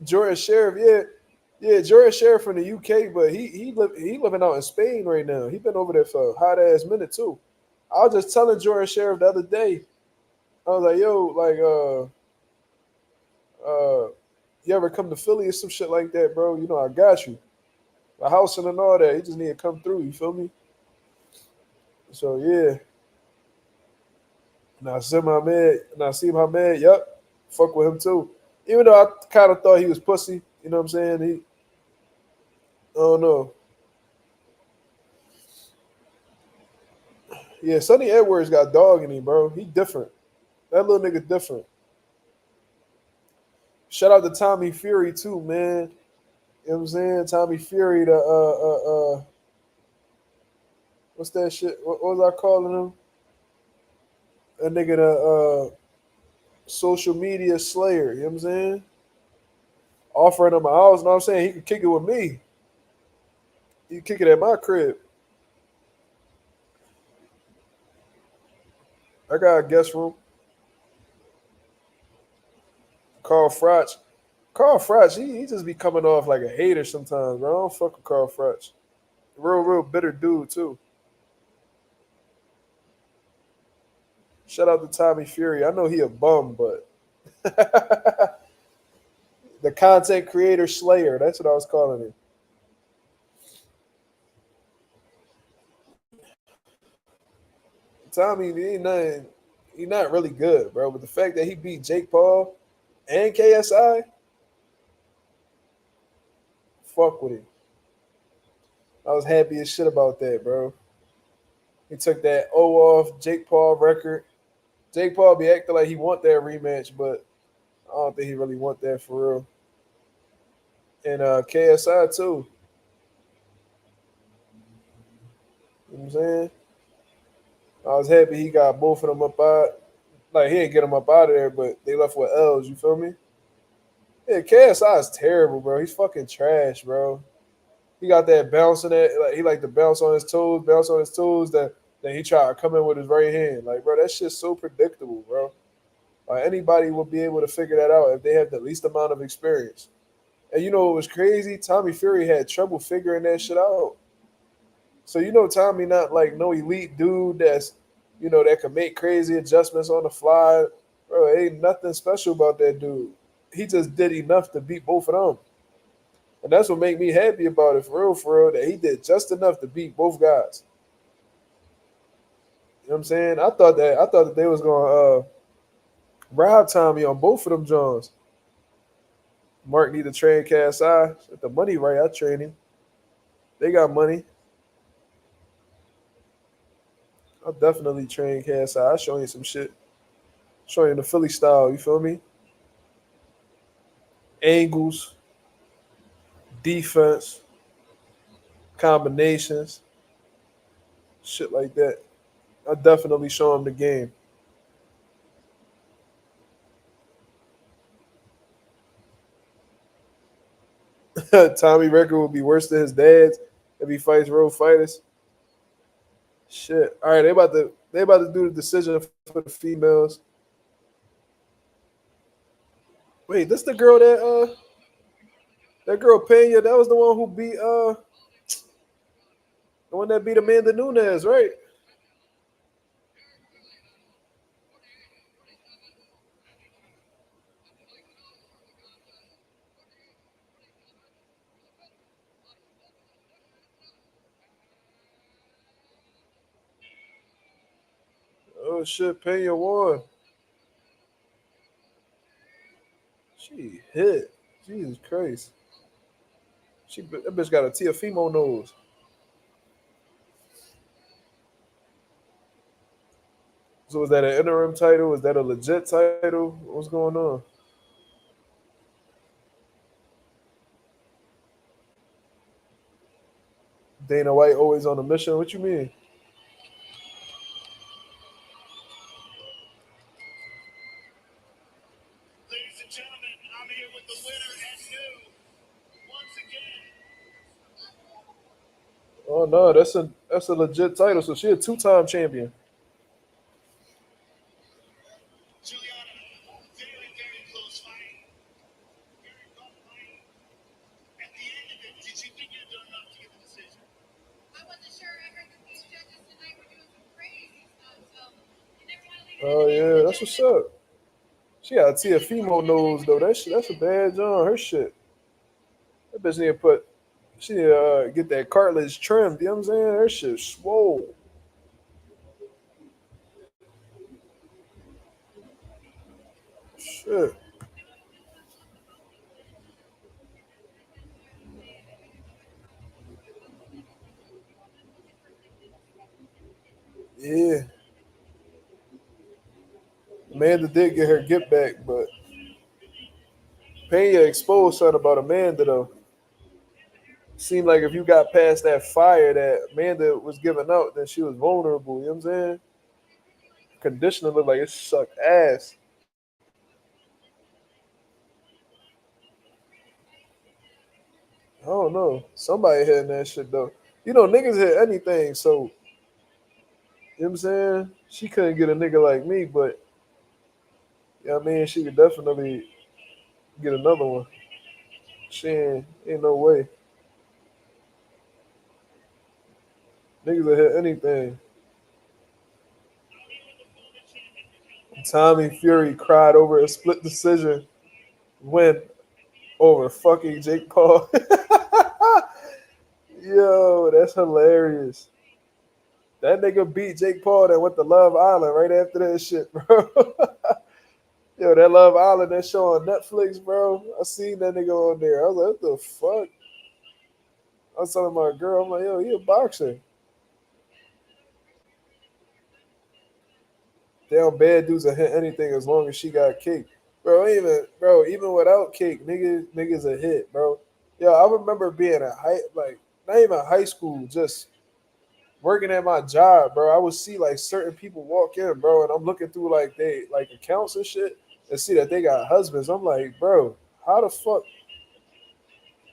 Jordan Sheriff, yeah. Yeah, Jordan Sheriff from the UK, but he living out in Spain right now. He been over there for a hot ass minute too. I was just telling Jordan Sheriff the other day. I was like, yo, like you ever come to Philly or some shit like that, bro? You know, I got you. The house and all that. You just need to come through, you feel me? So yeah. And I see my man, yep, fuck with him too. Even though I kind of thought he was pussy, you know what I'm saying? I don't know. Yeah, Sonny Edwards got dog in him, bro. He different. That little nigga different. Shout out to Tommy Fury too, man. You know what I'm saying? Tommy Fury, the what's that shit? What was I calling him? A nigga, the social media slayer. You know what I'm saying? Offering him a house. You know what I'm saying? He could kick it with me. He could kick it at my crib. I got a guest room. Carl Froch. Carl Froch, he just be coming off like a hater sometimes, bro. I don't fuck with Carl Froch. Real bitter dude too. Shout out to Tommy Fury. I know he a bum, but the content creator slayer. That's what I was calling him. Tommy, he not really good, bro. But the fact that he beat Jake Paul and KSI, fuck with him. I was happy as shit about that, bro. He took that O off Jake Paul record. Jake Paul be acting like he want that rematch, but I don't think he really want that for real. And KSI too. You know what I'm saying? I was happy he got both of them up out. Like he didn't get them up out of there, but they left with L's. You feel me? Yeah, KSI is terrible, bro. He's fucking trash, bro. He got that bouncing that like he like to bounce on his toes. Then he try to come in with his right hand. Like, bro, that shit's so predictable, bro. Like anybody will be able to figure that out if they have the least amount of experience. And you know what was crazy? Tommy Fury had trouble figuring that shit out. So you know Tommy not like no elite dude that's that can make crazy adjustments on the fly. Bro, ain't nothing special about that dude. He just did enough to beat both of them. And that's what made me happy about it for real, that he did just enough to beat both guys. You know what I'm saying? I thought that they was gonna rob Tommy on both of them Johns. Mark need to train KSI. If the money right, I train him. They got money. I'll definitely train KSI. I'll show you some shit. Show you the Philly style, you feel me? Angles, defense, combinations, shit like that. I'll definitely show him the game. Tommy record will be worse than his dad's if he fights road fighters. Shit. All right, they about to do the decision for the females. Wait, this the girl that girl Pena, that was the one who beat the one that beat Amanda Nunes, right? Oh shit, Pena won. She hit. Jesus Christ. That bitch got a Teofimo nose. So was that an interim title? Was that a legit title? What's going on? Dana White always on a mission. What you mean? Oh no, that's a legit title. So she a two-time champion. Oh yeah, that's what's up. She got a Teofimo nose though. That's a bad John. Her shit. That bitch need to put. She need to get that cartilage trimmed. You know what I'm saying? Her shit swole. Shit. Yeah. Amanda did get her get back, but Pena exposed something about Amanda though. Seemed like if you got past that fire that Amanda was giving out, then she was vulnerable. You know what I'm saying? Conditioner looked like it sucked ass. I don't know. Somebody hitting that shit though. You know, niggas hit anything, so you know what I'm saying? She couldn't get a nigga like me, but you know what I mean, she could definitely get another one. She ain't no way. Niggas will hit anything. Tommy Fury cried over a split decision win over fucking Jake Paul. Yo, that's hilarious. That nigga beat Jake Paul that went to Love Island right after that shit, bro. Yo, that Love Island, that show on Netflix, bro. I seen that nigga on there. I was like, what the fuck? I was telling my girl, I'm like, yo, he a boxer. Damn bad dudes will hit anything as long as she got cake. Even without cake, niggas a hit, bro. Yeah, I remember being at not even high school, just working at my job, bro. I would see like certain people walk in, bro, and I'm looking through like they like accounts and shit and see that they got husbands. I'm like, bro, how the fuck?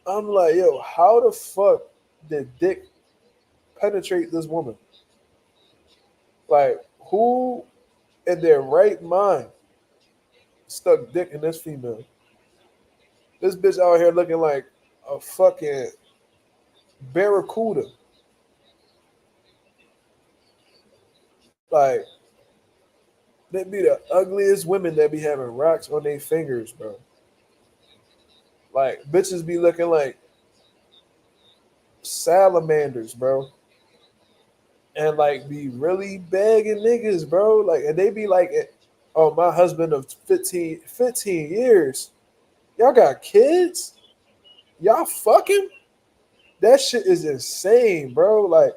I'm like, yo, how the fuck did dick penetrate this woman? Like, who in their right mind stuck dick in this female? This bitch out here looking like a fucking barracuda. Like, they be the ugliest women that be having rocks on their fingers, bro. Like, bitches be looking like salamanders, bro. And like be really begging niggas, bro. Like, and they be like, oh, my husband of 15 years. Y'all got kids? Y'all fucking? That shit is insane, bro. Like,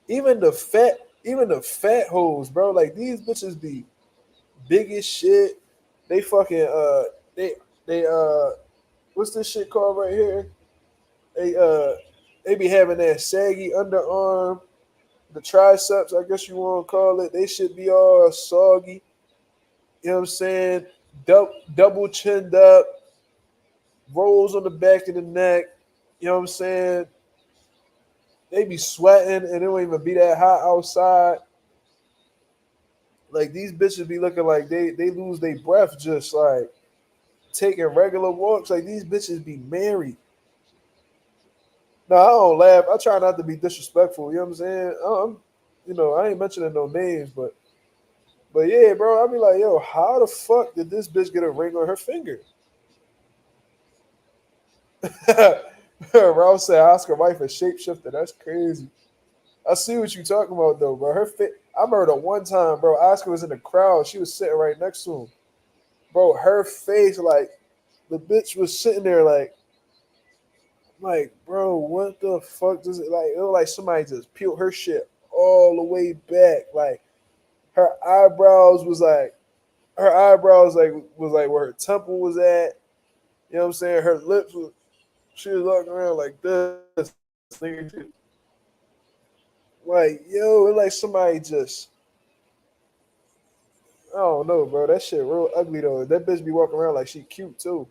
even the fat hoes, bro. Like, these bitches be big as shit. They fucking they they what's this shit called right here? They they be having that saggy underarm, the triceps, I guess you want to call it. They should be all soggy. You know what I'm saying? Double chinned up, rolls on the back of the neck. You know what I'm saying? They be sweating and it don't even be that hot outside. Like these bitches be looking like they lose their breath just like taking regular walks. Like these bitches be married. No, I don't laugh. I try not to be disrespectful. You know what I'm saying? I ain't mentioning no names, but yeah, bro. I be like, yo, how the fuck did this bitch get a ring on her finger? Ralph said Oscar wife a shapeshifter. That's crazy. I see what you talking about though, bro. I remember the one time, bro. Oscar was in the crowd. She was sitting right next to him, bro. Her face, like the bitch was sitting there, like, bro, what the fuck does it like? It looked like somebody just peeled her shit all the way back. Like her eyebrows was like where her temple was at. You know what I'm saying? Her lips was she was walking around like this. Like, yo, it like somebody just I don't know, bro. That shit real ugly though. That bitch be walking around like she cute too.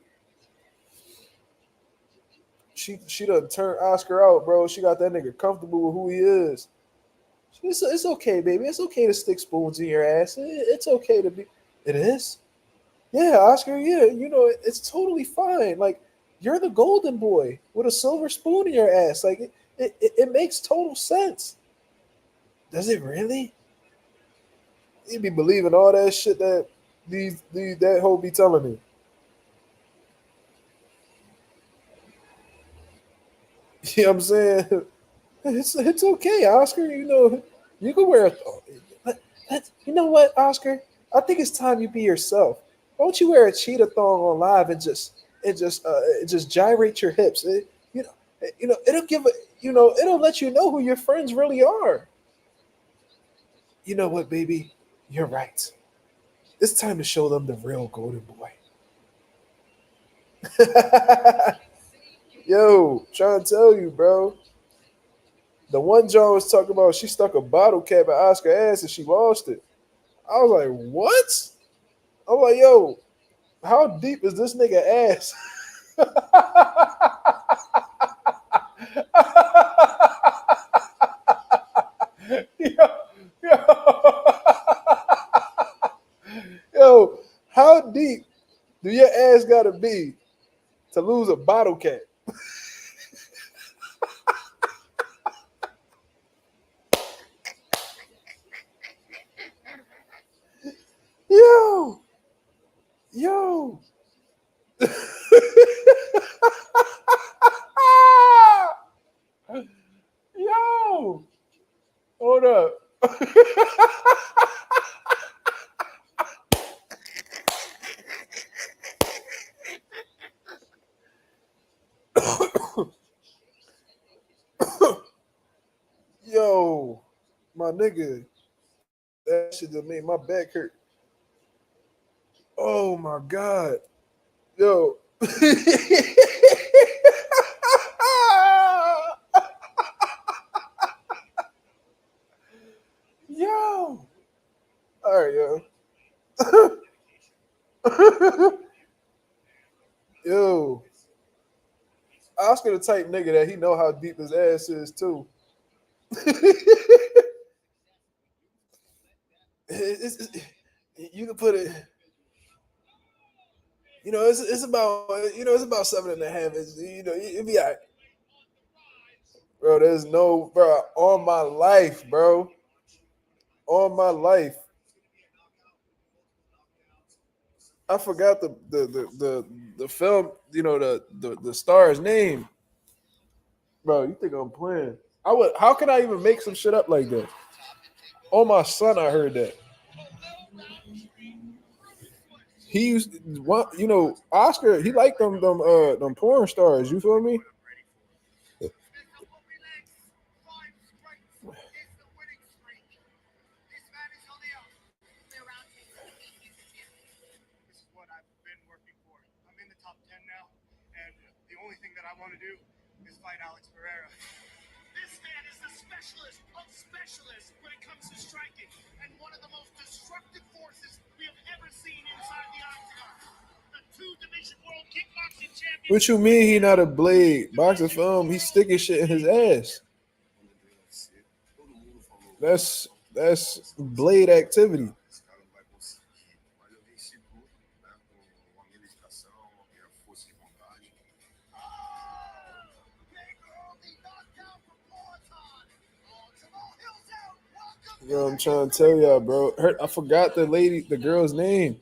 She done turned Oscar out, bro. She got that nigga comfortable with who he is. It's okay, baby. It's okay to stick spoons in your ass. It's okay to be. It is. Yeah, Oscar. Yeah, it's totally fine. Like you're the golden boy with a silver spoon in your ass. Like it makes total sense. Does it really? You be believing all that shit that these that hoe be telling me. You know what I'm saying? It's okay, Oscar. You can wear it. You know what, Oscar? I think it's time you be yourself. Why don't you wear a cheetah thong on live and just gyrate your hips? It'll it'll let you know who your friends really are. You know what, baby? You're right. It's time to show them the real golden boy. Yo, trying to tell you, bro. The one John was talking about, she stuck a bottle cap at Oscar ass and she lost it. I was like, what? I'm like, yo, how deep is this nigga ass? yo, yo, yo, how deep do your ass gotta be to lose a bottle cap? Yo, yo. Yo, hold up. Yo, my nigga, that shit just made my back hurt. Oh my god, yo. Yo, all right, yo. Yo, Oscar the type nigga that he know how deep his ass is too. It's- you can put it. It's about it's about 7.5. It'd be all right, bro. There's no bro all my life, bro. All my life. I forgot the film. The star's name, bro. You think I'm playing? I would. How can I even make some shit up like that? Oh my son, I heard that. He used what Oscar. He liked them porn stars. You feel me? What you mean he not a blade boxer film? He's sticking shit in his ass. That's blade activity. I'm trying to tell y'all, bro. I forgot the girl's name.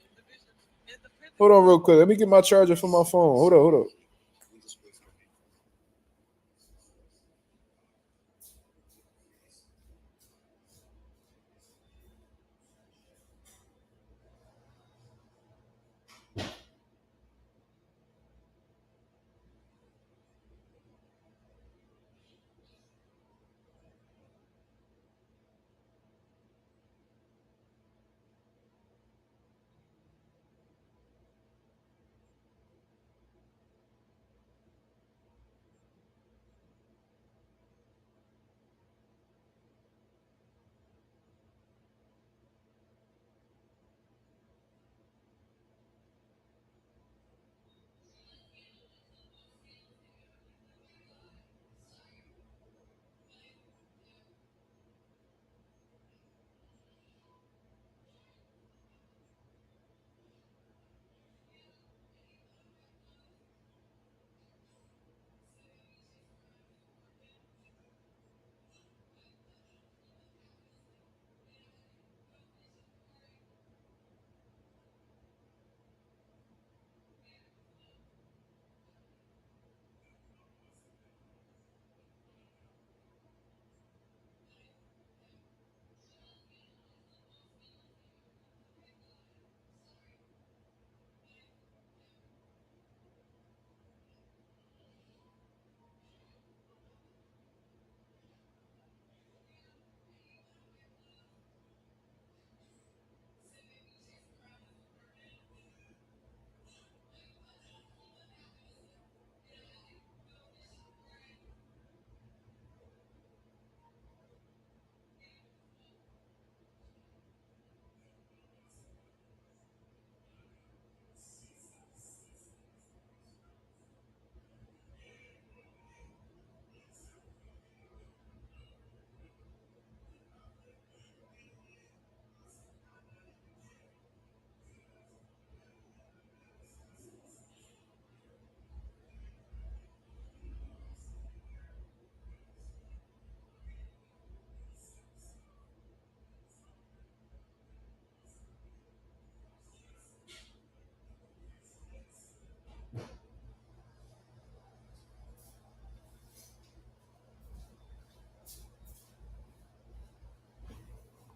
Hold on, real quick. Let me get my charger for my phone. Hold up.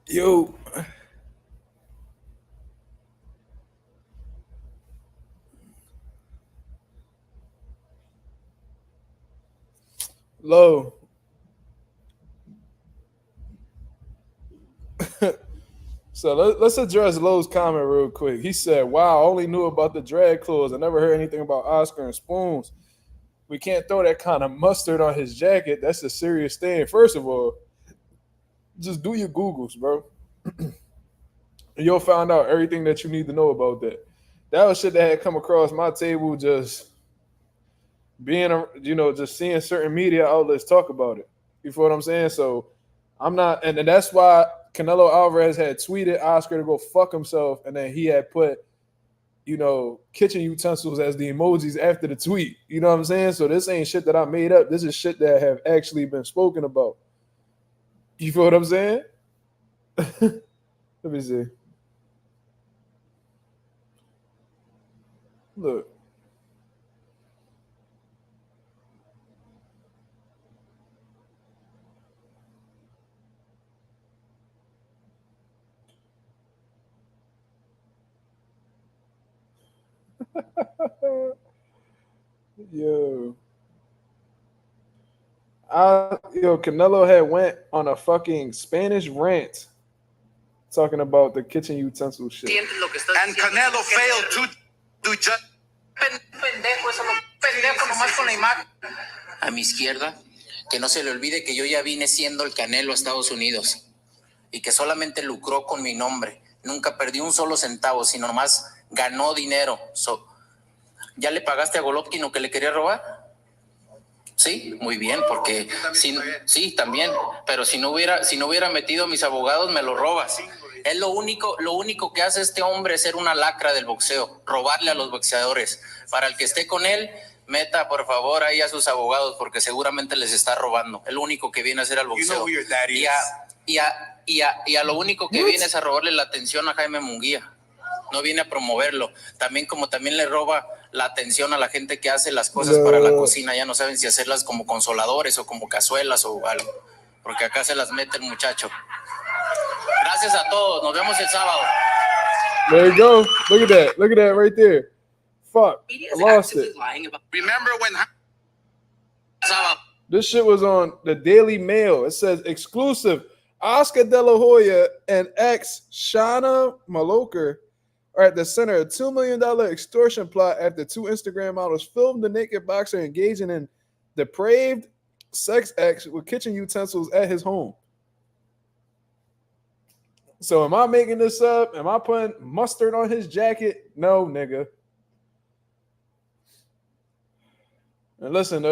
Yo, low. So let's address Lowe's comment real quick. He said, "Wow, I only knew about the drag clothes. I never heard anything about Oscar and Spoons. We can't throw that kind of mustard on his jacket. That's a serious thing. First of all, just do your Googles, bro. You'll find out everything that you need to know about that. That was shit that had come across my table just being, just seeing certain media outlets talk about it. You feel what I'm saying? So I'm not, and that's why Canelo Alvarez had tweeted Oscar to go fuck himself, and then he had put, kitchen utensils as the emojis after the tweet. You know what I'm saying? So this ain't shit that I made up. This is shit that have actually been spoken about. You feel what I'm saying? Let me see. Look. Yo. Canelo had went on a fucking Spanish rant talking about the kitchen utensil shit. And Canelo failed to just. A mi izquierda, que no se le olvide que yo ya vine siendo el Canelo a Estados Unidos y que solamente lucró con mi nombre. Nunca perdí un solo centavo, sino nomás ganó dinero. ¿Ya le pagaste a Golovkin lo que le quería robar? Sí, muy bien, porque sí, también, pero si no hubiera metido a mis abogados, me lo robas. Es lo único que hace este hombre es ser una lacra del boxeo, robarle a los boxeadores. Para el que esté con él, meta por favor ahí a sus abogados, porque seguramente les está robando. Es lo único que viene a hacer al boxeo. Y a lo único que viene es a robarle la atención a Jaime Munguía. No viene a promoverlo. También le roba la atención a la gente que hace las cosas para la cocina. Ya no saben si hacerlas como consoladores o como cazuelas o algo. Porque acá se las mete el muchacho. Gracias a todos. Nos vemos el sábado. There you go. Look at that right there. Fuck. I lost it. Remember when. This shit was on the Daily Mail. It says exclusive. Oscar De La Hoya and ex Shauna Maloker are at the center of a $2 million extortion plot after two Instagram models filmed the naked boxer engaging in depraved sex acts with kitchen utensils at his home. So am I making this up? Am I putting mustard on his jacket? No, nigga. And listen,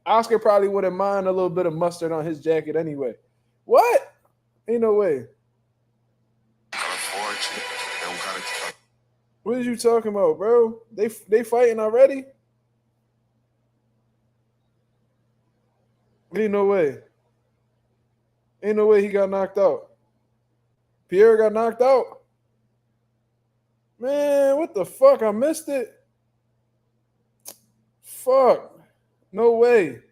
Oscar probably wouldn't mind a little bit of mustard on his jacket anyway. What? Ain't no way. What are you talking about, bro? They fighting already? Ain't no way. Ain't no way he got knocked out. Pierre got knocked out? Man, what the fuck? I missed it. Fuck. No way.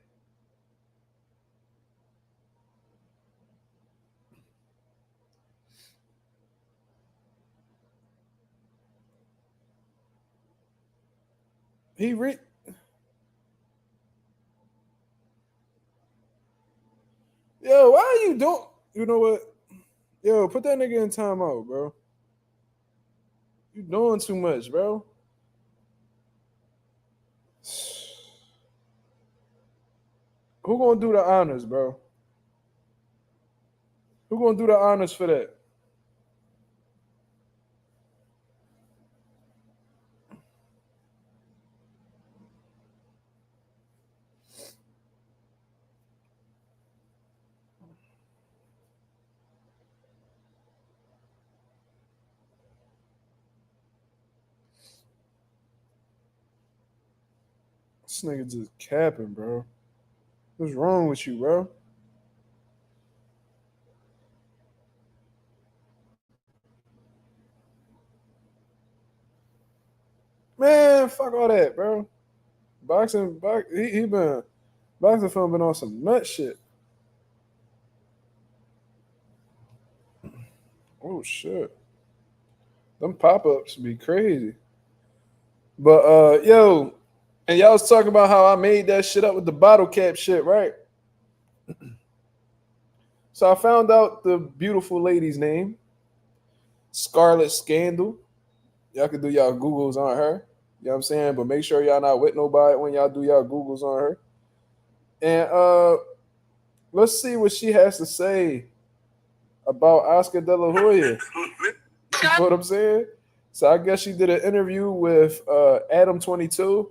Yo, why are you doing? You know what? Yo, put that nigga in timeout, bro. You doing too much, bro. Who gonna do the honors, bro? Who gonna do the honors for that? This nigga just capping, bro. What's wrong with you, bro? Man, fuck all that, bro. He been boxing film been on some nut shit. Oh shit. Them pop-ups be crazy. But yo, and y'all was talking about how I made that shit up with the bottle cap shit, right? So I found out the beautiful lady's name. Scarlet Scandal. Y'all can do y'all Googles on her. You know what I'm saying? But make sure y'all not with nobody when y'all do y'all Googles on her. And let's see what she has to say about Oscar De La Hoya. You know what I'm saying? So I guess she did an interview with Adam22,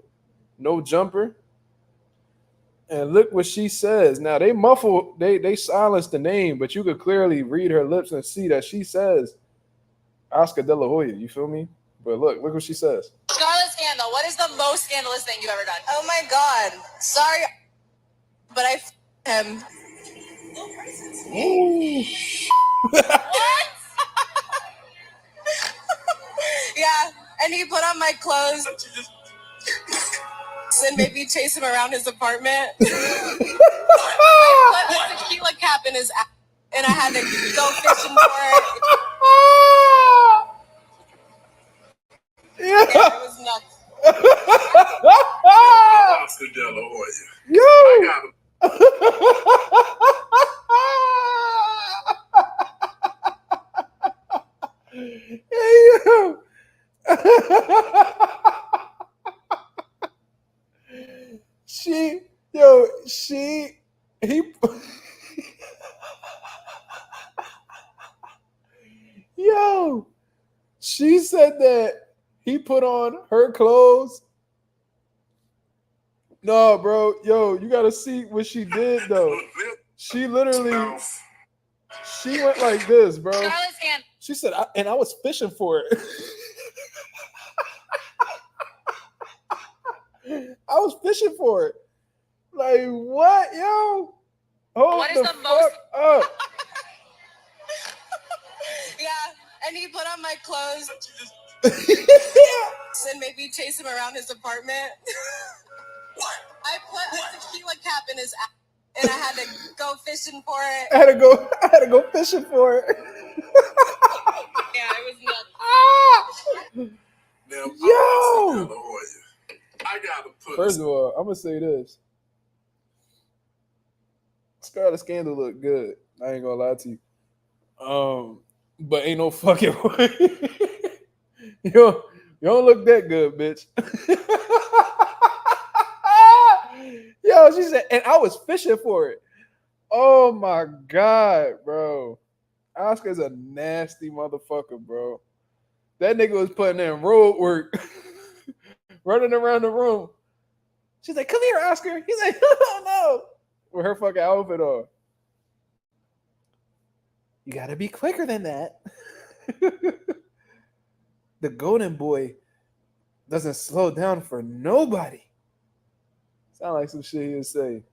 No Jumper. And look what she says. Now they muffled, they silenced the name, but you could clearly read her lips and see that she says Oscar De La Hoya. You feel me? But look what she says. Scarlet Scandal. What is the most scandalous thing you've ever done? Oh my God. Sorry, but I him. What? Yeah, and he put on my clothes and made me chase him around his apartment. I put a tequila cap in his ass, and I had to go fishing for it. Yeah, it was nuts. Oscar De La Hoya. Yo! I got him. Hey, yo. he yo, she said that he put on her clothes. No, bro, yo, you gotta see what she did though. She literally, she went like this, bro. She said, and I was fishing for it. I was fishing for it. Like what, yo? Hold What is the fuck most up. Yeah, and he put on my clothes and made me chase him around his apartment. I put a tequila cap in his ass, and I had to go fishing for it. I had to go fishing for it. Yeah, it was nuts. Now, Yo! Oscar De La Hoya. I gotta put First of all, I'm gonna say this. Scarlet Scandal look good. I ain't gonna lie to you. But ain't no fucking way. you don't look that good, bitch. Yo, she said, and I was fishing for it. Oh my God, bro. Oscar's a nasty motherfucker, bro. That nigga was putting in road work, running around the room. She's like, come here, Oscar. He's like, oh no. With her fucking outfit on. You gotta be quicker than that. The golden boy doesn't slow down for nobody. Sound like some shit he'd say.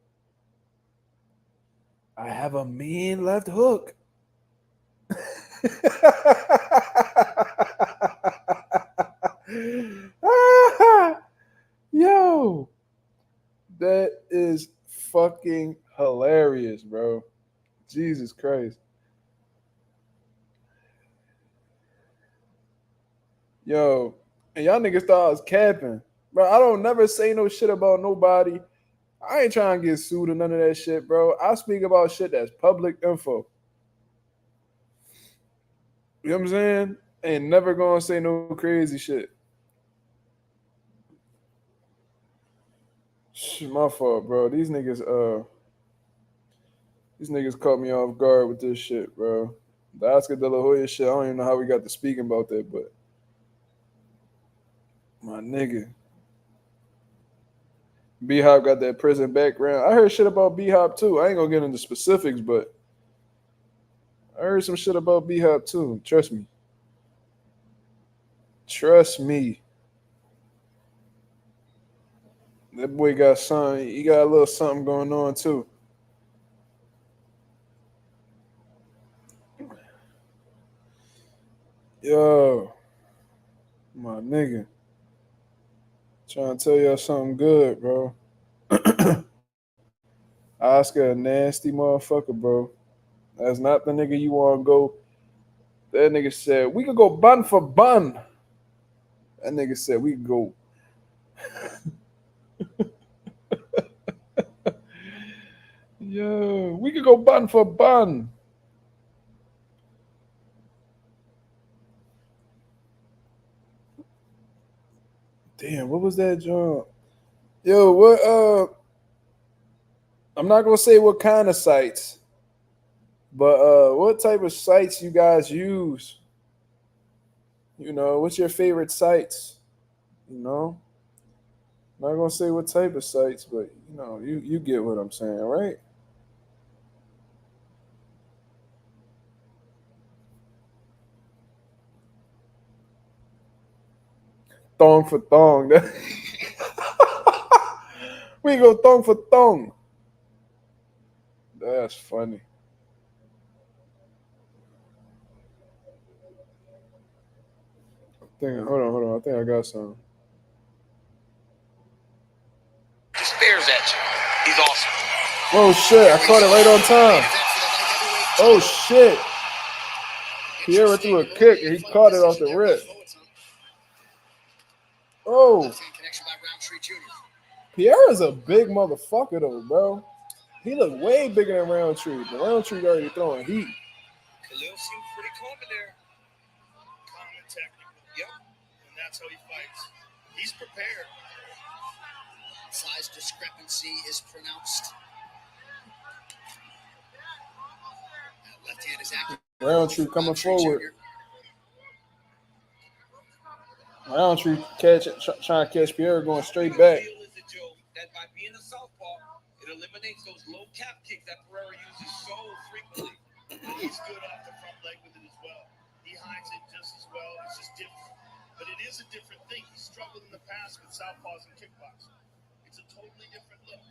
I have a mean left hook. Yo, that is fucking hilarious, bro. Jesus Christ. Yo, and y'all niggas thought I was capping. Bro, I don't never say no shit about nobody. I ain't trying to get sued or none of that shit, bro. I speak about shit that's public info. You know what I'm saying? Ain't never gonna say no crazy shit. My fault, bro. These niggas caught me off guard with this shit, bro. The Oscar De La Hoya shit, I don't even know how we got to speaking about that, but my nigga. B-Hop got that prison background. I heard shit about B-Hop too. I ain't gonna get into specifics, but I heard some shit about B-Hop too. Trust me. Trust me. That boy got something. He got a little something going on too. Yo, my nigga. Trying to tell y'all something good, bro. Oscar a nasty motherfucker, bro. That's not the nigga you want to go. That nigga said, we could go bun for bun. That nigga said, we could go. Yo, we could go bun for bun. Damn, what was that joint? Yo, what I'm not gonna say what kind of sites, but what type of sites you guys use? You know, what's your favorite sites? You know? I'm not gonna say what type of sites, but you know, you get what I'm saying, right? Thong for thong. We go thong for thong. That's funny. Hold on. I think I got some. He stares at you. He's awesome. Oh shit! I caught it right on time. Oh shit! Pierre threw a kick and he caught it off the rip. Oh, Pierre is a big motherfucker though, bro. He look way bigger than Roundtree, but Roundtree already throwing heat. Khalil seems pretty calm in there. Calm and technical. Yep. And that's how he fights. He's prepared. Size discrepancy is pronounced. Left hand is active. Roundtree coming forward. Roundtree trying to catch Pierre going straight back. That by being a southpaw, it eliminates those low cap kicks that Pereira uses so frequently. He's good off the front leg with it as well. He hides it just as well. It's just different. But it is a different thing. He struggled in the past with southpaws and kickboxing. It's a totally different look.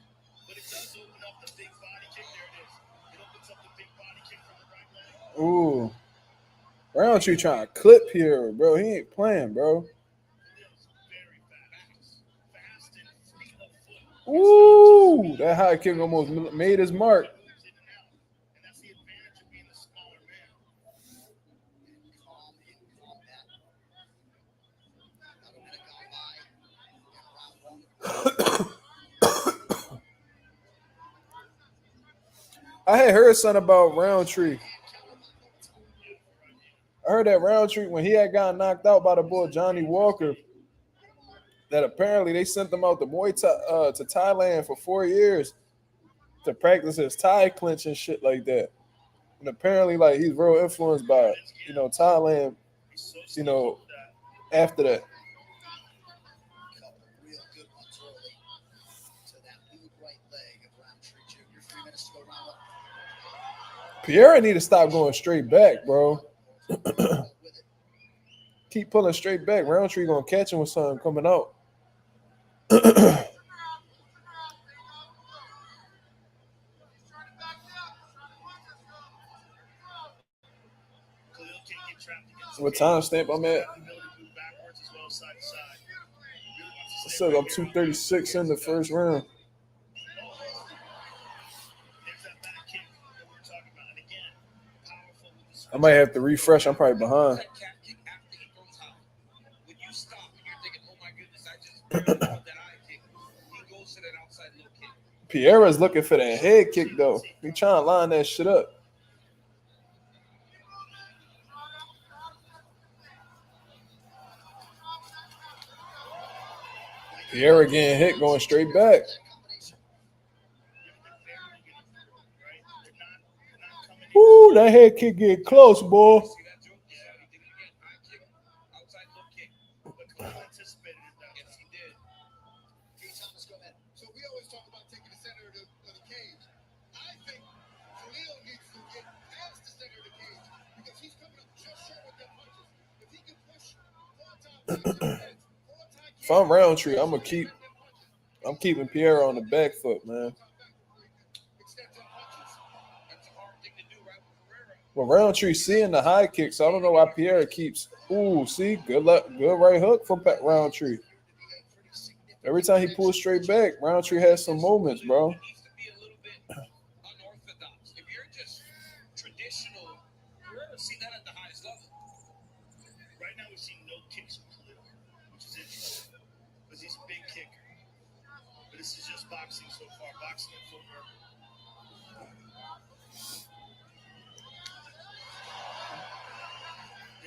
But it does open up the big body kick. There it is. It opens up the big body kick from the right leg. Ooh. Roundtree trying to clip here, bro. He ain't playing, bro. Ooh, that high kick almost made his mark. I had heard something about Roundtree. I heard that Roundtree, when he had gotten knocked out by the boy Johnny Walker, that apparently they sent him out to to Thailand for 4 years to practice his Thai clinch and shit like that. And apparently, like, he's real influenced by, you know, Thailand, you know, after that. Pierre need to stop going straight back, bro. Keep pulling straight back. Roundtree gonna catch him with something coming out. What time stamp I'm at? It says I'm 236 in the first round. I might have to refresh. I'm probably behind. Pierre's looking for that head kick, though. He trying to line that shit up. Pierre getting hit, going straight back. Ooh, that head kick get close, boy. If I'm Roundtree, I'm keeping Pierre on the back foot, man. Well, Roundtree seeing the high kick, so I don't know why Pierre keeps. Ooh, see, good luck, good right hook from Roundtree. Every time he pulls straight back, Roundtree has some moments, bro.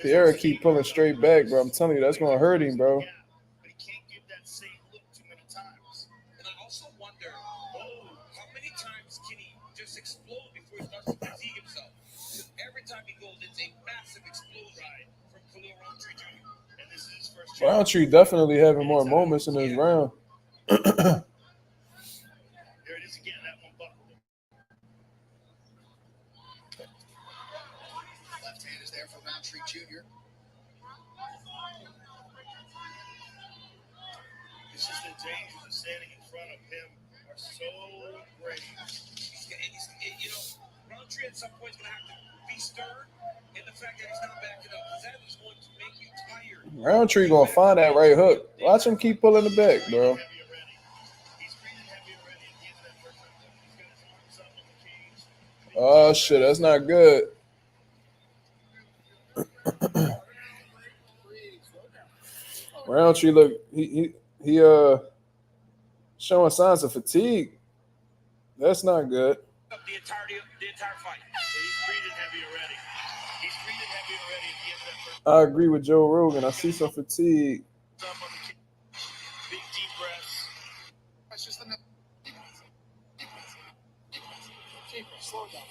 Pierre keep pulling straight back, bro. I'm telling you, that's gonna hurt him, bro. that same look too many times. And I also wonder, how many times can he just explode before he starts to fatigue himself? Because every time he goes, it's a massive explosion from Khalil Roundtree Jr. And this is his first chance. Roundtree definitely having more moments in this round. There it is again, that one buckled. Left hand is there for Roundtree Jr. This is the dangers of standing in front of him are so great. Roundtree at some point is going to have to be stern in the fact that he's not backing up. Because that is going to make you tired. Roundtree gonna find that right hook. Watch him keep pulling the back, bro. He's breathing heavy already at the end of that first round. He's got his arms up on the cage. Oh shit, that's not good. Roundtree look he showing signs of fatigue. That's not good. The entire fight. So he's breathing heavy already. He's breathing heavy already at the end of that first I agree with Joe Rogan. I see some fatigue. up on the cage. Big deep breaths. That's just enough. Slow down.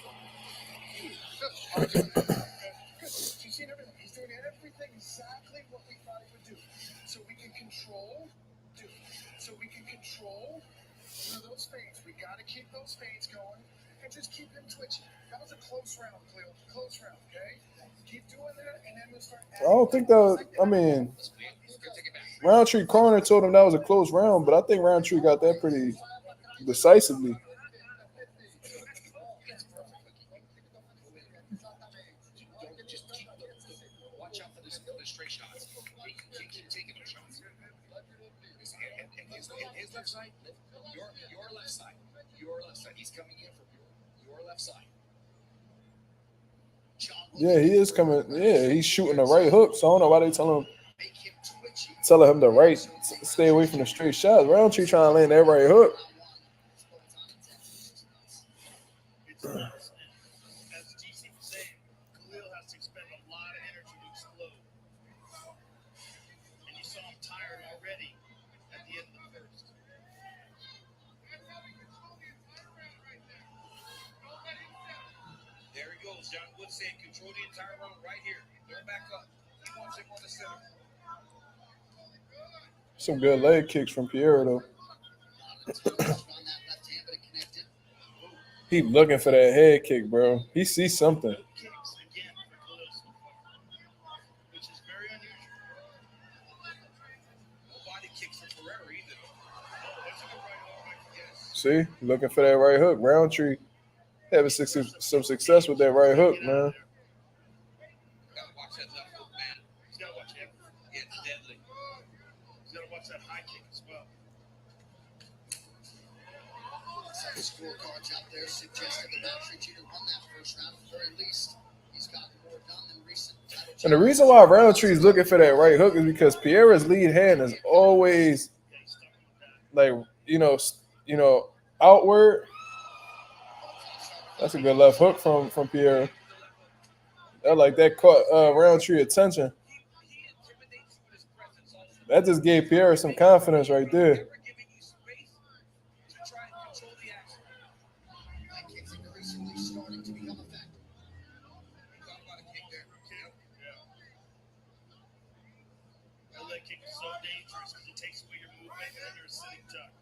You've seen everything. He's doing everything exactly what we thought he would do. So we can control. Those feints. We got to keep those feints going and just keep him twitching. That was a close round, Cleo. Close round, okay? Keep doing that, and then we'll start. I don't think that. I mean, Roundtree corner told him that was a close round, but I think Roundtree got that pretty decisively. Watch out for the straight shots. Keep taking those shots. And his left side, your left side. Your left side. He's coming in from your left side. Yeah, he is coming. Yeah, he's shooting the right hook. So I don't know why they telling him to stay away from the straight shots. Roundtree trying to land that right hook. As GC was saying, Khalil has to expend a lot of energy to explode. And you saw him tired already at the end of the first. There he goes. John Wood saying control the entire round right here. Go back up. He wants him on the center. Some good leg kicks from Pierre though. He looking for that head kick, bro. He sees something. Kicks again for Khalil so far, which is very unusual. No body kicks for Pereira either. Oh, that's a good right hook, I guess. See, looking for that right hook. Roundtree having some success with that right hook, man. Gotta watch that left hook, man. He's gotta watch everything. It's deadly. He's gotta watch that high kick as well. The scorecards out there suggest that the Roundtree Jr. won that first round. At the very least, he's gotten more done than recent title. And the reason why Roundtree is looking for that right hook is because Pierre's lead hand is always like outward. That's a good left hook from Pierre. That caught Roundtree attention. He intimidates you with his presence also. That just gave Pierre some confidence right there. Never giving you space to try and control the action. That kick's increasingly starting to become effective. You thought about a kick there, too? Yeah. That leg kick is so dangerous because it takes away your movement and you're a sitting duck.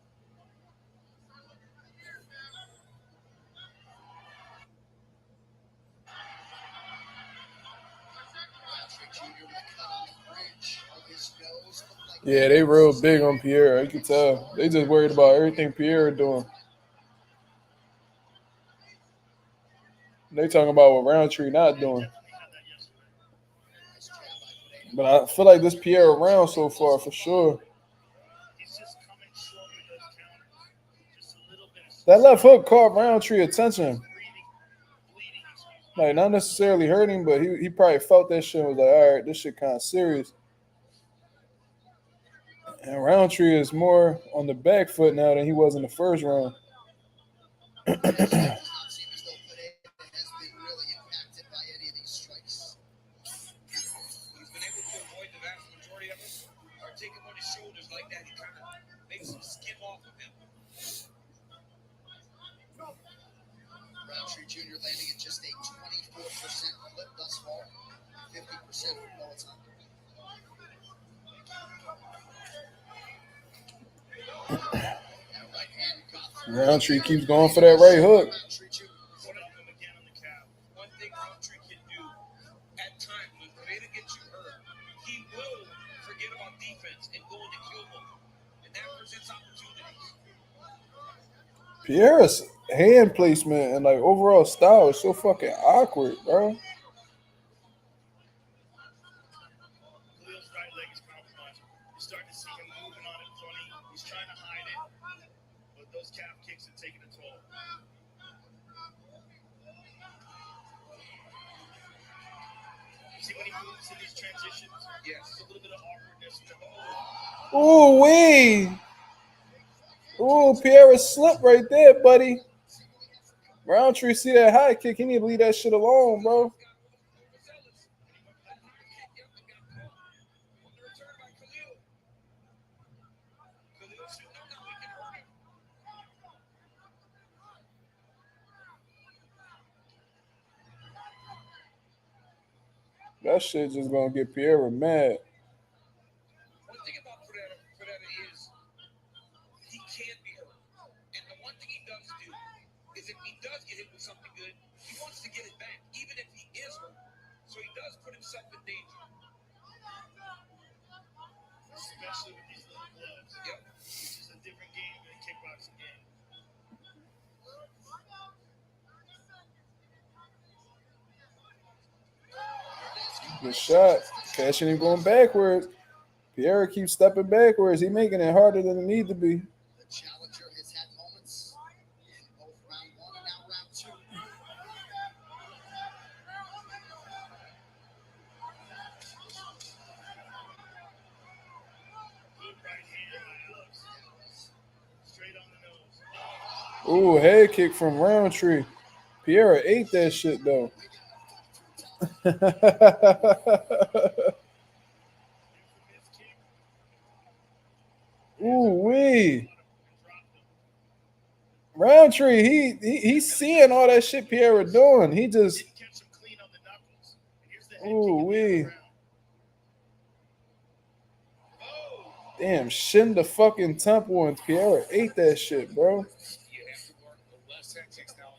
Roundtree Jr. with a cut on the bridge of his nose. Yeah, they real big on Pierre. You can tell. They just worried about everything Pierre doing. They talking about what Roundtree not doing. But I feel like this Pierre around so far for sure. He's just coming short with those counters. Just a little bit of That left hook caught Roundtree attention. bleeding, excuse me. Like not necessarily hurting, but he probably felt that shit and was like, all right, this shit kind of serious. And Roundtree is more on the back foot now than he was in the first round. It does not seem as though Pereira has been really impacted by any of these strikes. He's been able to avoid the vast majority of them, or take take him on his shoulders like that, he kind of makes him skim off of him. Roundtree Jr. landing at just a 24% clip thus far, 50% from Peloton. Now right hand got Roundtree keeps going for that right hook. Roundtree Jr. Put him again on the calf. One thing Roundtree can do at times when Pereira gets you hurt, he will forget about defense and go into kill mode. And that presents opportunities. Pierre's hand placement and like overall style is so fucking awkward, bro. Khalil's right leg is compromised. You're starting to see him moving on it funny. He's trying to hide it. But those calf kicks are taking a toll. See when he moves in these transitions? Yes, a little bit of awkwardness. Ooh wee. Ooh, Pierre slipped right there, buddy. Roundtree see that high kick. He need to leave that shit alone, bro. That shit just gonna get Pierre mad. One thing about Pereira is he can be hurt. And the one thing he does do is if he does get hit with something good, he wants to get it back, even if he is hurt. So he does put himself in danger. Especially with these little gloves. Yep. This is a different game than a kickboxing game. Good shot. Cashing him going backwards. Pierre keeps stepping backwards. He making it harder than it need to be. The challenger has had moments in both round one and now round two. Good right hand by Alex. Straight on the nose. Ooh, head kick from Roundtree. Pierre ate that shit though. Ooh wee. Roundtree, he's seeing all that shit Pierre doing. He just Didn't catch him clean on the knuckles. And here's the head ooh kick in the wee. other round. Oh! Damn, shin the fucking temple and Pierre ate that shit, bro. You have to work the less tactics now.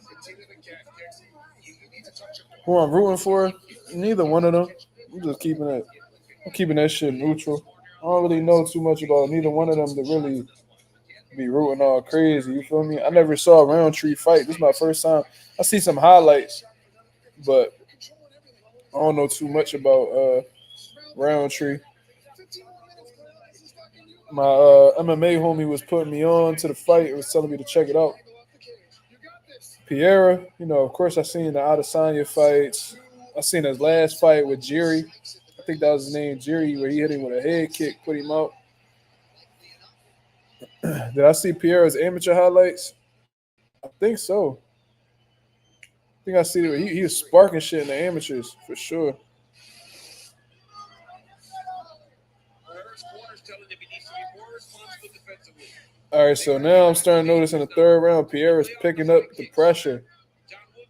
Continue the calf kicks. You need to touch him. Who I'm rooting for? Neither one of them. I'm just keeping it. I'm keeping that shit neutral. I don't really know too much about neither one of them to really be rooting all crazy. You feel me? I never saw a Roundtree fight. This is my first time. I see some highlights, but I don't know too much about Roundtree. My MMA homie was putting me on to the fight. It was telling me to check it out. Pierre, you know, of course, I seen the Adesanya fights. I seen his last fight with Jerry. I think that was his name, Jerry, where he hit him with a head kick, put him out. Did I see Pierre's amateur highlights? I think so. I think I see that he was sparking shit in the amateurs for sure. Pereira's corner's telling him he needs to be more responsible defensively. All right, so now I'm starting to notice in the third round, Pierre is picking up the pressure.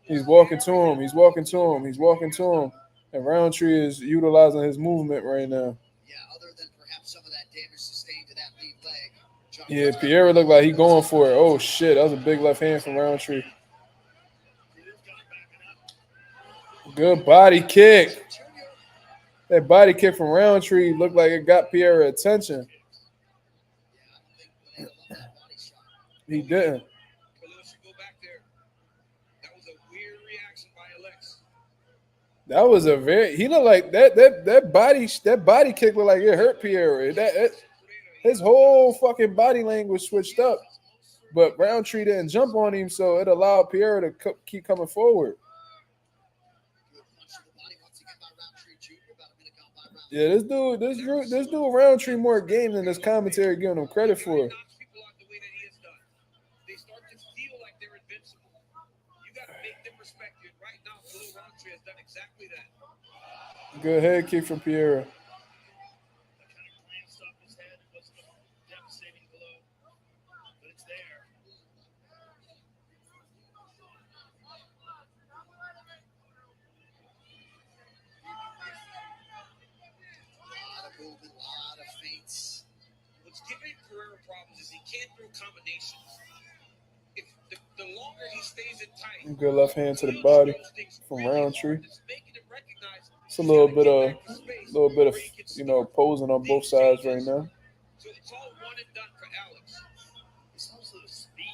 He's walking to him. He's walking to him. He's walking to him. And Roundtree is utilizing his movement right now. Yeah, other than perhaps some of that damage sustained to that lead leg. Yeah, Pierre looked like he's going for it. Oh, shit. That was a big left hand from Roundtree. Good body kick. That body kick from Roundtree looked like it got Pierre attention. He didn't. Khalil should go back there. That was a weird reaction by Alex. That was a very. He looked like that body kick looked like it hurt Pierre. His whole fucking body language switched up, but Roundtree didn't jump on him, so it allowed Pierre to keep coming forward. Yeah, this dude Roundtree more game than this commentary giving him credit for. They start to feel like they're invincible. You got to make them respect you. Right now, Khalil Roundtree has done exactly that. Good head kick from Pierre. The wasn't a devastating blow, but it's there. Lot of movement, lot of feints. What's giving Pereira problems is he can't throw combinations. If the longer he stays in tight, Good left hand to the body from Roundtree. it's making him recognize It's a little bit of posing on both sides right now. So it's all one and done for Alex. It's also the speed.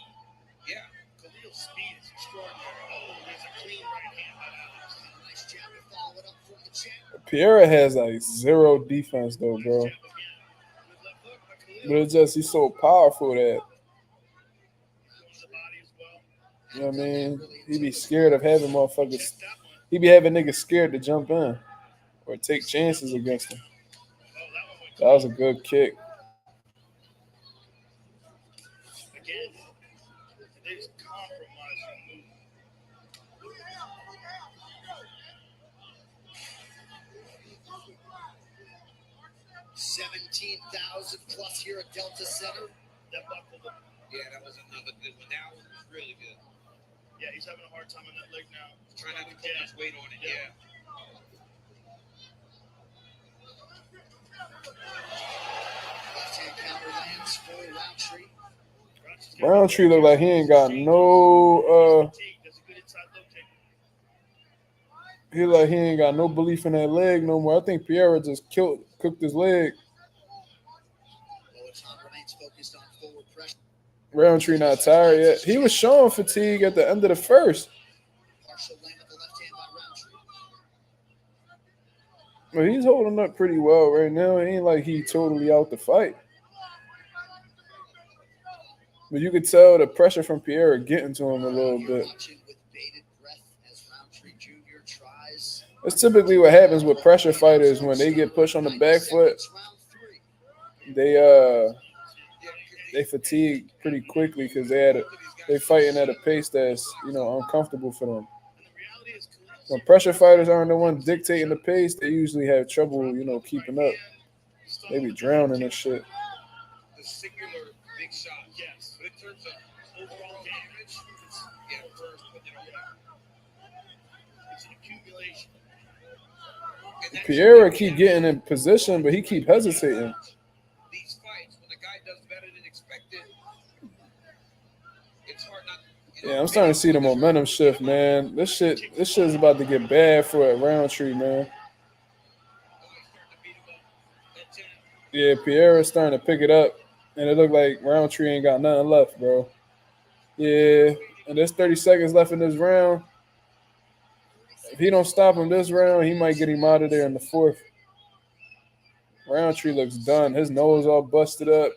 Yeah, Khalil's speed is extraordinary. Oh, there's a clean right hand by Alex. Nice jab to follow it up from the chin. Pereira has like zero defense though, bro. But it's just he's so powerful that, you know what I mean? He be scared of having motherfuckers. He be having niggas scared to jump in or take chances against him. That was a good kick. Again, today's compromising move. 17,000 plus here at Delta Center. That buckled him. Yeah, that was another good one. That one was really good. Yeah, he's having a hard time on that leg now. Trying not to put much weight on it, yeah. Left hand counter lands for Roundtree. Roundtree look like he ain't got no he like he ain't got no belief in that leg no more. I think Pereira just cooked his leg. Remains focused on forward pressure. Roundtree not tired yet. He was showing fatigue at the end of the first. Partial land of the left hand by Roundtree. But he's holding up pretty well right now. It ain't like he totally out the fight. But you could tell the pressure from Pereira getting to him a little bit. That's typically what happens with pressure fighters when they get pushed on the back foot. They fatigue pretty quickly because they fighting at a pace that's uncomfortable for them. When pressure fighters aren't the ones dictating the pace, they usually have trouble keeping up. They be drowning and shit. The singular big shot, yes. But in terms of overall damage, first, but it's an accumulation. Pereira keep getting in position, but he keep hesitating. These fights, when the guy does better than expected, it's hard not. Yeah, I'm starting to see the momentum shift, man. This shit is about to get bad for a Roundtree, man. Yeah, Pereira's starting to pick it up, and it looked like Roundtree ain't got nothing left, bro. Yeah, and there's 30 seconds left in this round. If he don't stop him this round, he might get him out of there in the fourth. Roundtree looks done. His nose all busted up.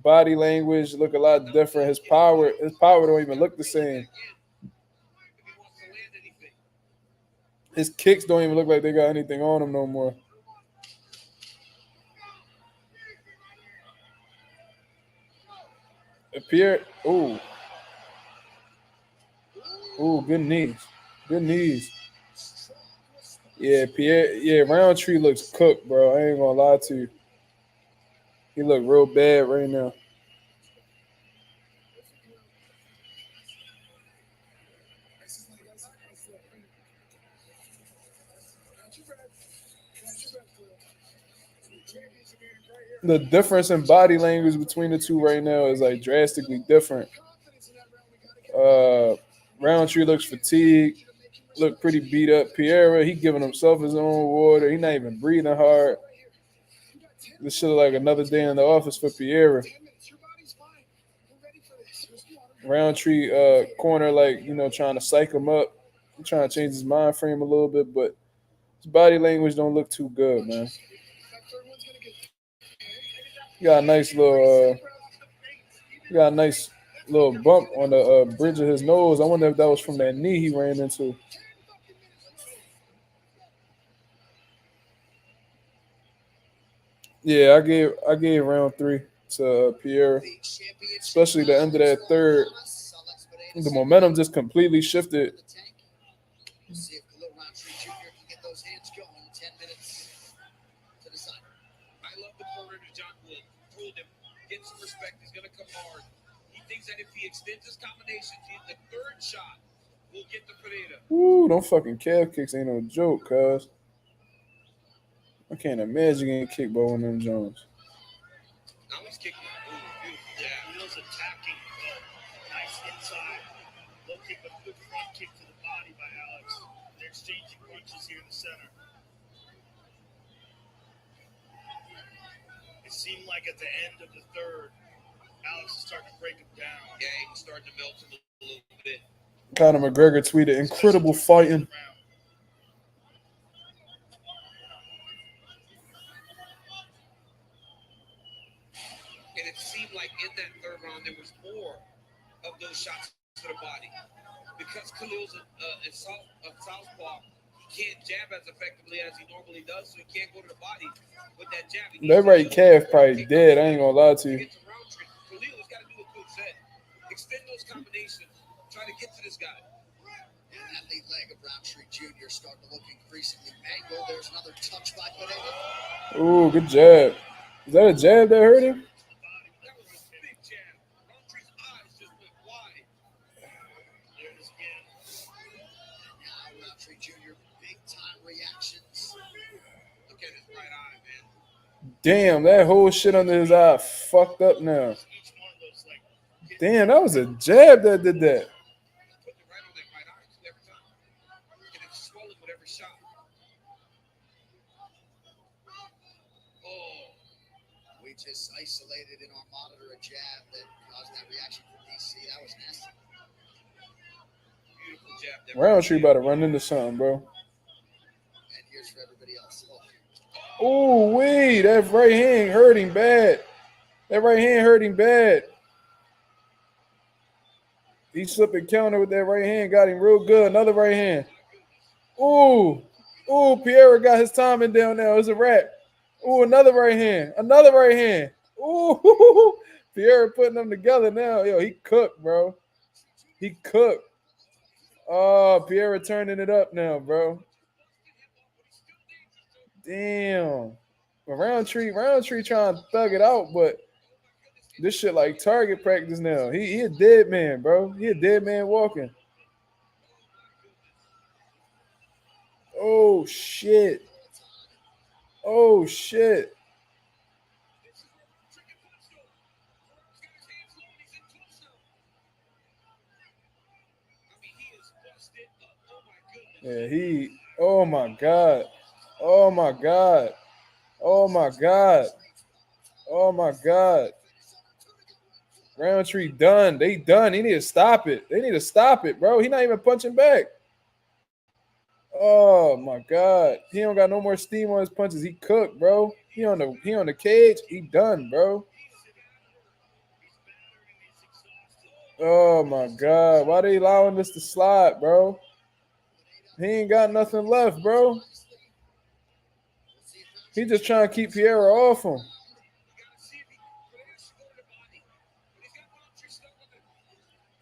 Body language look a lot different. His power don't even look the same. His kicks don't even look like they got anything on him no more. Ooh, good knees. Good knees. Yeah, Roundtree looks cooked, bro. I ain't gonna lie to you. He look real bad right now. The difference in body language between the two right now is like drastically different. Roundtree looks fatigued, look pretty beat up. Pereira, he giving himself his own water. He not even breathing hard. This shit like another day in the office for Pereira. Roundtree corner trying to psych him up. He's trying to change his mind frame a little bit, but his body language don't look too good, man. He got a nice little bump on the bridge of his nose. I wonder if that was from that knee he ran into. Yeah, I gave round 3 to Pereira, especially the end of that third. The momentum just completely shifted. See if Khalil Roundtree Jr. can get those hands going. 10 minutes to decide. I love the corner to John Wood. Told him, get some respect. He's going to come hard. He thinks that if he extends his combinations, the third shot will get the Pereira. Ooh, them fucking calf kicks ain't no joke, cuz. I can't imagine getting kicked by one of them Jones. Now he's kicking. Ooh, beautiful. Yeah, Wheels attacking. Nice inside. Low kick, but good front kick to the body by Alex. They're exchanging punches here in the center. It seemed like at the end of the third, Alex is starting to break him down. Yeah, he was starting to melt him a little bit. Conor McGregor tweeted, incredible fighting. And it seemed like in that third round, there was more of those shots to the body. Because Khalil's a southpaw, he can't jab as effectively as he normally does, so he can't go to the body with that jab. That right calf probably dead. I ain't gonna lie to you. Khalil has got to do what Coach said. Extend those combinations. Try to get to this guy. And that lead leg of Roundtree Jr. starting to look increasingly mangled. There's another touch by Pereira. Ooh, good jab. Is that a jab that hurt him? That was a big jab. Roundtree's eyes just went wide. There it is again. And now Roundtree Jr. big time reactions. Look at his right eye, man. Damn, that whole shit under his eye fucked up now. Each one of those, like, Damn, that was a jab that did that. Put it right on that right eye every time. And it's swelling with every shot. Oh. We just isolated in our monitor a jab that caused that reaction from DC. That was nasty. Beautiful jab there. Roundtree about to run into something, bro. And here's for everybody else. Ooh, wee, that right hand hurt him bad. That right hand hurt him bad. He slipped and counter with that right hand, got him real good. Another right hand. Ooh, Pierre got his timing down now. It's a wrap. Ooh, another right hand. Another right hand. Ooh, Pierre putting them together now. Yo, he cooked, bro. He cooked. Oh, Pierre turning it up now, bro. Damn. But Roundtree trying to thug it out, but this shit like target practice now. He a dead man, bro. He a dead man walking. Oh, shit. Oh, shit. Yeah, oh my God. Oh my God. Oh my God. Oh my God. Roundtree done. They done. They need to stop it. They need to stop it, bro. He not even punching back. Oh my God. He don't got no more steam on his punches. He cooked, bro. He on the cage. He done, bro. Oh my God. Why they allowing this to slide, bro? He ain't got nothing left, bro. He just trying to keep Pierre off him.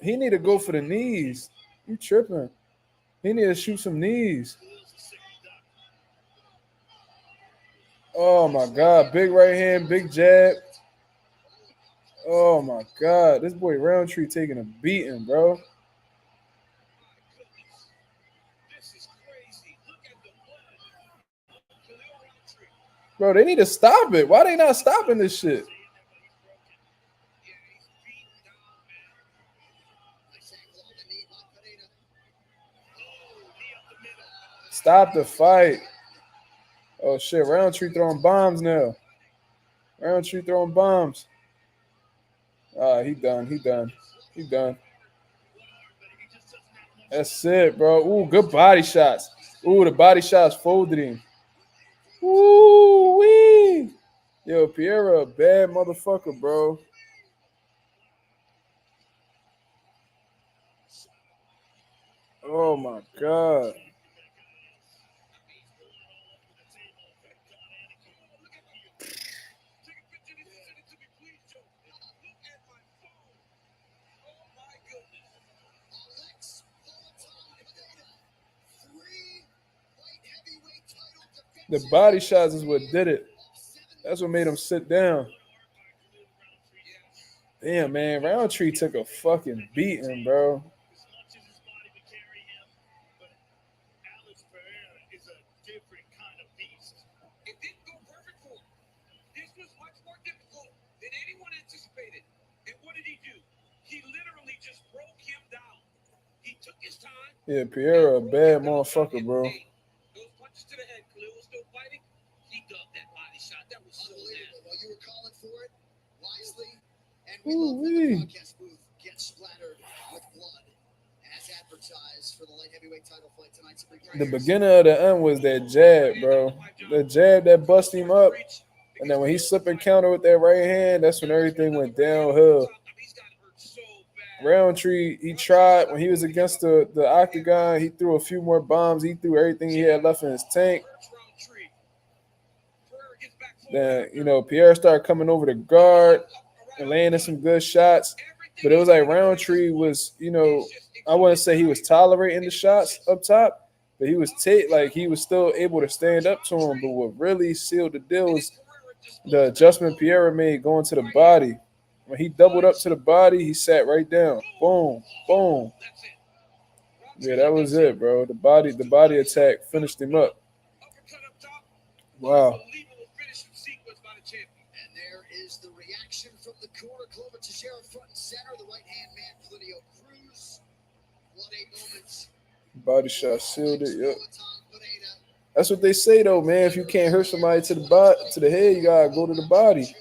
He need to go for the knees. You tripping. He need to shoot some knees. Oh, my God. Big right hand, big jab. Oh, my God. This boy Roundtree taking a beating, bro. Bro, they need to stop it. Why they not stopping this shit? Stop the fight. Oh, shit. Roundtree throwing bombs now. Roundtree throwing bombs. He done. He done. He done. That's it, bro. Ooh, good body shots. Ooh, the body shots folded him. Woo-wee. Yo, Pierre a bad motherfucker, bro. Oh, my God. The body shots is what did it. That's what made him sit down. Damn, man. Roundtree took a fucking beating, bro. As much as his body would carry him, but Alex Pereira is a different kind of beast. It didn't go perfect for him. This was much more difficult than anyone anticipated. And what did he do? He literally just broke him down. He took his time. Yeah, Pereira, a bad motherfucker, bro. Those punches to the head, Khalil was still fighting. He dubbed that body shot. That was so Unbelievable. Well, you were calling for it wisely, and we Ooh, love when wee. the broadcast booth gets splattered with blood, as advertised for the light heavyweight title fight tonight. The beginning of the end was that jab, bro. The jab that bust him up. And then when he slipped and counter with that right hand, that's when everything went downhill. Roundtree, he tried when he was against the octagon. He threw a few more bombs. He threw everything he had left in his tank. Then, Pierre started coming over the guard and landing some good shots. But it was like Roundtree was, I wouldn't say he was tolerating the shots up top, but he was he was still able to stand up to him. But what really sealed the deal was the adjustment Pierre made going to the body. When he doubled up to the body, he sat right down. Boom, boom. Yeah, that was it, bro. The body attack finished him up. Wow. And there is the reaction from the corner. Clover Teixeira front and center. The right-hand man, Flidio Cruz. What a moment. Body shot sealed it, yep. That's what they say, though, man. If you can't hurt somebody to the head, you gotta go to the body.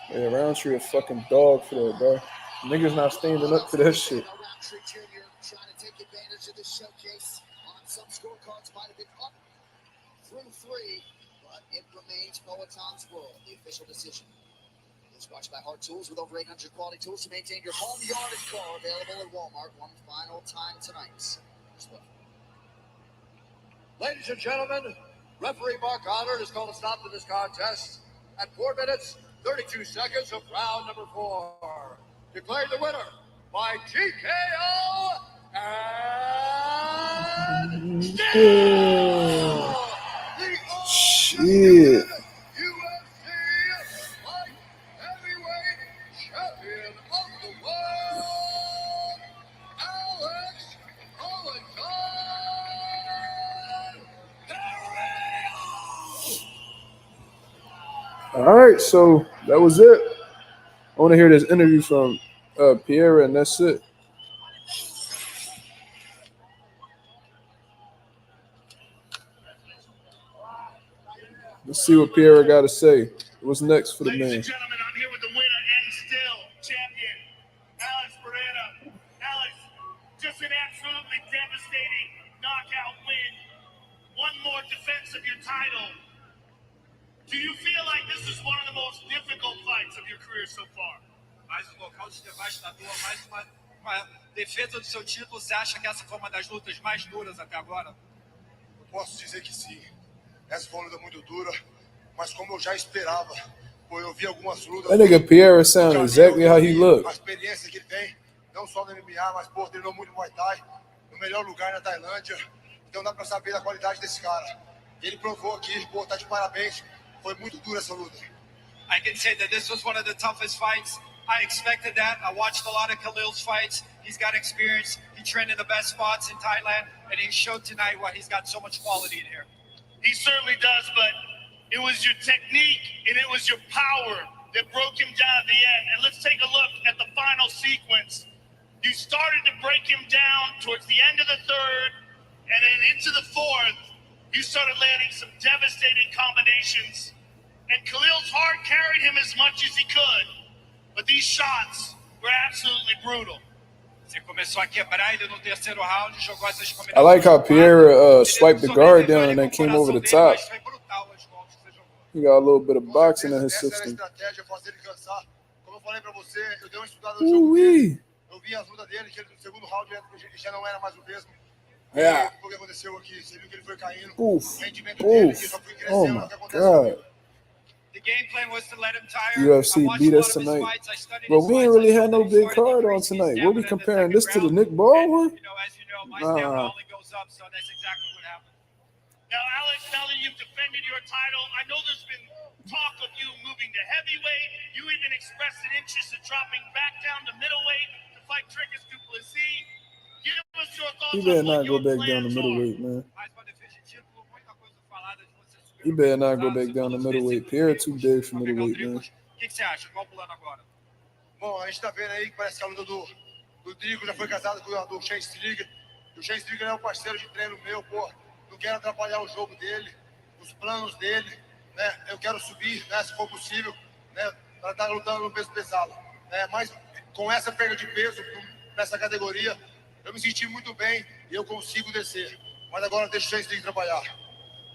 Yeah, Roundtree a fucking dog for that, bro. Niggas not standing up to that shit. Roundtree Jr. trying to take advantage of the showcase. On some scorecards, might have been up through 3, but it remains Poetan's world, the official decision. It's watched by Hard Tools with over 800 quality tools to maintain your home, yard, and car. Available at Walmart one final time tonight. Ladies and gentlemen, referee Mark Honor has called a stop to this contest at 4 minutes, 32 seconds of round number 4. Declared the winner by TKO and Shit. UFC light heavyweight champion of the world, Alex Pereira. All right, so that was it. I want to hear this interview from Pierre, and that's it. Let's see what Pierre got to say. What's next for the Ladies man? and gentlemen, I'm here with the winner and still champion, Alex Pereira. Alex, just an absolutely devastating knockout win. One more defense of your title. Do you feel like this is one of the most difficult fights of your career so far? Mais local de devastador, mais uma defesa do seu título. Você acha que essa foi uma das lutas mais duras até agora? Eu posso dizer que sim. Essa foi uma luta muito dura, mas como eu já esperava, eu vi algumas lutas. That nigga Pierre sound exactly how he looked. A experiência que ele tem, não só no MMA, mas treinou muito Muay Thai, no melhor lugar na Tailândia. Então dá pra saber a qualidade desse cara. Ele provou aqui, tá de parabéns. Foi muito dura essa luta. I can say that this was one of the toughest fights. I expected that. I watched a lot of Khalil's fights. He's got experience. He trained in the best spots in Thailand, and he showed tonight why he's got so much quality in here. He certainly does, but it was your technique and it was your power that broke him down at the end. And let's take a look at the final sequence. You started to break him down towards the end of the third, and then into the fourth, you started landing some devastating combinations. And Khalil's heart carried him as much as he could, but these shots were absolutely brutal. Você começou a quebrar ele no terceiro round, jogou essas combinações. I like how Pierre swiped the guard down and then came over the top. He got a little bit of boxing in his system. Como eu falei pra você, eu dei uma estudada no jogo dele. Eu vi as lutas dele, que no segundo round ele já não era mais o mesmo. Yeah. O que aconteceu aqui? Você viu que ele foi caindo. Oof. O rendimento dele só foi crescendo. Oh my God. The game plan was to let him tire. UFC beat us tonight. But we ain't really had no big card on tonight. What we comparing this to the Nick Ball one? As you know, my stamina only goes up, so that's exactly what happened. Now, Alex, now that you've defended your title, I know there's been talk of you moving to heavyweight. You even expressed an interest in dropping back down to middleweight to fight Dricus du Plessis. Give us your thoughts. He better not go back down to middleweight, man. He better not go back down to middleweight. Pierre too big for middleweight, man. O que você acha? Qual plano agora? Bom, a gente tá vendo aí que parece que a luta do Drigo já foi casado com o do Shane Strickland. O Shane Strickland é um parceiro de treino meu, pô. Não quero atrapalhar o jogo dele, os planos dele, né? Eu quero subir, né, se for possível, né, para estar lutando no peso pesado. Né? Mas com essa perda de peso nessa categoria, eu me senti muito bem e eu consigo descer. Mas agora deixa o Shane Strickland trabalhar.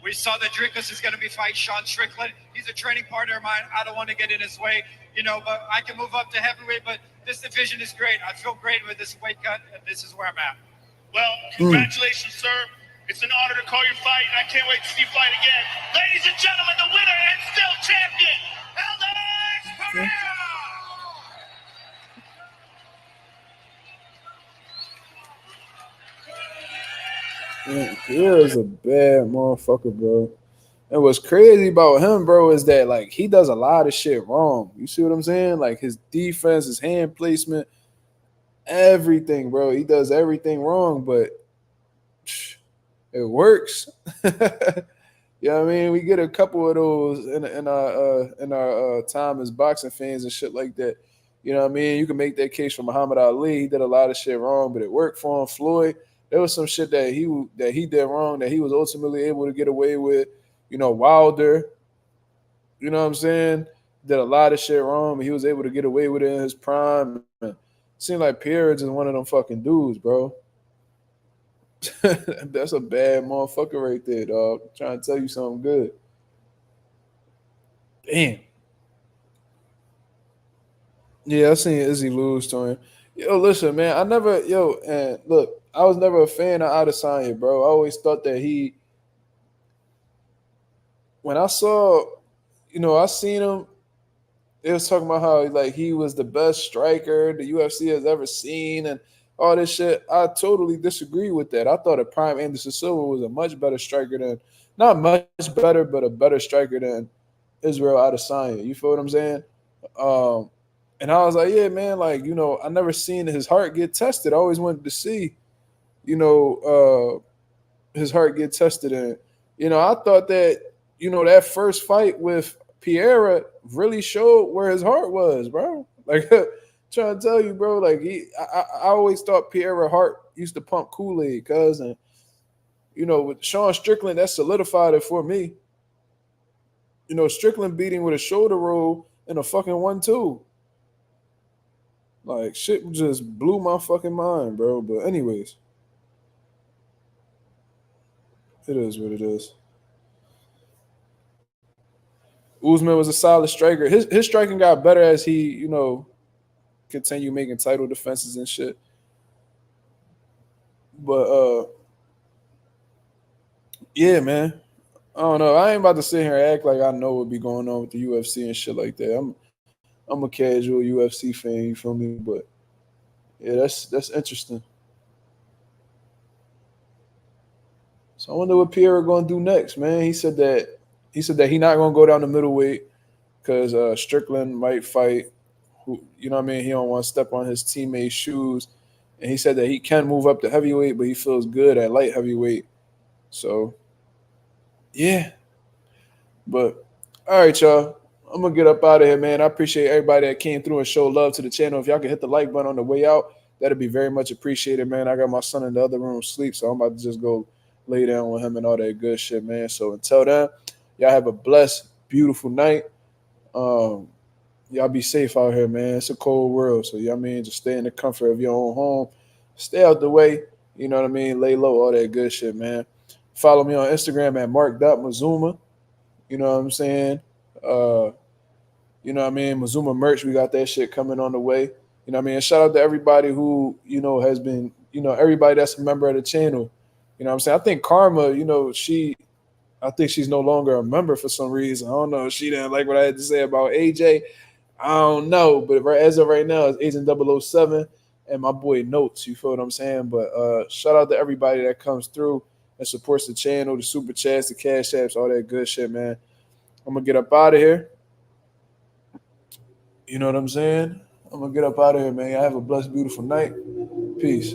We saw that Dricus is going to be fighting Sean Strickland. He's a training partner of mine. I don't want to get in his way, you know, but I can move up to heavyweight. But this division is great. I feel great with this weight cut, and this is where I'm at. Well, congratulations, sir. It's an honor to call your fight. I can't wait to see you fight again. Ladies and gentlemen, the winner and still champion, Alex Pereira! Pierre is a bad motherfucker, bro. And what's crazy about him, bro, is that like he does a lot of shit wrong. You see what I'm saying? Like his defense, his hand placement, everything, bro. He does everything wrong, but it works. You know what I mean? We get a couple of those in our time as boxing fans and shit like that. You know what I mean? You can make that case for Muhammad Ali. He did a lot of shit wrong, but it worked for him. Floyd, there was some shit that he did wrong that he was ultimately able to get away with. You know, Wilder, you know what I'm saying, did a lot of shit wrong, but he was able to get away with it in his prime. It seemed like Pierre is one of them fucking dudes, bro. That's a bad motherfucker right there, dog. I'm trying to tell you something good. Damn. Yeah, I seen Izzy lose to him. Yo, listen, man, and look, I was never a fan of Adesanya, bro. I always thought that when I saw, I seen him, they was talking about how like he was the best striker the UFC has ever seen and all this shit. I totally disagree with that. I thought a prime Anderson Silva was a much better striker not much better, but a better striker than Israel Adesanya. You feel what I'm saying? And I was like, yeah, man, like, I never seen his heart get tested. I always wanted to see, his heart get tested. And, I thought that, that first fight with Pereira really showed where his heart was, bro. Like, trying to tell you, bro, like, I always thought Pereira's heart used to pump Kool-Aid, cuz, and, with Sean Strickland, that solidified it for me. Strickland beating with a shoulder roll and a fucking 1-2. Like, shit just blew my fucking mind, bro. But anyways, it is what it is. Usman was a solid striker. His striking got better as he, continued making title defenses and shit. But yeah, man. I don't know. I ain't about to sit here and act like I know what be going on with the UFC and shit like that. I'm a casual UFC fan, you feel me? But yeah, that's interesting. So I wonder what Pierre gonna do next, man. He said that he not gonna go down to middleweight because Strickland might fight who, you know what I mean? He don't want to step on his teammates' shoes. And he said that he can move up to heavyweight, but he feels good at light heavyweight. So yeah. But all right, y'all. I'm going to get up out of here, man. I appreciate everybody that came through and showed love to the channel. If y'all can hit the like button on the way out, that'd be very much appreciated, man. I got my son in the other room asleep, so I'm about to just go lay down with him and all that good shit, man. So until then, y'all have a blessed, beautiful night. Y'all be safe out here, man. It's a cold world, so, you know what I mean? Just stay in the comfort of your own home. Stay out the way, you know what I mean? Lay low, all that good shit, man. Follow me on Instagram at mark.mazuma. You know what I'm saying? You know what I mean? Mazuma merch, we got that shit coming on the way. You know what I mean? And shout out to everybody who, has been, everybody that's a member of the channel. You know what I'm saying? I think Karma, she I think she's no longer a member for some reason. I don't know. She didn't like what I had to say about AJ. I don't know. But as of right now, it's Agent 007 and my boy Notes. You feel what I'm saying? But shout out to everybody that comes through and supports the channel, the super chats, the cash apps, all that good shit, man. I'm going to get up out of here. You know what I'm saying? I'm going to get up out of here, man. Y'all have a blessed, beautiful night. Peace.